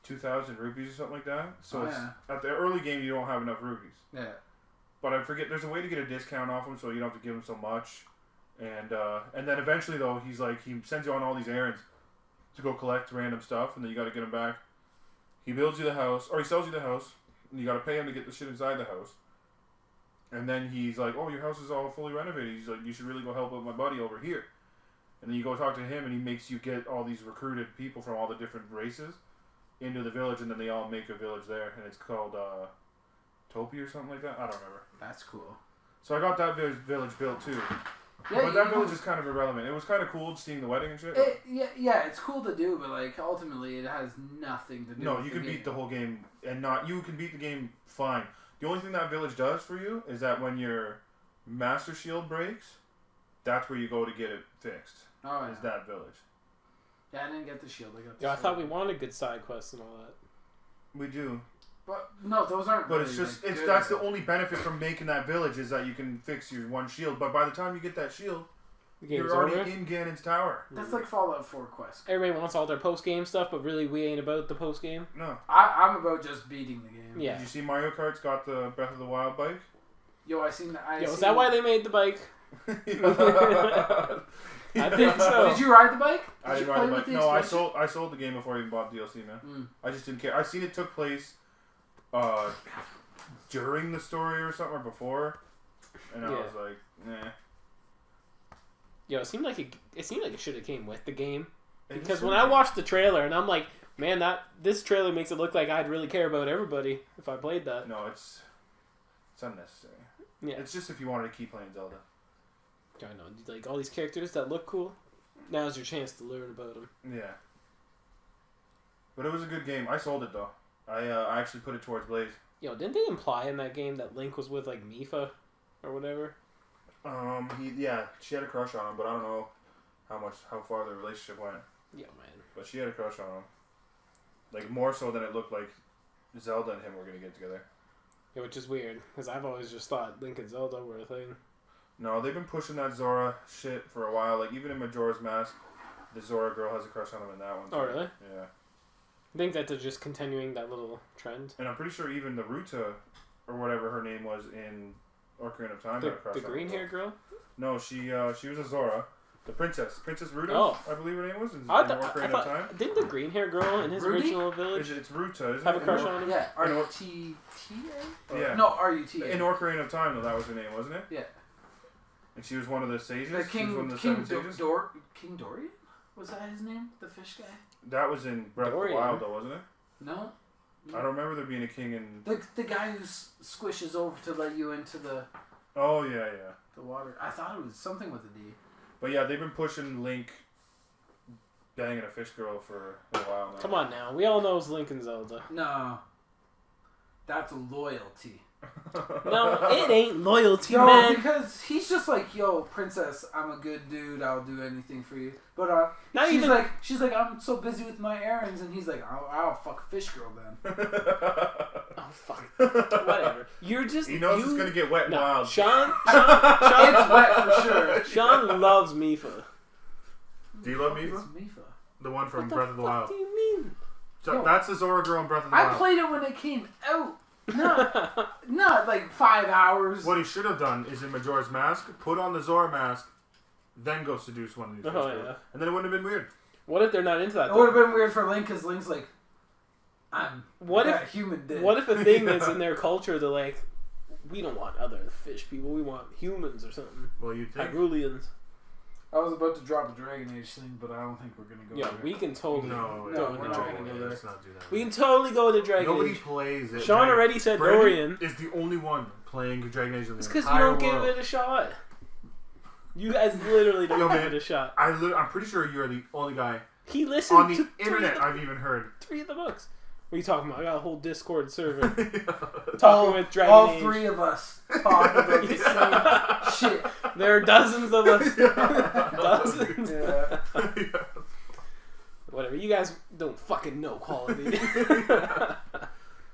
2,000 rupees or something like that. So Oh, it's, yeah. at the early game, you don't have enough rupees. Yeah. But I forget, there's a way to get a discount off him, so you don't have to give him so much. And then eventually, though, he's like, he sends you on all these errands. to go collect random stuff, and then you got to get him back. He builds you the house, or he sells you the house, and you got to pay him to get the shit inside the house. And then he's like, "Oh, your house is all fully renovated." He's like, "You should really go help out my buddy over here." And then you go talk to him, and he makes you get all these recruited people from all the different races into the village, and then they all make a village there, and it's called Topi or something like that. I don't remember. That's cool. So I got that village built too. Yeah, But that village is kind of irrelevant. It was kind of cool seeing the wedding and shit. Yeah, it's cool to do, but like ultimately it has nothing to do. No, with you the can game. beat the whole game and not. You can beat the game fine. The only thing that village does for you is that when your master shield breaks, that's where you go to get it fixed. Oh, yeah. Is that village? Yeah, I didn't get the shield. I got the Yeah, I shield. thought we wanted good side quests and all that. We do. But no, those aren't. But really, it's just like, it's good. that's the only benefit from making that village is that you can fix your one shield. But by the time you get that shield, The game's you're already over. in Ganon's tower. That's like Fallout 4 quest. Everybody wants all their post game stuff, but really we ain't about the post game. No. I'm about just beating the game. Yeah. Did you see Mario Kart's got the Breath of the Wild bike? Yo, I seen that. Is that why they made the bike? I think so. Did you ride the bike? I Did didn't you ride play the with bike. No, I expansion? sold the game before I even bought DLC, man. Mm. I just didn't care. I seen it took place during the story or something or before, and I Yeah. was like, nah. Yo, it seemed like it should have came with the game. It Because should when I be. watched the trailer and I'm like, man, this trailer makes it look like I'd really care about everybody if I played that. No, it's unnecessary. Yeah. It's just if you wanted to keep playing Zelda. I know, like all these characters that look cool. Now's your chance to learn about them. Yeah. But it was a good game. I sold it though. I actually put it towards Blaze. Yo, didn't they imply in that game that Link was with like Mifa or whatever? She had a crush on him, but I don't know how far the relationship went. Yeah, man. But she had a crush on him. Like more so than it looked like Zelda and him were gonna get together. Yeah, which is weird because I've always just thought Link and Zelda were a thing. No, they've been pushing that Zora shit for a while. Like even in Majora's Mask, the Zora girl has a crush on him in that one. Oh, really? Yeah. I think that they're just continuing that little trend. And I'm pretty sure even the Ruta, or whatever her name was in Ocarina of Time, had a crush The on him. green hair girl? No, she was a Zora. The Princess Ruta, Oh. I believe her name was, in I Ocarina of Time. didn't the green hair girl in his Rudy? original village It's Ruta, isn't have it? a crush on him? Yeah, I know. R-U-T-T-A? Yeah. No, R-U-T-A. In Ocarina of Time, though, that was her name, wasn't it? Yeah. And she was one of the sages? The She was one King, of the King, seven sages? King Dorian? Was that his name? The fish guy? That was in Breath of Dorian. the Wild, though, wasn't it? No? I don't remember there being a king in... The guy who squishes over to let you into the Oh, yeah. water. I thought it was something with a D. But yeah, they've been pushing Link banging a fish girl for a while now. Come on now. We all know it's Link and Zelda. No. That's loyalty. No, it ain't loyalty, No, man. because he's just like, yo, princess, I'm a good dude. I'll do anything for you. But Not she's even- like, I'm so busy with my errands, and he's like, I'll fuck a fish girl then. Oh, fuck. Whatever. You're just... He knows it's going to get wet and No, wild. Sean It's wet for sure. Sean loves Mifa. Do you love It's Mifa? Mifa. The one from What the Breath of the fuck Wild. do you mean? So No. that's the Zora girl in Breath of the I Wild. played it when it came out. Not like 5 hours. What he should have done is in Majora's Mask, put on the Zora mask, then go seduce one of these fish Oh, girls. yeah. And then it wouldn't have been weird. What if they're not into that? It would have Though? been weird for Link because Link's like, I got a human dick. What if a thing that's in their culture, they're like, we don't want other fish people, we want humans or something. Well, you'd think. Hyruleans. I was about to drop a Dragon Age thing, but I don't think we're gonna go Yeah, there. we can totally No, go we're into not Dragon gonna Age. go there. let's not do that. We can totally go into Dragon Nobody Age. plays it. Sean already said Brandon Dorian. is the only one playing Dragon Age in the It's because you entire don't give world. it a shot. You guys literally don't Yo, give man. it a shot. I'm pretty sure you're the only guy He listened on the to internet three of I've even heard. the books. What are you talking about? I got a whole Discord server all, talking with Dragon all Age. three of us talk about the same shit. There are dozens of us. Dozens. Yeah. Whatever. You guys don't fucking know quality.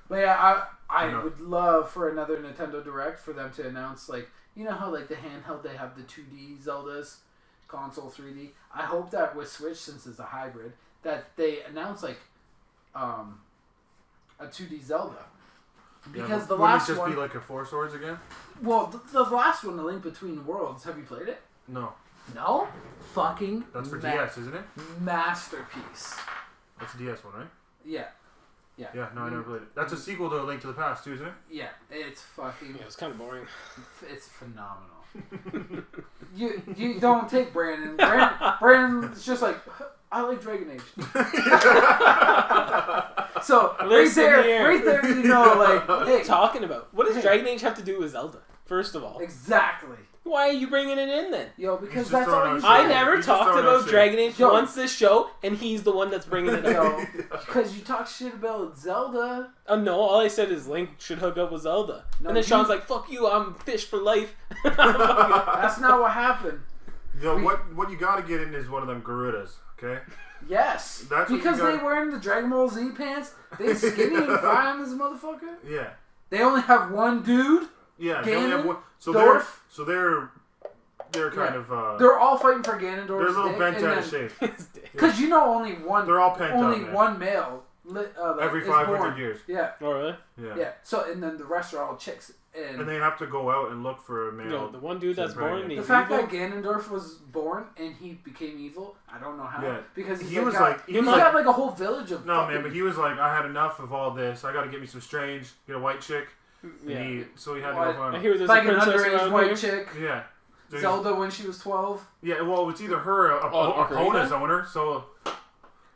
But yeah, I No. would love for another Nintendo Direct for them to announce, like, you know how like the handheld they have the 2D Zeldas, console 3D. I hope that with Switch, since it's a hybrid, that they announce like a 2D Zelda. Because the Wouldn't last it just one, be like a Four Swords again? well, the last one, The Link Between Worlds. Have you played it? No. No? Fucking That's for DS, isn't it? masterpiece. That's a DS one, right? Yeah. Yeah. Yeah, no, I never played it. That's a sequel to A Link to the Past, too, isn't it? Yeah, it's fucking... Yeah, it's kind of boring. It's phenomenal. you don't take Brandon. Brandon's just like, I like Dragon Age. So right there, you know, like, What are you talking about? What does Dragon Age have to do with Zelda? First of all, exactly. Why are you bringing it in then? Yo, because He's that's just all throwing you out do. shit. I never He's just talked throwing out about shit. Dragon Age Yo. once this show, and he's the one that's bringing it up. Yo, because you talk shit about Zelda. No, all I said is Link should hook up with Zelda. No, And then you- Sean's like, fuck you, I'm fish for life. That's not what happened. Yo, what you gotta get in is one of them Garudas, okay? Yes. That's what because you gotta- they wearing the Dragon Ball Z pants. They skinny and fine as a motherfucker. Yeah. They only have one dude. Yeah, they only have Ganon, one. So Dorf. they're kind of They're all fighting for Ganondorf's they're a little dick, bent and out of then- shape. Because you know only one. They're all pent only up, man. one male. Like, Every is 500 born. years. Yeah. Oh, really? Yeah. So and then the rest are all chicks. And And they have to go out and look for a male. No, the one dude that's Right. born, the he's fact evil. that Ganondorf was born and he became evil, I don't know how. Yeah. Because He he's was got, like- he he's was got like- like a whole village of. No, fucking, man, but he was like, I had enough of all this. I got to get me some strange, get a white chick. Yeah. So he had What? to go I find. hear there's like a an princess underage around white here. chick. Yeah. There's- Zelda when she was 12. Yeah, well, it's either her or Ocarina? Epona's owner, so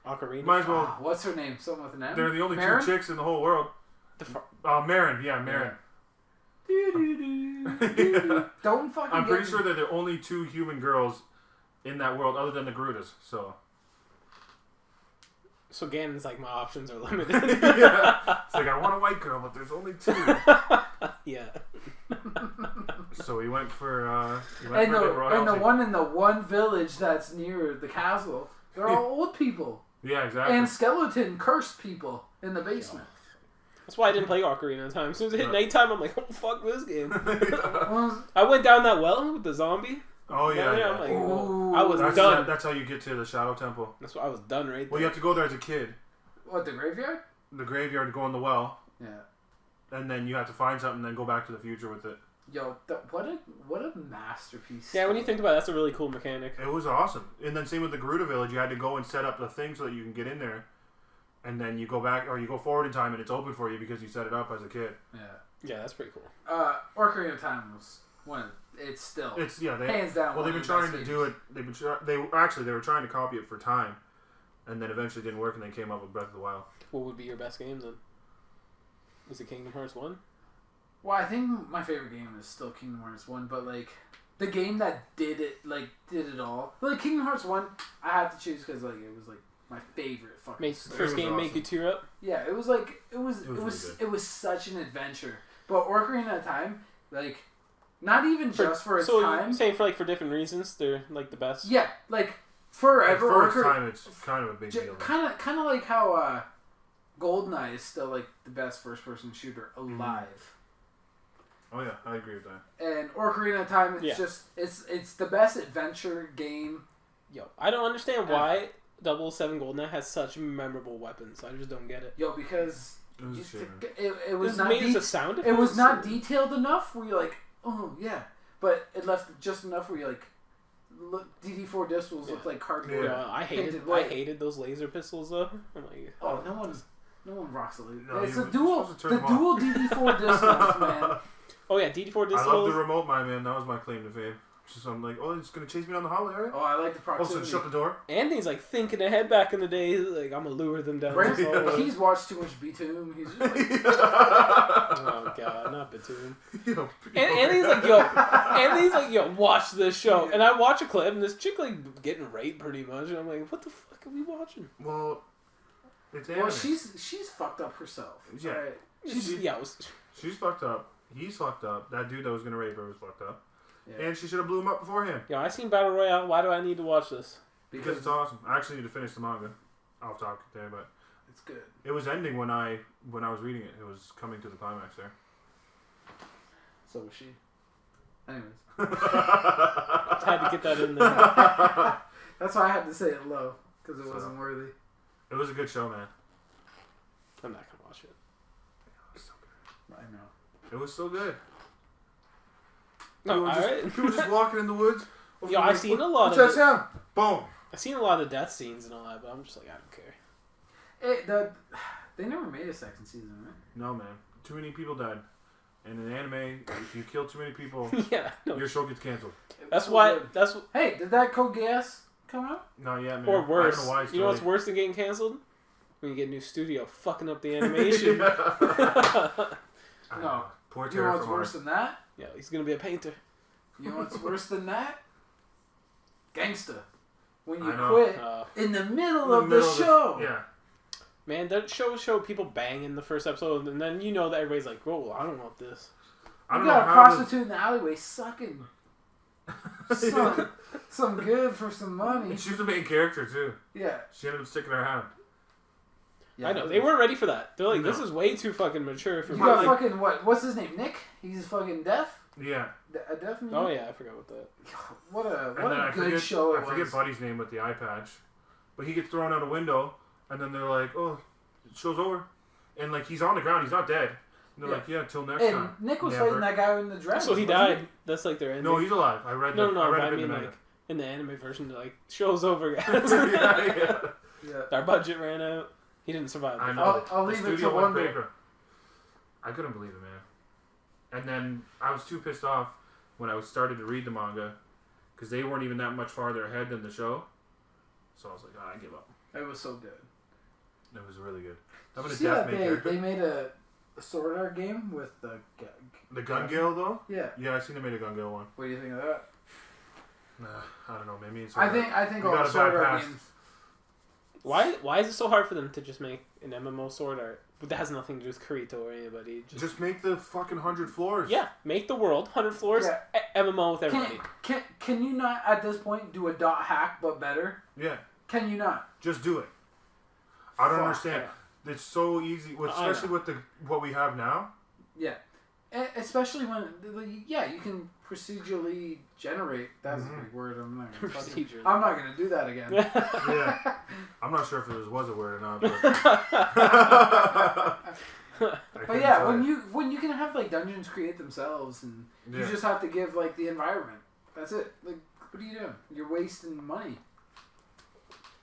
Ocarina. might as well. Ah, what's her name? Something with an M. They're the only Marin? two chicks in the whole world. Marin, yeah, Marin. Don't fucking. I'm get pretty me. sure they're the only two human girls in that world other than the Garudas, so. So Ganon's like, my options are limited. Yeah. It's like, I want a white girl, but there's only two. Yeah. So he went for, And the royalty. one in the one village that's near the castle, they're all old people Yeah, exactly. and skeleton cursed people in the basement. That's why I didn't play Ocarina of Time. As soon as it hit Yeah. nighttime, I'm like, oh, fuck this game. Well, I went down that well with the zombie. Oh, yeah, yeah. I'm like, Ooh. I was That's, done. that's how you get to the Shadow Temple. That's why I was done right Well, there. you have to go there as a kid. what, the graveyard? The graveyard to go in the well, Yeah. and then you have to find something and then go back to the future with it. Yo, what a masterpiece. Yeah, when you think about it, that's a really cool mechanic. It was awesome. And then same with the Garuda Village. You had to go and set up the thing so that you can get in there. And then you go back, or you go forward in time and it's open for you because you set it up as a kid. Yeah. Yeah, that's pretty cool. Ocarina of Time was one. It's still It's, yeah, they, hands down. well, one they've been of the trying best to do it. They've been they were trying to copy it for time, and then eventually didn't work, and they came up with Breath of the Wild. What would be your best game then? Is it Kingdom Hearts 1? Well, I think my favorite game is still Kingdom Hearts 1, but like the game that did it all. Like Kingdom Hearts 1, I had to choose because like it was like my favorite fucking story. First was game make awesome. you tear up? Yeah, it was like it was really good. such an adventure. But Ocarina of Time, like not even just for its so time. you're saying for different reasons, they're like the best? Yeah, like Like, forever. for its Ocarina, time, it's kind of a big deal. kind of like how GoldenEye is still like the best first person shooter alive. Oh yeah, I agree with that. And Ocarina of Time, it's Yeah. just it's the best adventure game. Yo, I don't understand why 007 GoldenEye has such memorable weapons. I just don't get it. Yo, because It was a shit, man. it was This not made as a sound it was effects, not or- detailed enough where you're like, oh yeah, but it left just enough where you're like, look, DD4 pistols look like cardboard. Yeah, I painted I white. hated those laser pistols though. I'm like, Oh, no one rocks a laser. No, It's you a were dual, supposed to the turn them dual DD4 pistols, man. oh yeah, DD4 I love the pistols. remote, my man. That was my claim to fame. Just I'm like, oh, it's gonna chase me down the hallway, alright? Oh, I like the Also, proximity. shut the door. Andy's like thinking ahead back in the day. He's like, I'm gonna lure them down. Brent, this hallway. he's watched too much B-Tomb. He's just like, Oh god, not Batum. Yo, And he's like, yo, watch this show. And I watch a clip, and this chick like getting raped pretty much, and I'm like, what the fuck are we watching? well, it's anime. well, she's fucked up herself. Yeah. Right? Yeah, it was, She's fucked up. He's fucked up. That dude that was gonna rape her was fucked up. Yeah. And she should have blew him up beforehand. yo, I seen Battle Royale. Why do I need to watch this? Because it's awesome. I actually need to finish the manga. Off topic there, but it's good. it was ending when I was reading it. It was coming to the climax there. So was she. Anyways. Had to get that in there. That's why I had to say it low, because it wasn't worthy. It was a good show, man. I'm not gonna watch it. It was so good. I know. It was so good. No, We were alright. just walking in the woods. Yo, I've seen a lot What's of that sound? Boom. I've seen a lot of death scenes and all that, but I'm just like, I don't care. They never made a second season, right? No, man. Too many people died. And in anime, if you kill too many people, Yeah, no. your show gets canceled. That's So why. good. That's Hey, did that Code Geass come out? Not yet, man. or I worse. don't know why it's You know what's delayed. worse than getting canceled? When you get a new studio fucking up the animation. No. Poor You know Terra what's from worse than that? Yeah, he's gonna be a painter. You know what's worse than that? Gangsta. When you I know. quit Uh, in the middle of the show. Yeah. man, that show people bang in the first episode, and then you know that everybody's like, "Whoa, I don't want this." I You don't know got a how prostitute in the alleyway sucking some good for some money. She was the main character, too. Yeah. She ended up sticking her hand. Yeah, I know they weren't ready for that. They're like, "This No. is way too fucking mature for You me." got Like, fucking what's his name? Nick? He's fucking deaf? Yeah. A deaf man? oh yeah, I forgot about that. What And then a good show it I forget was. Buddy's name with the eye patch. But he gets thrown out a window, and then they're like, oh, show's over. And, like, he's on the ground. He's not dead. And they're Yeah. like, yeah, till next And time. Nick was Never. fighting that guy in the dress. So he died. That's like their ending. No, he's alive. I read no, that. no, I but read I it in mean the like manga. in the anime version, they're like, "Show's over, guys. yeah. Yeah. Our budget ran out. He didn't survive." I the know. I'll The leave it studio to went wonder. bankrupt. I couldn't believe it, man. And then I was too pissed off when I started to read the manga because they weren't even that much farther ahead than the show. So I was like, I give up. It was so good. It was really good. Did Having you a see death that main they character. made a Sword Art game with the... The Gun Gale, though? Yeah. Yeah, I seen they made a Gun Gale one. What do you think of that? Nah, I don't know. Maybe it's. I think We all got the a Sword bad Art past. games... Why is it so hard for them to just make an MMO sword art? But that has nothing to do with Kirito or anybody. Just make the fucking 100 floors. Yeah, make the world 100 floors. Yeah. MMO with everybody. Can you not at this point do a dot hack but better? Yeah. Can you not? Just do it. I don't Fuck, understand. It's so easy, especially with what we have now. Yeah. Especially when you can procedurally generate. That's a big word. I'm not gonna Procedure. I'm not gonna do that again. Yeah. I'm not sure if there was a word or not. But But yeah, when you can have like dungeons create themselves, and you Yeah. just have to give like the environment. That's it. Like, what are you doing? You're wasting money.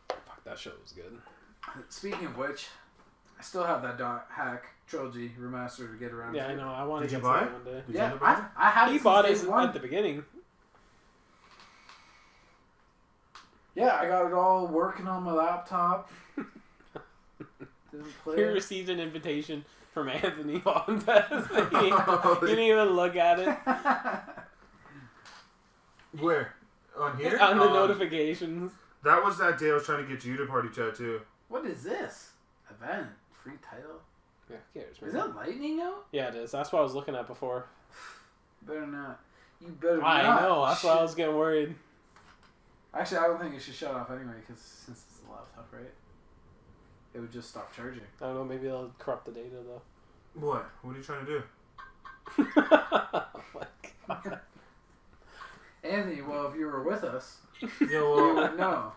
Fuck, that show was good. Speaking of which, I still have that dot hack trilogy remastered to get around. Yeah, to. I know. I want to Did you get buy to it? that one day. Did you Yeah, end up buying it? I had it He since bought day it one. at the beginning. Yeah, I got it all working on my laptop. Didn't play He it. received an invitation from Anthony Fontes. He didn't even look at it Where? On here? on the notifications. That was that day I was trying to get you to party chat too. What is this? Event. Free title? Yeah, who cares, man? Is it lightning out? Yeah, it is. That's what I was looking at before. Better not. You better I not. know. That's why I Shit. was getting worried. Actually, I don't think it should shut off anyway, because since it's a laptop, right? It would just stop charging. I don't know. Maybe they'll corrupt the data though. What? What are you trying to do? Oh my God. Anthony, well, if you were with us, Yeah, you well, would know.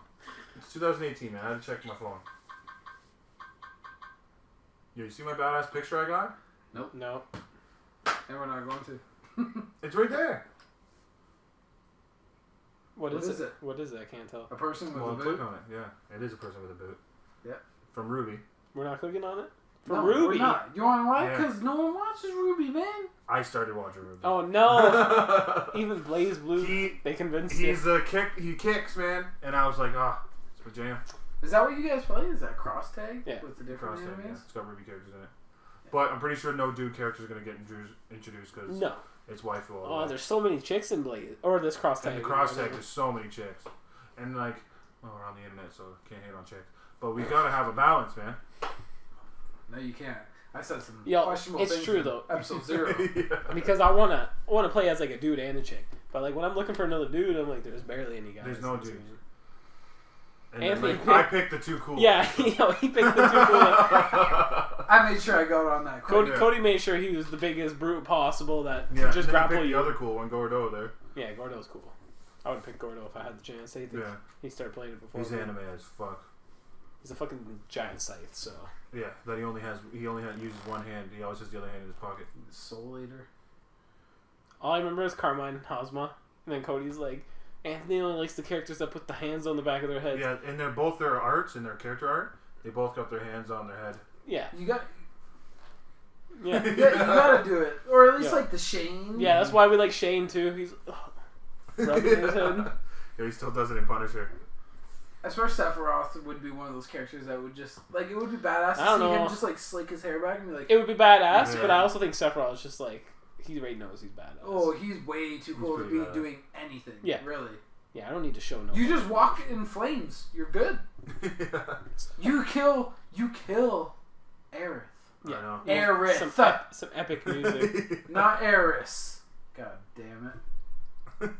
it's 2018, man. I had to check my phone. Yo, you see my badass picture I got? No. And we're not going to. It's right there. What What is is it? it? What is it? I can't tell. A person with Well, a click boot? on it. Yeah, it is a person with a boot. Yeah. From Ruby. We're not clicking on it? From No, Ruby. we're not. You want to know why? Yeah. Because no one watches Ruby, man. I started watching Ruby. Oh no! Even Blaze Blue, they convinced you. He's a kick. He kicks, man. And I was like, it's my jam. Is that what you guys play? Is that cross tag? Yeah. With the different Cross tag, yeah. enemies? It's got Ruby characters in it. But I'm pretty sure no dude character is gonna get introduced because No. it's waifu all the Oh, way. there's so many chicks in Blaze. Or this cross tag. And the cross tag, there's so many chicks. And like, well, we're on the internet, so can't hate on chicks. But we gotta have a balance, man. No, you can't. I said some Yo, questionable it's things true, in though. Episode 0. Yeah. Because I wanna play as like a dude and a chick. But like when I'm looking for another dude, I'm like, there's barely any guys. There's no in this dudes. game. And Anthony then, like, I picked the two cool. Yeah, he picked the two cool. I made sure I got on that quick. Cody, Cody made sure he was the biggest brute possible that Yeah, could just and then grapple picked you. the other cool one, Gordo there. Yeah, Gordo's cool. I would pick Gordo if I had the chance. Yeah. He started playing it before. He's me. anime as fuck. He's a fucking giant scythe, so. Yeah, that he only uses one hand. He always has the other hand in his pocket. Soul Eater. All I remember is Carmine Hosma. And then Cody's like, Anthony only likes the characters that put the hands on the back of their heads. Yeah, and they're both their arts and their character art. They both got their hands on their head. Yeah. You got. Yeah. Yeah, you gotta do it, or at least Yeah. like the Shane. Yeah, that's why we like Shane too. He's rubbing his head. Yeah, he still does it in Punisher. I swear Sephiroth would be one of those characters that would just like it would be badass to I don't see know. him just like slick his hair back and be like, It would be badass, Yeah. but I also think Sephiroth is just like he already knows he's badass. oh, he's way too cool to pretty be badass. doing anything. Yeah. Really. Yeah, I don't need to show no. You just walk in flames. You're good. Yeah. You kill Aerith. Yeah. I know. Aerith. Some epic music. Not Eris. God damn it.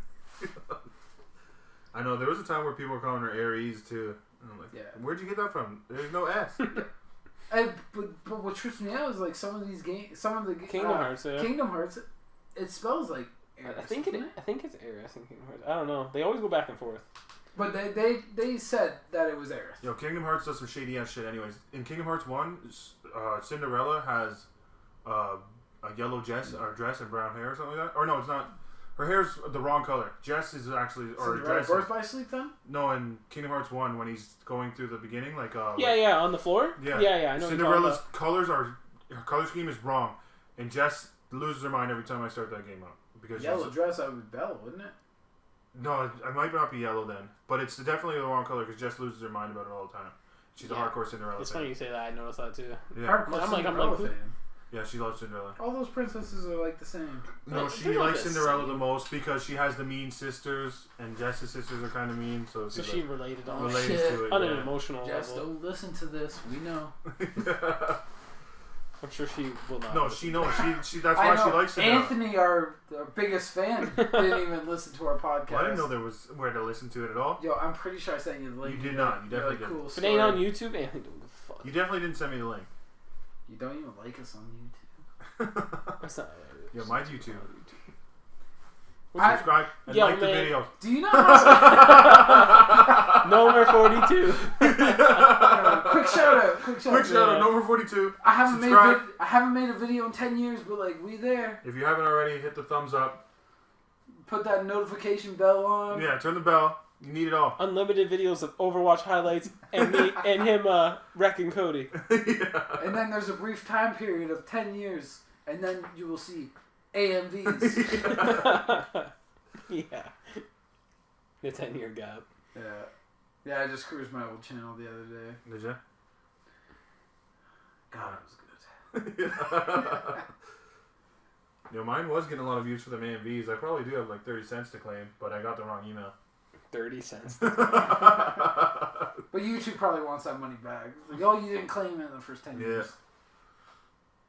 I know, there was a time where people were calling her Aries too. And I'm like, Yeah. where'd you get that from? There's no S. But what trips me out is like some of these games, some of the Kingdom Hearts, yeah. Kingdom Hearts, it spells like Aerith. I think doesn't I think it's Aerith in Kingdom Hearts. I don't know. They always go back and forth. But they said that it was Aerith. Yo, Kingdom Hearts does some shady ass shit anyways. In Kingdom Hearts 1, Cinderella has a yellow dress and brown hair or something like that. Or no, it's not. Her hair's the wrong color. Jess is actually... or Cinderella Jess Birth by Sleep then? No, in Kingdom Hearts 1 when he's going through the beginning, like... Yeah, on the floor? Yeah. Yeah, I know Cinderella's colors are... Her color scheme is wrong. And Jess loses her mind every time I start that game up. Because Yellow she's, dress, I would Bella, wouldn't it? no, it might not be yellow then. But it's definitely the wrong color because Jess loses her mind about it all the time. She's a hardcore Cinderella It's fan. funny you say that. I noticed that too. Yeah. Hardcore I'm like, Cinderella who- fan. Yeah, she loves Cinderella. All those princesses are like the same. No, No, she they're not likes the Cinderella same. the most because she has the mean sisters, and Jess's sisters are kind of mean, so So she's she like, related on, relates shit. to it. on an Yeah. emotional Jess, level. don't listen to this. We know. I'm sure she will not. No, she knows. She that's why she likes Cinderella. Anthony, our biggest fan, didn't even listen to our podcast. Well, I didn't know there was where to listen to it at all. Yo, I'm pretty sure I sent you the link. You did not. You You're definitely like, didn't. cool If it ain't story. on YouTube, Anthony don't give a fuck. You definitely didn't send me the link. You don't even like us on YouTube. That's not. Yeah, mine's YouTube. I- Subscribe and Yo, like the man. video. Do you know how... Number 42. Quick shout out. Quick shout out, number 42. I haven't Subscribe. I haven't made a video in 10 years, but like we there. If you haven't already, hit the thumbs up. Put that notification bell on. Yeah, turn the bell. You need it all. Unlimited videos of Overwatch highlights and me and him wrecking Cody. Yeah. And then there's a brief time period of 10 years, and then you will see AMVs. Yeah. The 10-year gap. Yeah, I just cruised my old channel the other day. Did you? God, it was good. Yo, mine was getting a lot of views for the AMVs. I probably do have like 30 cents to claim, but I got the wrong email. 30 cents. But YouTube probably wants that money back. It's like, oh, you didn't claim it in the first 10 years.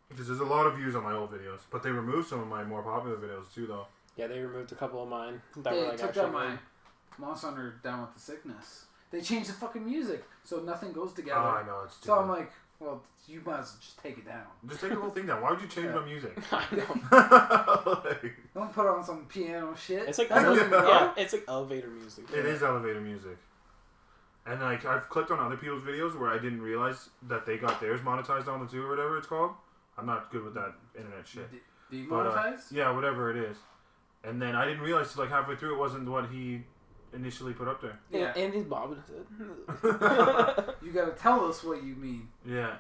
Because there's a lot of views on my old videos, but they removed some of my more popular videos too, though. Yeah, they removed a couple of mine. That They were like took actually down my good. Monster Hunter Down with the Sickness. They changed the fucking music, so nothing goes together. Oh, I know, it's So I'm stupid. like, well, you might as well just take it down. Just take the whole thing down. Why would you change Yeah. my music? I know. Like, Don't put on some piano shit. It's like That doesn't Yeah. go. yeah, it's like elevator music. it is elevator music. And like I've clicked on other people's videos where I didn't realize that they got theirs monetized on the too or whatever it's called. I'm not good with that internet shit. But, Demonetized? yeah, whatever it is. And then I didn't realize till like halfway through it wasn't what he initially put up there. Yeah. And he's bobbing his head. You gotta tell us what you mean. Yeah.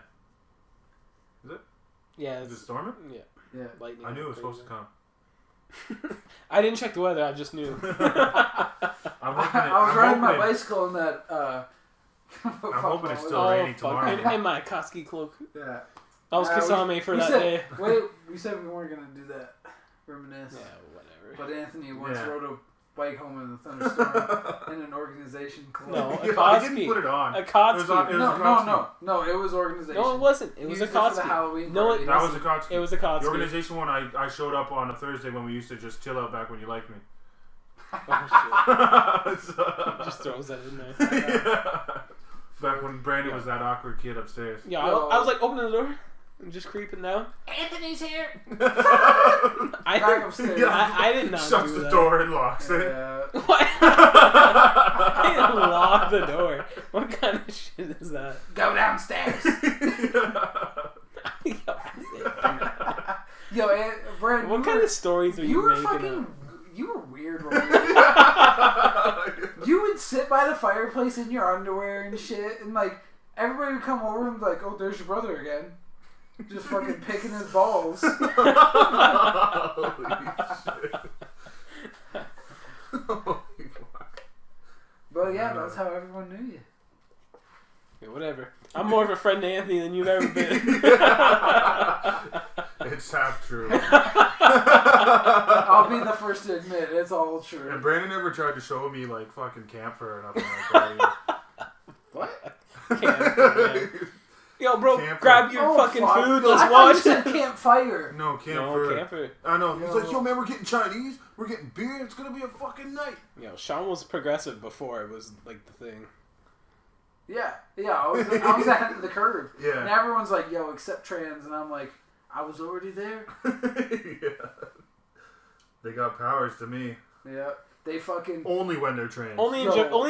Yeah, Is it it's, storming? yeah, Yeah. lightning. I knew it was supposed to crazy. come. I didn't check the weather. I just knew. I'm I was riding my bicycle in that. I'm hoping it's still Oh, raining fuck. tomorrow. In my Koski cloak. Yeah. That was We Kasame for that said, day. Wait, we said we weren't gonna do that. Reminisce. Yeah, whatever. But Anthony once Yeah. rode a bike home in a thunderstorm in an organization called. No, a Yeah, I didn't Koski. put it on. A It was on- it Kotsky. was No, a no, Kotsky. no, it was organization. No, it wasn't. It He was used a it for the Kotsky. Halloween No, party. it That was a wasn't. Kotsky. It was a The Kotsky. organization one, I showed up on a Thursday when we used to just chill out back when you liked me. Oh, Just throws that in there. Yeah. Back when Brandon was that awkward kid upstairs. Yeah, No. I was like opening the door and just creeping down. Anthony's here. I Back didn't, upstairs. I did not Shuts do the that. door and locks it. Yeah. What? I didn't lock the door. What kind of shit is that? Go downstairs. Yo, Brandon. What kind of stories are You you were making fucking. up? You were weird. When would sit by the fireplace in your underwear and shit, and like everybody would come over and be like, "Oh, there's your brother again," just fucking picking his balls. Holy shit. Holy fuck. But yeah, that's how everyone knew you. Yeah, whatever. I'm more of a friend to Anthony than you've ever been. It's half true. I'll be the first to admit it's all true. And Brandon never tried to show me like fucking camphor or nothing like that. What? Camphor, man. Yo, bro, Camphor. grab your fucking fuck. food. I Let's thought watch you said it. campfire. No, camphor. No, camphor. I know. He's Yo. like, yo, man, we're getting Chinese. We're getting beer. It's gonna be a fucking night. Yo, Sean was progressive before it was like the thing. Yeah, I was ahead of the curve. Yeah. And everyone's like, "Yo, accept trans," and I'm like, "I was already there." Yeah. They got powers to me. Yeah, they fucking Only when they're trans. Only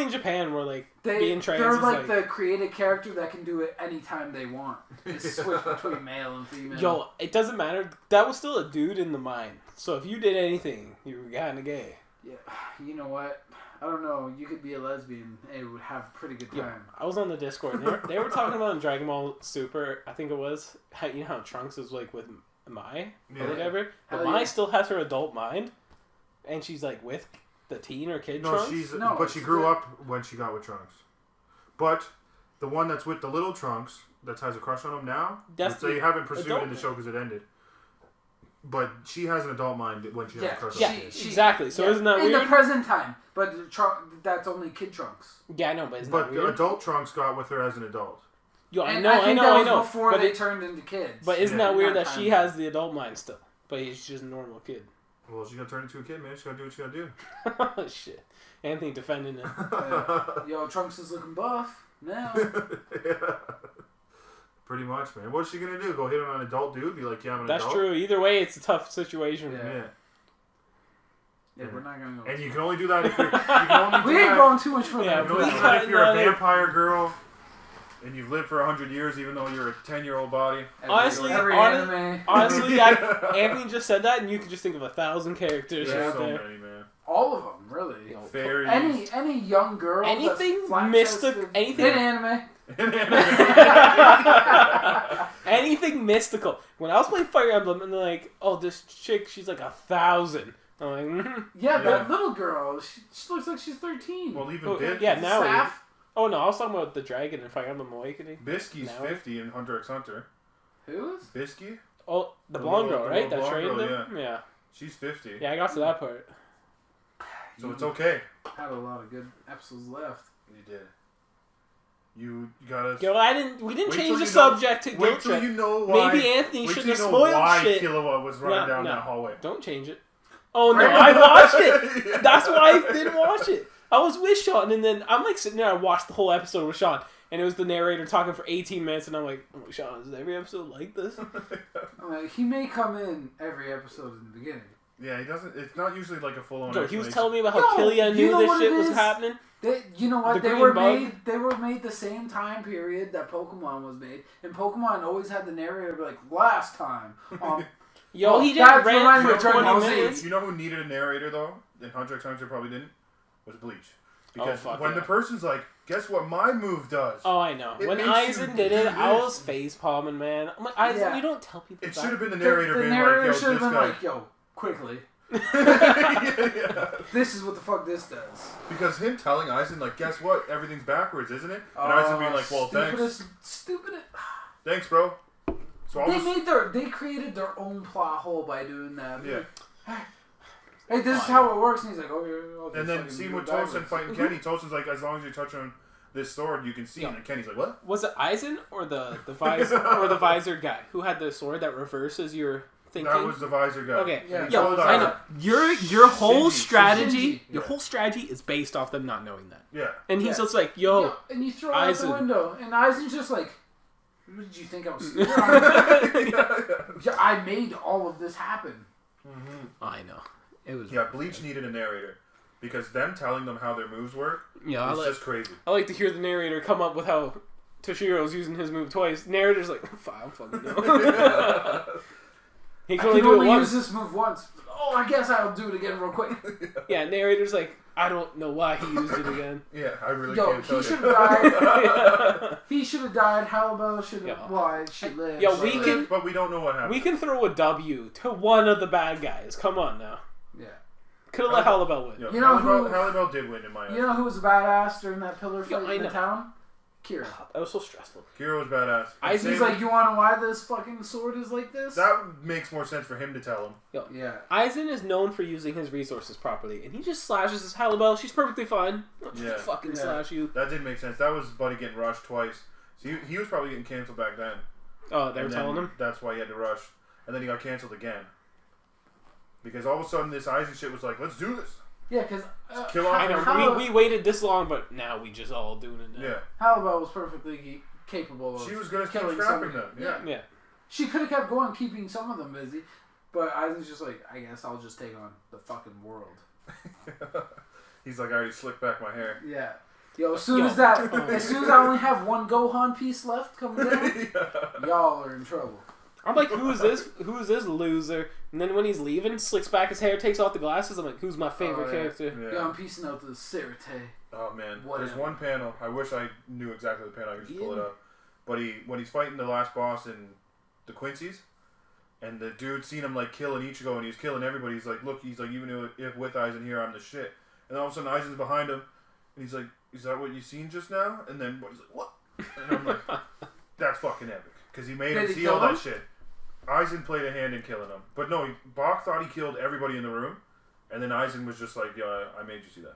in Japan where like being trans they're is like the creative character that can do it anytime they want. They switch between male and female. Yo, it doesn't matter. That was still a dude in the mind. So if you did anything, you were kind of gay. Yeah, you know what? I don't know. You could be a lesbian and it would have a pretty good time. Yeah, I was on the Discord. And they were talking about in Dragon Ball Super. I think it was how you know how Trunks is like with Mai or whatever. But Hell Mai yeah. still has her adult mind, and she's like with the teen or kid Trunks. But she grew up when she got with Trunks. But the one that's with the little Trunks that has a crush on him now, That's they haven't pursued adult in the show because it ended. But she has an adult mind when she has a crush on Yeah, him. exactly. So isn't that in weird? the present time? But that's only kid Trunks. Yeah, I know, but isn't But that the weird? adult Trunks got with her as an adult. Yo, And I think know. that was before But they turned into kids. But isn't Yeah. that weird Not that she time. has the adult mind still, but he's just a normal kid? Well, she's gonna turn into a kid, man. She's gotta do what she gotta do. Oh shit, Anthony defending it. Yo, Trunks is looking buff now. Yeah. Pretty much, man. What's she gonna do? Go hit on an adult dude? Be like, yeah, I'm an That's adult? true. Either way, it's a tough situation. Yeah. Yeah. We're not gonna go. And you can only do that if you're. You can only do We ain't that, going too much further. Yeah, you can only do we that cut if you're a another- vampire girl and you've lived for 100 years, even though you're a 10-year-old body. Honestly, every hon- anime, Honestly, Anthony just said that, and you could just think of 1,000 characters There's right so there. many, man. all of them, really. Yo, Fairies. Any young girl, Anything that's flat-chested mystic- anything- in anime. Anything mystical. When I was playing Fire Emblem, and they're like, "Oh, this chick, she's like 1,000." I'm like, Yeah, Yeah. that little girl. She looks like she's 13. Well, even Oh, Bis- yeah, now we- Saf? "Oh no, I was talking about the dragon in Fire Emblem Awakening." Bisky's Now- 50 in Hunter x Hunter. Who is? Bisky? Oh, the The blonde little- girl, the right? little That blonde trained girl, them. Yeah, She's 50. yeah, I got to that part. So it's okay. Had a lot of good episodes left. You did. You gotta... Yo, we didn't Wait change till the you subject to Wait guilt till trip. you know why... Maybe Anthony wait shouldn't till have you know spoiled why shit. Killua was running down No. that hallway. Don't change it. Oh no, I watched it. That's why I didn't watch it. I was with Sean, and then I'm like sitting there. I watched the whole episode with Sean, and it was the narrator talking for 18 minutes, and I'm like, oh, Sean, is every episode like this? I'm like, he may come in every episode in the beginning. Yeah, he doesn't... It's not usually like a full-on Yo, he was explanation. telling me about Yo, how Killia you knew know this what shit it was is? happening. You know what? The They green were bug? made. They were made the same time period that Pokemon was made, and Pokemon always had the narrator be like, "Last time." Yo, Oh, he that's didn't rant reminding me for of Dragon 20 Ball Z. minutes. You know who needed a narrator, though? In Hunter x Hunter probably didn't? Was Bleach. Because fuck when yeah. the person's like, guess what my move does? Oh, I know. It When makes you Eisen did it, do I this. was face palming, man. I'm like, Eisen, Yeah. you don't tell people It that. should have been the The narrator being narrator like, should yo, have this been guy. like, "Yo, quickly, Yeah. this is what the fuck this does." Because him telling Eisen, like, guess what? Everything's backwards, isn't it? And Eisen being like, well, thanks. Stupidest. Thanks, bro. So I was... They created their own plot hole by doing that. Yeah. Hey, this is how it works, and he's like, "Oh, yeah." I'll just And then fucking see do with it Tosin backwards. fighting Kenny, Tosin's like, as long as you touch on this sword, you can see. Yeah. And Kenny's like, what? Was it Eisen or the visor guy who had the sword that reverses your thinking? That was the visor guy. Okay, Yeah. He yo, told I Eisen- know your whole Shinji. strategy, Shinji. your Yeah. whole strategy is based off them not knowing that. Yeah. And he's Yeah. just like, yo, Yeah, and you throw it out Eisen. the window, and Eisen's just like, "What did you think I was?" stupid?" Yeah, I made all of this happen. I know. It was Yeah, Bleach needed a narrator. Because them telling them how their moves work Yeah, is just crazy. I like to hear the narrator come up with how Toshiro's using his move twice. Narrator's like, I don't fucking know. He I can only can do only it use once. this move once. oh, I guess I'll do it again real quick. Yeah, narrator's like, I don't know why he used it again. Yeah, I really Yo, can't tell he you. should have died. He should have died. Halibel should have. Yeah. Why she lived? Yo, She we lived. can- But we don't know what happened. We can throw a W to one of the bad guys. Come on now. Yeah. Could have let Halibel win. Yo, You know Halibel did win in my eyes. You know who was a badass during that pillar fight I in the know. town? Kira. That was so stressful. Kira was badass. He's like, you want to know why this fucking sword is like this? That makes more sense for him to tell him. Yeah. Eisen is known for using his resources properly, and he just slashes his Halibel. She's perfectly fine. Yeah. Fucking Yeah. slash you. That did make sense. That was Buddy getting rushed twice. So he was probably getting canceled back then. Oh, they were And telling then him? That's why he had to rush. And then he got canceled again. Because all of a sudden this Eisen shit was like, let's do this. Yeah, because Kill off I know. We waited this long, but now we just all doing it now. Yeah. Halibel was perfectly capable of She was going to keep killing scrapping somebody. them. Yeah. Yeah. She could have kept going, keeping some of them busy, but Eisen's just like, I guess I'll just take on the fucking world. He's like, I already slicked back my hair. Yeah. Yo, as soon as I only have one Gohan piece left coming down, y'all are in trouble. I'm like, who's this? Who's this loser? And then when he's leaving, slicks back his hair, takes off the glasses. I'm like, who's my favorite character? Yeah. Yo, I'm piecing out the Sirte. Oh man, Whatever. there's one panel. I wish I knew exactly the panel. I could just pull it up. But when he's fighting the last boss in the Quincy's, and the dude seen him like killing Ichigo, and he's killing everybody. He's like, look, he's like, even if with Aizen here, I'm the shit. And all of a sudden, Aizen's behind him, and he's like, is that what you seen just now? And then he's like, what? And I'm like, that's fucking epic, because he made him see all that shit. Aizen played a hand in killing him, but no, Bach thought he killed everybody in the room, and then Aizen was just like, yeah, I made you see that.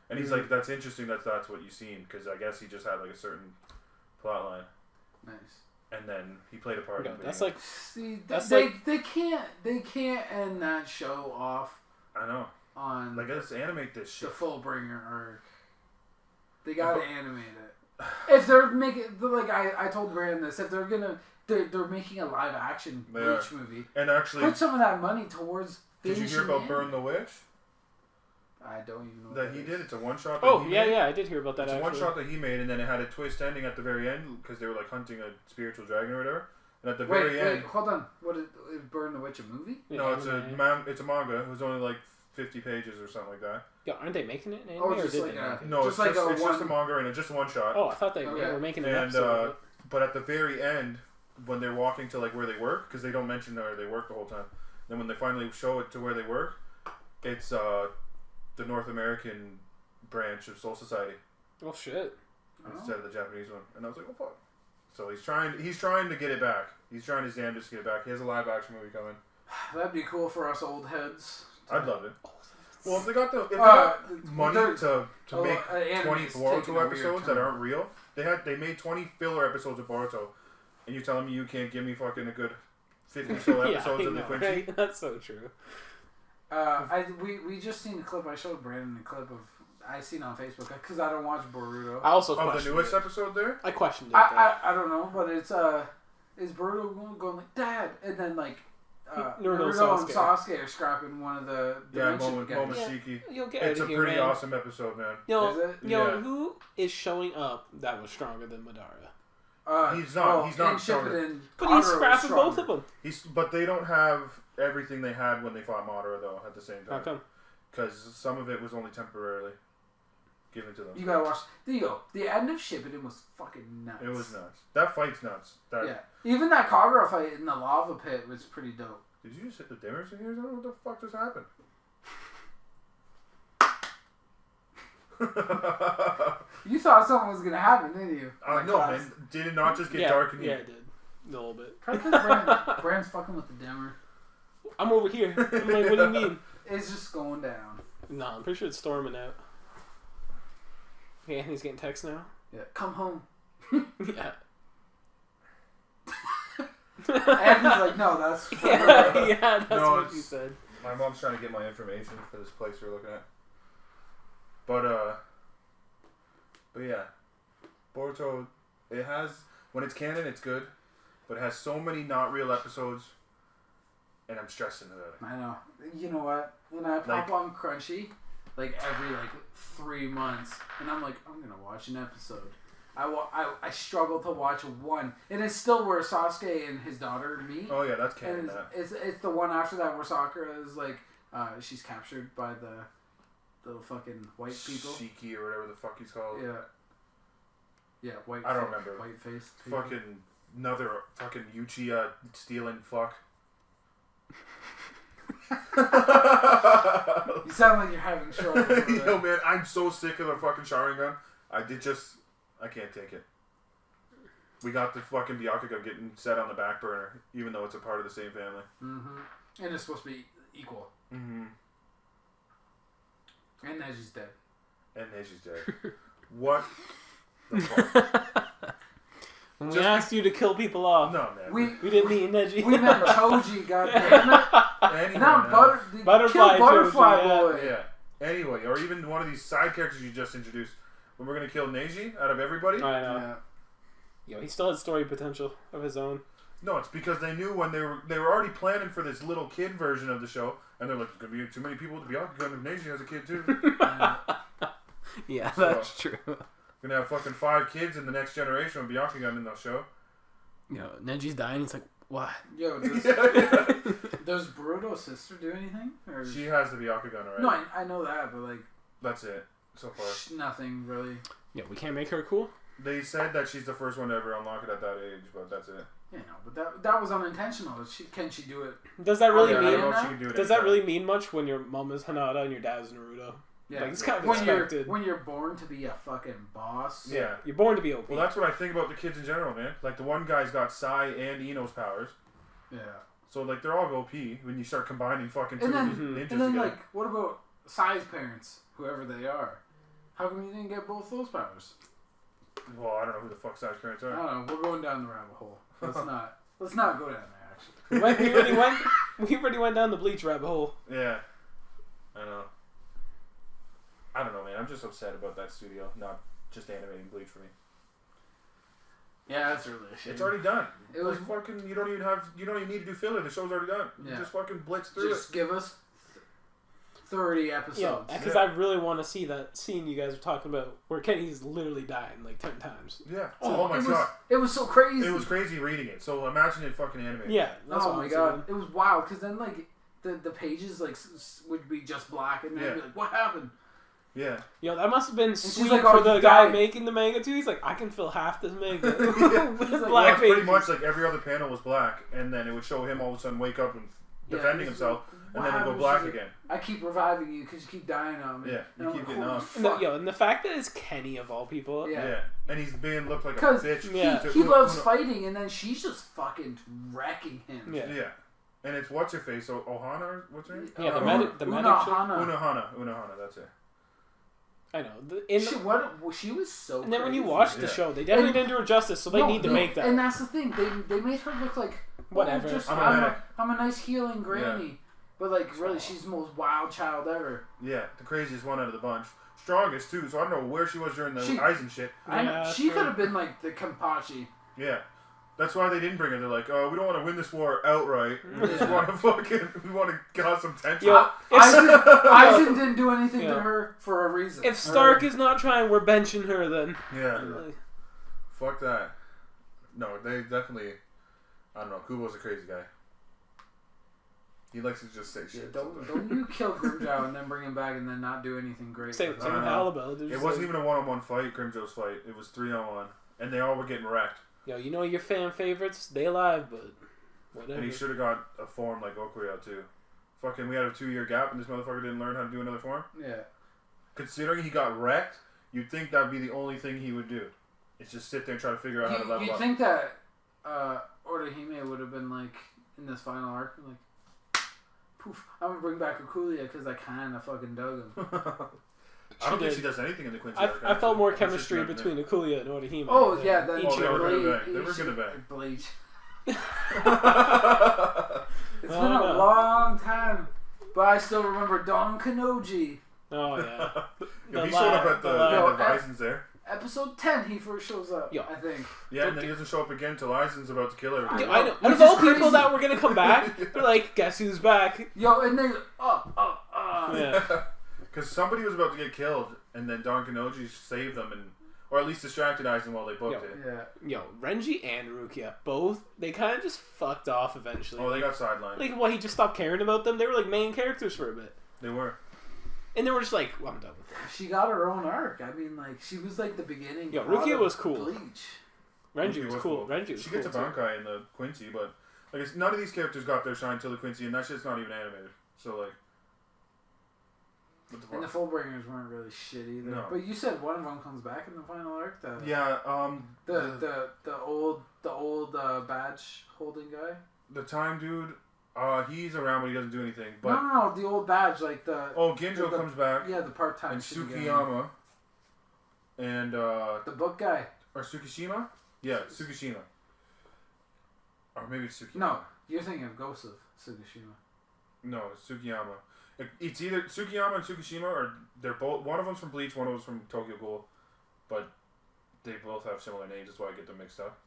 And he's like, that's interesting that that's what you seen, because I guess he just had like a certain plot line. Nice. And then he played a part. Yeah, in that's being- like, See, That's they can't end that show off I know. on Like, let's animate this the shit. Fullbringer arc. They gotta animate it. If they're making, like I told Brandon this, if they're gonna, they're making a live action They Bleach movie. And actually, Put some of that money towards. did you hear about Burn the Witch? I don't even know. That what he it did. is. It's a one shot. That oh, he yeah, made. yeah, I did hear about that It's a actually. one shot that he made, and then it had a twist ending at the very end because they were like hunting a spiritual dragon or whatever. And at the very end, hold on. What is Burn the Witch a movie? no, it's a it's a manga. It was only like 50 pages or something like that. Yeah, aren't they making it in anime, Oh, or just did like they a- make it? No, Just it's like just, a it's just a one- manga and just one shot. Oh, I thought they Okay. were making an And episode. but at the very end, when they're walking to like where they work, because they don't mention where they work the whole time. Then when they finally show it to where they work, it's the North American branch of Soul Society Oh shit! instead of the Japanese one. And I was like, oh fuck. So he's trying to get it back. He's trying his damnedest to get it back. He has a live action movie coming. That'd be cool for us old heads. I'd love it. Well, if they got money they're- to make anime's 20 taking Boruto a weird episodes that turn. aren't real, they made 20 filler episodes of Boruto, and you're telling me you can't give me fucking a good 50 so Yeah, episodes I of the know, Quincy? right? That's so true. We just seen a clip. I showed Brandon a clip of. I seen on Facebook because I don't watch Boruto. I also Of the questioned newest it. episode there? I questioned it. though. I don't know, but it's is Boruto going like Dad, and then like Naruto and Naruto and Sasuke. Sasuke are scrapping one of the Yeah, dimension guys. Momoshiki. You'll get It's out a of here, pretty man. awesome episode, man. Yo, Is it? Yeah. who is showing up that was stronger than Madara? He's not and stronger. Shippuden, But Madara he's was scrapping both stronger. of them. But they don't have everything they had when they fought Madara, though, at the same How time. come? Because some of it was only temporarily given to them. You gotta watch. There you go. The end of Shippuden was fucking nuts. It was nuts. That fight's nuts. Yeah. Even that Kagura fight in the lava pit was pretty dope. Did you just hit the dimmers in here? What the fuck just happened? You thought something was gonna happen, didn't you? No, man. Did it not just get dark in Yeah, here? it did. A little bit. Probably because Brand's fucking with the dimmer. I'm over here. I'm like, what do you mean? It's just going down. Nah, I'm pretty sure it's storming out. Yeah, Anthony's getting texts now. Yeah. Come home. Yeah. Anthony's like, no, that's. yeah, that's No, what it's- you said. My mom's trying to get my information for this place we're looking at. But yeah. Boruto, it has, when it's canon, it's good. But it has so many not real episodes. And I'm stressing about it. I know. You know what? When I pop on Crunchy, like every 3 months, and I'm like, I'm gonna watch an episode. I struggle to watch one, and it's still where Sasuke and his daughter meet. Oh yeah, that's canon. And That. it's the one after that where Sakura is like she's captured by the little fucking white people. Shiki or whatever the fuck he's called. Yeah, white. I don't remember. White face. Fucking another fucking Uchiha stealing fuck. You sound like you're having trouble. Yo, man, I'm so sick of the fucking Sharingan. I can't take it. We got the fucking Byakugan getting set on the back burner, even though it's a part of the same family. Mm-hmm. And it's supposed to be equal. Mm-hmm. And Neji's dead. And Neji's dead. What the fuck? When we asked you to kill people off, No, man. we didn't mean Neji. We meant Choji, goddammit. Anyway, Not Butterfly Butterfly Choji, Boy. Yeah. Anyway, or even one of these side characters you just introduced. When we're gonna kill Neji out of everybody? I know. Yeah. Yo, he still has story potential of his own. No, it's because they knew when they were already planning for this little kid version of the show, and they're like, "There's gonna be too many people to be Byakugan if Neji has a kid too." Yeah, So, that's true. Gonna have fucking 5 kids in the next generation of Byakugan in the show. Yo, Neji's dying. He's like, what? Yo, Yeah. does Boruto's sister do anything? Or She has the Byakugan already. no, I know that, but like That's it so far. nothing really. Yeah, we can't make her cool. They said that she's the first one to ever unlock it at that age, but that's it. You know, but that was unintentional. Can she do it? Does that really I don't know mean? if she can do it Does that anytime. really mean much when your mom is Hanada and your dad is Naruto? Yeah, Like, it's kind of when expected. when you're born to be a fucking boss. Yeah. You're born to be OP. Well, that's what I think about the kids in general, man. Like, the one guy's got Sai and Ino's powers. Yeah. So, like, they're all OP when you start combining fucking two And then, of these ninjas and then together. like, what about Sai's parents, whoever they are? How come you didn't get both those powers? Well, I don't know who the fuck Sai's parents I are. don't know. We're going down the rabbit hole. Let's not go down there. Actually. we already went down the Bleach rabbit hole. Yeah. I know. I don't know, man. I'm just upset about that studio not just animating Bleach for me. Yeah, that's really a shame. It's already done. It was Like, fucking. You don't even need to do filler. The show's already done. Yeah. You just fucking blitz through just give us 30 Yeah, episodes. because I really want to see that scene you guys were talking about where Kenny's literally dying like 10 times. it. Yeah. Oh my it god. it was so crazy. It was crazy reading it. So imagine it fucking animated. Yeah, that's Oh what my I'm god, saying. it was wild. Because then like the pages like would be just black, and then Yeah. be like, what happened? Yeah. Yo, that must have been she's sweet like, for "Oh, the you guy died." making the manga too. He's like, I can fill half this manga with Well, like, black it's pretty pages. much like every other panel was black, and then it would show him all of a sudden wake up and defending himself, and then it'd go black again. I keep reviving you because you keep dying on me. Yeah, And you I'm keep like, getting holy off. fuck. And the fact that it's Kenny of all people. Yeah. Yeah. And he's being looked like a 'Cause bitch. Yeah. to- He loves fighting, and then she's just fucking wrecking him. Yeah. Yeah. And it's what's her face? Ohana? Or what's her name? Yeah, the Ohana. medic chick. Unohana. Unahana, that's it. I know. She was so. And then when you crazy. watch the Yeah. show, they definitely And- didn't do her justice, so they No, need to make that. And that's the thing. They made her look like Whatever. I'm a I'm a nice healing granny, but like really, she's the most wild child ever. Yeah, the craziest one out of the bunch. Strongest too, so I don't know where she was during the She- Aizen shit. Yeah, She true. could have been like the Kenpachi. Yeah. That's why they didn't bring her. They're like, oh, we don't want to win this war outright. We just Yeah. want to cause some tension. Yo, Aizen didn't do anything Yeah. to her for a reason. if Stark is not trying, we're benching her then. Yeah. Like, Fuck that. No, they definitely. I don't know. Kubo's a crazy guy. He likes to just say Yeah, shit. don't sometimes. you kill Grimjow and then bring him back and then not do anything great. Same with with him. Alabama. It wasn't even a one-on-one fight, Grimjo's fight. It was 3-on-1. And they all were getting wrecked. Yo, you know your fan favorites, they alive, but whatever. And he should have got a form like Okuya too. Fucking, we had a 2-year gap and this motherfucker didn't learn how to do another form. Yeah. Considering he got wrecked, you'd think that'd be the only thing he would do. It's just sit there and try to figure out how to level You'd up. think that Orihime would have been like in this final arc, like, poof, I'm gonna bring back Akulia because I kind of fucking dug him. I don't think did. she does anything in the Quincy I arc, felt actually. more It's just chemistry not- between Akulia and Orihime. Oh than yeah, that each Oh, they were other. gonna bang. They were gonna bang. Bleach. Yeah. It's Oh, been a no. long time, but I still remember Don Kanoji. Oh yeah. Yo, he showed up at the Yo, Aizen's there. Episode 10, he first shows up. Yo. I think. Yeah, and then he doesn't show up again till Aizen's about to kill everybody. Yeah, I know. Which Out of all is people crazy. that were gonna come back, they're like, guess who's back? Yo, and they Yeah. Because somebody was about to get killed, and then Don Kanoji saved them, and or at least distracted Aizen while they booked it. Yeah. Yo, Renji and Rukia, both, they kind of just fucked off eventually. Oh, they got sidelined. Like, he just stopped caring about them? They were, like, main characters for a bit. They were. And they were just like, well, I'm done with it. She got her own arc. I mean, like, she was like the beginning. Yo, Rukia was cool. Bleach. Renji was cool. Renji was She cool. gets a Bankai in the Quincy, but like none of these characters got their shine till the Quincy, and that shit's not even animated. So like, what the fuck? And the Fullbringers weren't really shit either. No. But you said one of them comes back in the final arc. The old badge holding guy. The time dude, he's around but he doesn't do anything. But No, the old badge, like the. Ginjo comes back. Yeah, the part-time. And shitty guy. Tsukiyama. And The book guy. or Tsukishima? Yeah, Tsukishima. Or maybe it's Tsukiyama. No, you're thinking of Ghost of Tsukushima. No, it's Tsukiyama. It's either Tsukiyama and Tsukishima, or they're both. One of them's from Bleach, one of them's from Tokyo Ghoul, but they both have similar names. That's why I get them mixed up.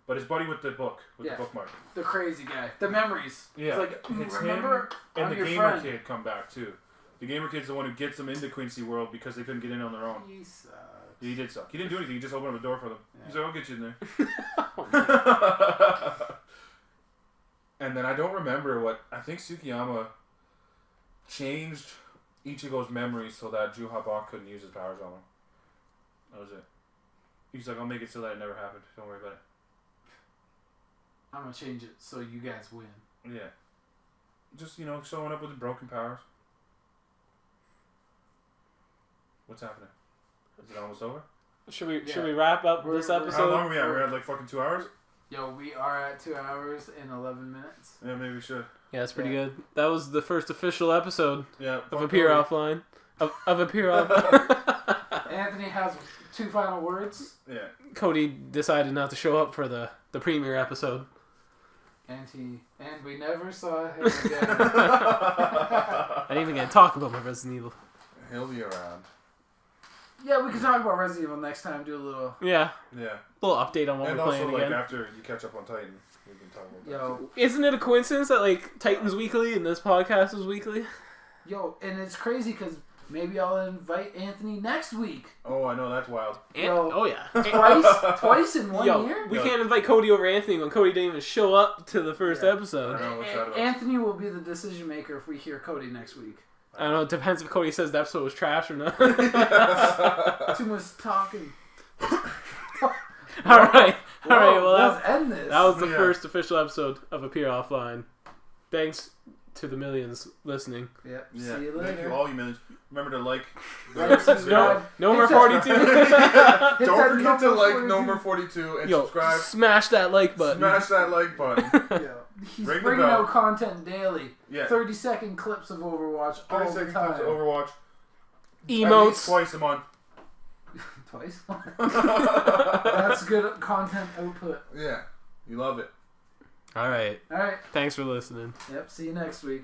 But his buddy with the book, the bookmark. The crazy guy. The memories. Yeah. It's like, It's remember? him and I'm the your gamer friend. kid come back too. The gamer kid's the one who gets them into Quincy World because they couldn't get in on their own. He sucks. He did suck. He didn't do anything. He just opened up a door for them. Yeah. He's like, I'll get you in there. And then I don't remember what... I think Tsukiyama changed Ichigo's memory so that Juhabak couldn't use his powers on him. That was it. He's like, I'll make it so that it never happened. Don't worry about it. I'm gonna change it so you guys win. Yeah. Just, showing up with the broken powers. What's happening? Is it almost over? Should we wrap up this episode? How long are we at? We're at like fucking 2 hours? Yo, we are at 2 hours and 11 minutes. Yeah, maybe we should. Yeah, that's pretty good. That was the first official episode Yeah. of Appear Offline. Of Appear Offline. Anthony has 2 final words. Yeah. Cody decided not to show up for the premiere episode. And we never saw him again. I didn't even get to talk about my Resident Evil. He'll be around. Yeah, we can talk about Resident Evil next time. Do a little. Yeah. Yeah. Little update on what And we're also, playing like, again. after you catch up on Titan, we can talk about that. Yo, Isn't it a coincidence that like Titan's weekly and this podcast is weekly? and it's crazy because maybe I'll invite Anthony next week. Oh, I know, that's wild. Oh yeah. Twice in 1 year. We can't invite Cody over Anthony when Cody didn't even show up to the first episode. I don't know what's that about. Anthony will be the decision maker if we hear Cody next week. I don't know. It depends if Cody says the episode was trash or not. Too much talking. All right. Well, let's end this. that was the first official episode of Appear Offline. Thanks to the millions listening. Yep. Yeah. See you later. Thank you, all you millions. Remember to like Like, subscribe. No more 42. Don't forget to like number 42 and subscribe. Smash that like button. Smash that like button. Yeah. He's Ring the bringing bell. out content daily. Yeah. 30-second clips of Overwatch all 30 the seconds time. to Overwatch. At least Emotes. twice a month. Twice? That's good content output. Yeah. You love it. All right. Alright. Thanks for listening. Yep. See you next week.